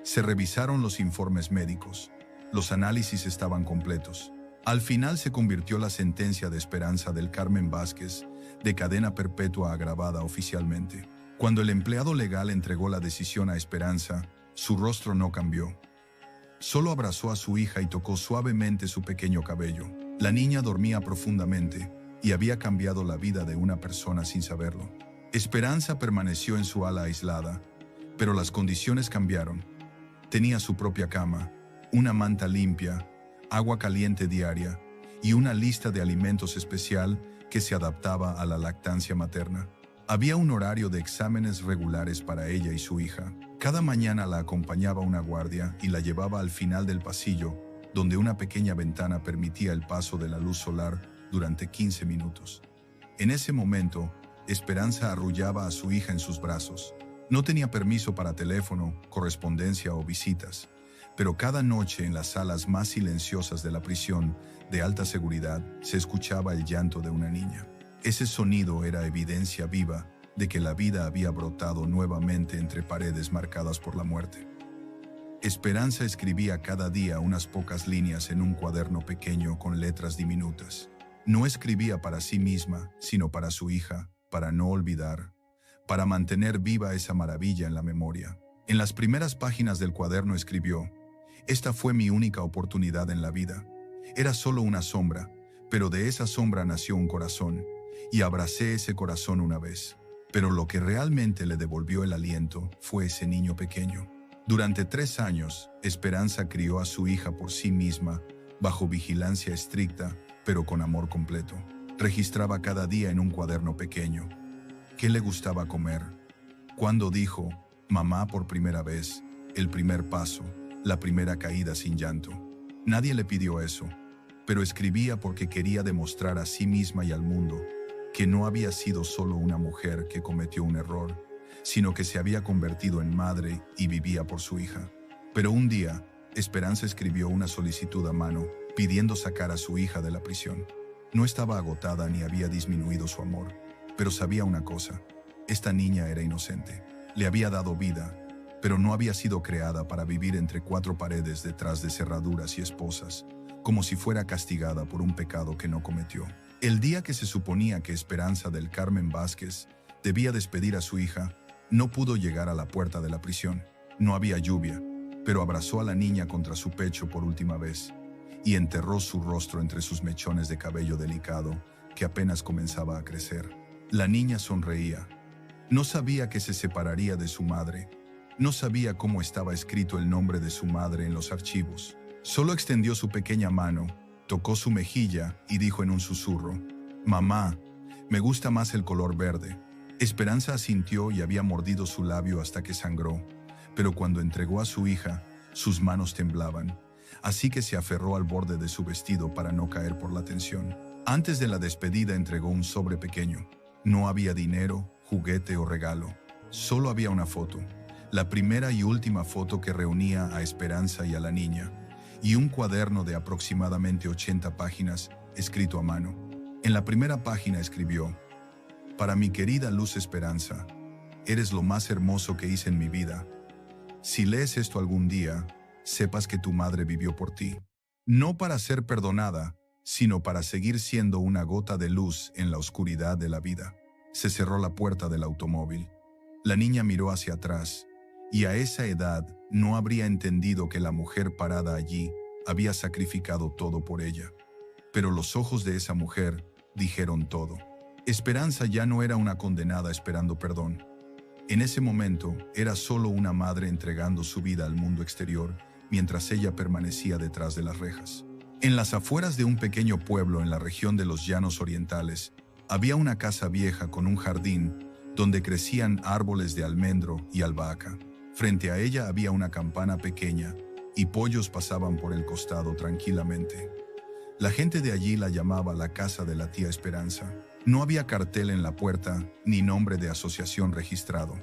Se revisaron los informes médicos. Los análisis estaban completos. Al final se convirtió la sentencia de Esperanza del Carmen Vázquez de cadena perpetua agravada oficialmente. Cuando el empleado legal entregó la decisión a Esperanza, su rostro no cambió. Solo abrazó a su hija y tocó suavemente su pequeño cabello. La niña dormía profundamente y había cambiado la vida de una persona sin saberlo. Esperanza permaneció en su ala aislada, pero las condiciones cambiaron. Tenía su propia cama, una manta limpia, agua caliente diaria y una lista de alimentos especial que se adaptaba a la lactancia materna. Había un horario de exámenes regulares para ella y su hija. Cada mañana la acompañaba una guardia y la llevaba al final del pasillo, donde una pequeña ventana permitía el paso de la luz solar durante 15 minutos. En ese momento, Esperanza arrullaba a su hija en sus brazos. No tenía permiso para teléfono, correspondencia o visitas, pero cada noche en las salas más silenciosas de la prisión de alta seguridad se escuchaba el llanto de una niña. Ese sonido era evidencia viva de que la vida había brotado nuevamente entre paredes marcadas por la muerte. Esperanza escribía cada día unas pocas líneas en un cuaderno pequeño con letras diminutas. No escribía para sí misma, sino para su hija, para no olvidar, para mantener viva esa maravilla en la memoria. En las primeras páginas del cuaderno escribió: «Esta fue mi única oportunidad en la vida. Era solo una sombra, pero de esa sombra nació un corazón, y abracé ese corazón una vez. Pero lo que realmente le devolvió el aliento fue ese niño pequeño». Durante 3 años, Esperanza crió a su hija por sí misma, bajo vigilancia estricta, pero con amor completo. Registraba cada día en un cuaderno pequeño qué le gustaba comer, cuándo dijo «mamá» por primera vez, el primer paso, la primera caída sin llanto. Nadie le pidió eso, pero escribía porque quería demostrar a sí misma y al mundo que no había sido solo una mujer que cometió un error, sino que se había convertido en madre y vivía por su hija. Pero un día, Esperanza escribió una solicitud a mano, pidiendo sacar a su hija de la prisión. No estaba agotada ni había disminuido su amor, pero sabía una cosa: esta niña era inocente. Le había dado vida, pero no había sido creada para vivir entre 4 paredes detrás de cerraduras y esposas, como si fuera castigada por un pecado que no cometió. El día que se suponía que Esperanza del Carmen Vázquez debía despedir a su hija, no pudo llegar a la puerta de la prisión. No había lluvia, pero abrazó a la niña contra su pecho por última vez y enterró su rostro entre sus mechones de cabello delicado que apenas comenzaba a crecer. La niña sonreía. No sabía que se separaría de su madre. No sabía cómo estaba escrito el nombre de su madre en los archivos. Solo extendió su pequeña mano, tocó su mejilla y dijo en un susurro: «Mamá, me gusta más el color verde». Esperanza asintió y había mordido su labio hasta que sangró, pero cuando entregó a su hija, sus manos temblaban, así que se aferró al borde de su vestido para no caer por la tensión. Antes de la despedida entregó un sobre pequeño. No había dinero, juguete o regalo. Solo había una foto, la primera y última foto que reunía a Esperanza y a la niña, y un cuaderno de aproximadamente 80 páginas escrito a mano. En la primera página escribió: «Para mi querida Luz Esperanza, eres lo más hermoso que hice en mi vida. Si lees esto algún día, sepas que tu madre vivió por ti. No para ser perdonada, sino para seguir siendo una gota de luz en la oscuridad de la vida». Se cerró la puerta del automóvil. La niña miró hacia atrás, y a esa edad no habría entendido que la mujer parada allí había sacrificado todo por ella. Pero los ojos de esa mujer dijeron todo. Esperanza ya no era una condenada esperando perdón. En ese momento era solo una madre entregando su vida al mundo exterior mientras ella permanecía detrás de las rejas. En las afueras de un pequeño pueblo en la región de los Llanos Orientales, había una casa vieja con un jardín donde crecían árboles de almendro y albahaca. Frente a ella había una campana pequeña y pollos pasaban por el costado tranquilamente. La gente de allí la llamaba la casa de la tía Esperanza. No había cartel en la puerta ni nombre de asociación registrado.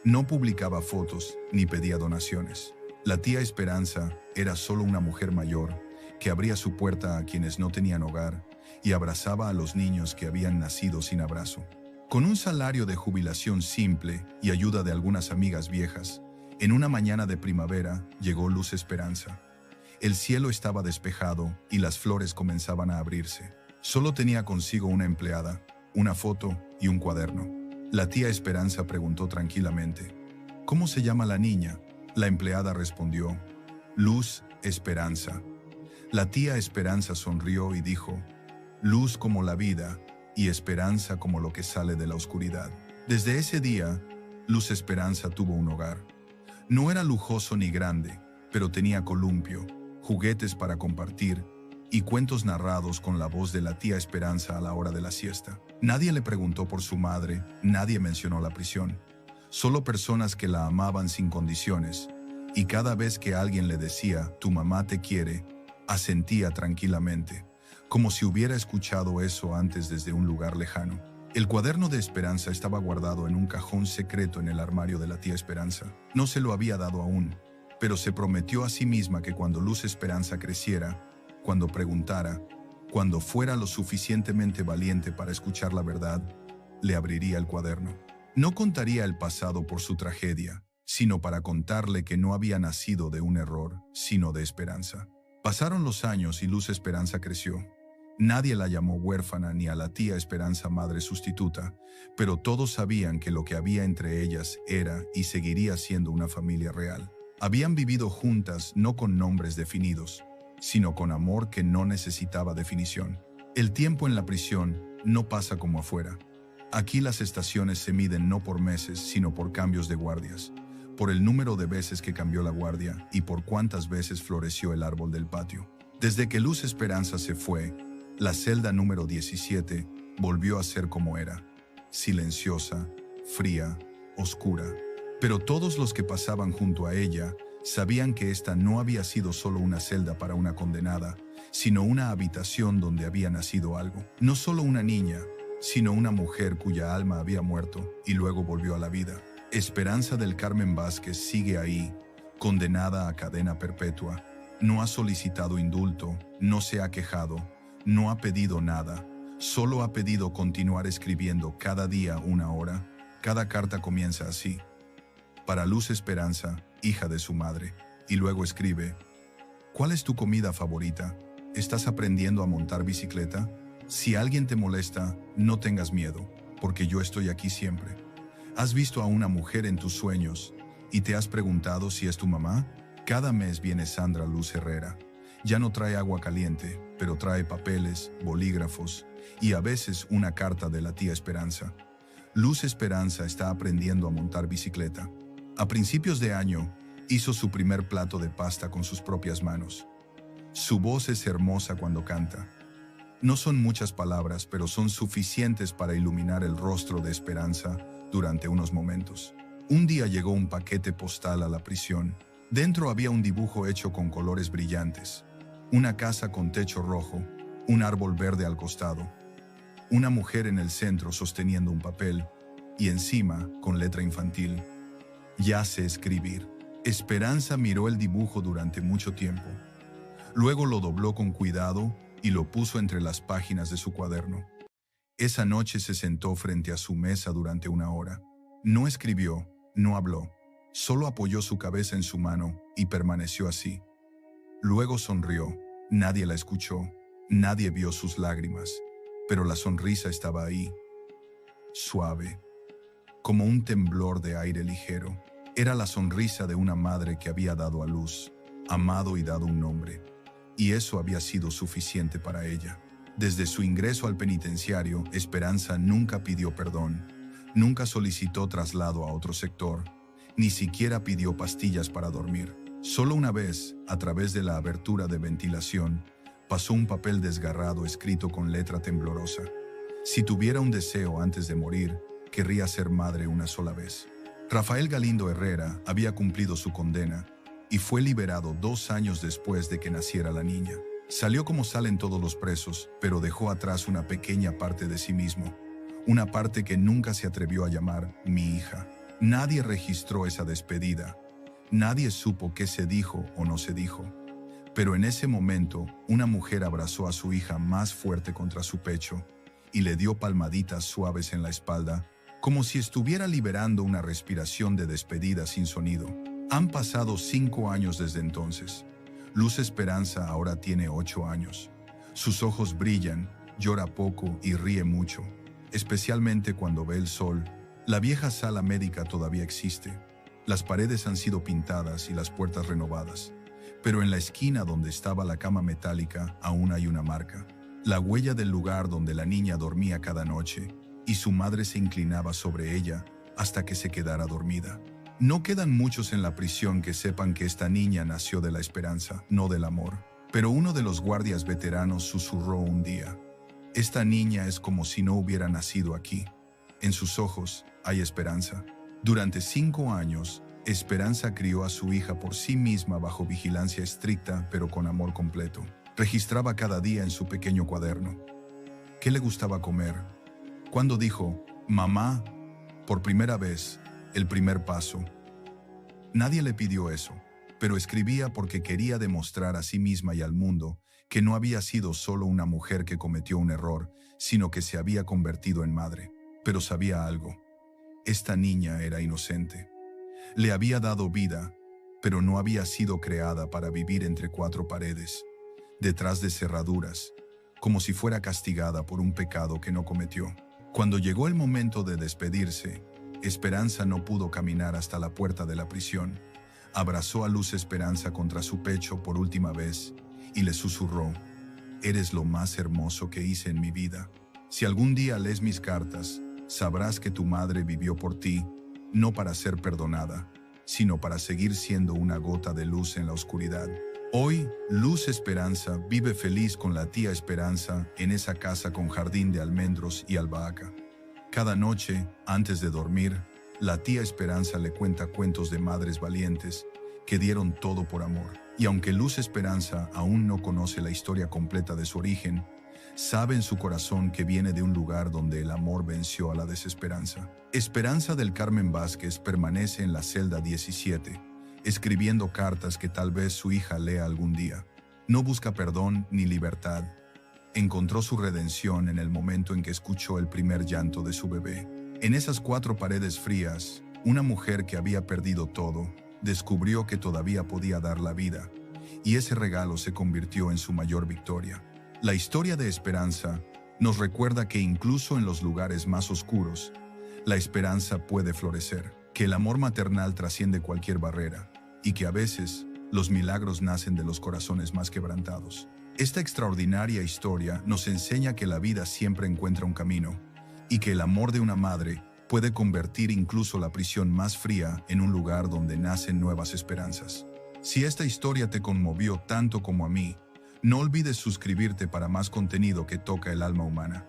No publicaba fotos ni pedía donaciones. La tía Esperanza era solo una mujer mayor que abría su puerta a quienes no tenían hogar y abrazaba a los niños que habían nacido sin abrazo. Con un salario de jubilación simple y ayuda de algunas amigas viejas, en una mañana de primavera llegó Luz Esperanza. El cielo estaba despejado y las flores comenzaban a abrirse. Solo tenía consigo una empleada, una foto y un cuaderno. La tía Esperanza preguntó tranquilamente: «¿Cómo se llama la niña?». La empleada respondió: «Luz Esperanza». La tía Esperanza sonrió y dijo: «Luz como la vida y esperanza como lo que sale de la oscuridad». Desde ese día, Luz Esperanza tuvo un hogar. No era lujoso ni grande, pero tenía columpio, juguetes para compartir y cuentos narrados con la voz de la tía Esperanza a la hora de la siesta. Nadie le preguntó por su madre, nadie mencionó la prisión. Solo personas que la amaban sin condiciones, y cada vez que alguien le decía «tu mamá te quiere», asentía tranquilamente, como si hubiera escuchado eso antes desde un lugar lejano. El cuaderno de Esperanza estaba guardado en un cajón secreto en el armario de la tía Esperanza. No se lo había dado aún, pero se prometió a sí misma que cuando Luz Esperanza creciera, cuando preguntara, cuando fuera lo suficientemente valiente para escuchar la verdad, le abriría el cuaderno. No contaría el pasado por su tragedia, sino para contarle que no había nacido de un error, sino de esperanza. Pasaron los años y Luz Esperanza creció. Nadie la llamó huérfana ni a la tía Esperanza madre sustituta, pero todos sabían que lo que había entre ellas era y seguiría siendo una familia real. Habían vivido juntas no con nombres definidos, sino con amor que no necesitaba definición. El tiempo en la prisión no pasa como afuera. Aquí las estaciones se miden no por meses, sino por cambios de guardias, por el número de veces que cambió la guardia y por cuántas veces floreció el árbol del patio. Desde que Luz Esperanza se fue, la celda número 17 volvió a ser como era, silenciosa, fría, oscura. Pero todos los que pasaban junto a ella sabían que esta no había sido solo una celda para una condenada, sino una habitación donde había nacido algo. No solo una niña, sino una mujer cuya alma había muerto y luego volvió a la vida. Esperanza del Carmen Vázquez sigue ahí, condenada a cadena perpetua. No ha solicitado indulto, no se ha quejado, no ha pedido nada, solo ha pedido continuar escribiendo cada día 1 hora. Cada carta comienza así: para Luz Esperanza, hija de su madre, y luego escribe: ¿cuál es tu comida favorita? ¿Estás aprendiendo a montar bicicleta? Si alguien te molesta, no tengas miedo, porque yo estoy aquí siempre. ¿Has visto a una mujer en tus sueños y te has preguntado si es tu mamá? Cada mes viene Sandra Luz Herrera. Ya no trae agua caliente, pero trae papeles, bolígrafos y a veces una carta de la tía Esperanza. Luz Esperanza está aprendiendo a montar bicicleta. A principios de año, hizo su primer plato de pasta con sus propias manos. Su voz es hermosa cuando canta. No son muchas palabras, pero son suficientes para iluminar el rostro de Esperanza durante unos momentos. Un día llegó un paquete postal a la prisión. Dentro había un dibujo hecho con colores brillantes. Una casa con techo rojo, un árbol verde al costado, una mujer en el centro sosteniendo un papel y encima, con letra infantil, ya sé escribir. Esperanza miró el dibujo durante mucho tiempo. Luego lo dobló con cuidado y lo puso entre las páginas de su cuaderno. Esa noche se sentó frente a su mesa durante una hora. No escribió, no habló, solo apoyó su cabeza en su mano y permaneció así. Luego sonrió. Nadie la escuchó, nadie vio sus lágrimas, pero la sonrisa estaba ahí, suave, como un temblor de aire ligero. Era la sonrisa de una madre que había dado a luz, amado y dado un nombre, y eso había sido suficiente para ella. Desde su ingreso al penitenciario, Esperanza nunca pidió perdón, nunca solicitó traslado a otro sector, ni siquiera pidió pastillas para dormir. Solo una vez, a través de la abertura de ventilación, pasó un papel desgarrado escrito con letra temblorosa. Si tuviera un deseo antes de morir, querría ser madre una sola vez. Rafael Galindo Herrera había cumplido su condena y fue liberado 2 años después de que naciera la niña. Salió como salen todos los presos, pero dejó atrás una pequeña parte de sí mismo, una parte que nunca se atrevió a llamar mi hija. Nadie registró esa despedida. Nadie supo qué se dijo o no se dijo, pero en ese momento una mujer abrazó a su hija más fuerte contra su pecho y le dio palmaditas suaves en la espalda, como si estuviera liberando una respiración de despedida sin sonido. Han pasado 5 años desde entonces. Luz Esperanza ahora tiene 8 años. Sus ojos brillan, llora poco y ríe mucho, especialmente cuando ve el sol. La vieja sala médica todavía existe. Las paredes han sido pintadas y las puertas renovadas, pero en la esquina donde estaba la cama metálica aún hay una marca, la huella del lugar donde la niña dormía cada noche y su madre se inclinaba sobre ella hasta que se quedara dormida. No quedan muchos en la prisión que sepan que esta niña nació de la esperanza, no del amor, pero uno de los guardias veteranos susurró un día: esta niña es como si no hubiera nacido aquí. En sus ojos hay esperanza. Durante 5 años, Esperanza crió a su hija por sí misma bajo vigilancia estricta, pero con amor completo. Registraba cada día en su pequeño cuaderno qué le gustaba comer, cuándo dijo mamá por primera vez, el primer paso. Nadie le pidió eso, pero escribía porque quería demostrar a sí misma y al mundo que no había sido solo una mujer que cometió un error, sino que se había convertido en madre. Pero sabía algo. Esta niña era inocente. Le había dado vida, pero no había sido creada para vivir entre 4 paredes, detrás de cerraduras, como si fuera castigada por un pecado que no cometió. Cuando llegó el momento de despedirse, Esperanza no pudo caminar hasta la puerta de la prisión. Abrazó a Luz Esperanza contra su pecho por última vez y le susurró: eres lo más hermoso que hice en mi vida. Si algún día lees mis cartas, sabrás que tu madre vivió por ti, no para ser perdonada, sino para seguir siendo una gota de luz en la oscuridad. Hoy, Luz Esperanza vive feliz con la tía Esperanza en esa casa con jardín de almendros y albahaca. Cada noche, antes de dormir, la tía Esperanza le cuenta cuentos de madres valientes que dieron todo por amor. Y aunque Luz Esperanza aún no conoce la historia completa de su origen, sabe en su corazón que viene de un lugar donde el amor venció a la desesperanza. Esperanza del Carmen Vázquez permanece en la celda 17, escribiendo cartas que tal vez su hija lea algún día. No busca perdón ni libertad. Encontró su redención en el momento en que escuchó el primer llanto de su bebé. En esas 4 paredes frías, una mujer que había perdido todo, descubrió que todavía podía dar la vida, y ese regalo se convirtió en su mayor victoria. La historia de esperanza nos recuerda que incluso en los lugares más oscuros, la esperanza puede florecer, que el amor maternal trasciende cualquier barrera y que a veces los milagros nacen de los corazones más quebrantados. Esta extraordinaria historia nos enseña que la vida siempre encuentra un camino y que el amor de una madre puede convertir incluso la prisión más fría en un lugar donde nacen nuevas esperanzas. Si esta historia te conmovió tanto como a mí, no olvides suscribirte para más contenido que toca el alma humana.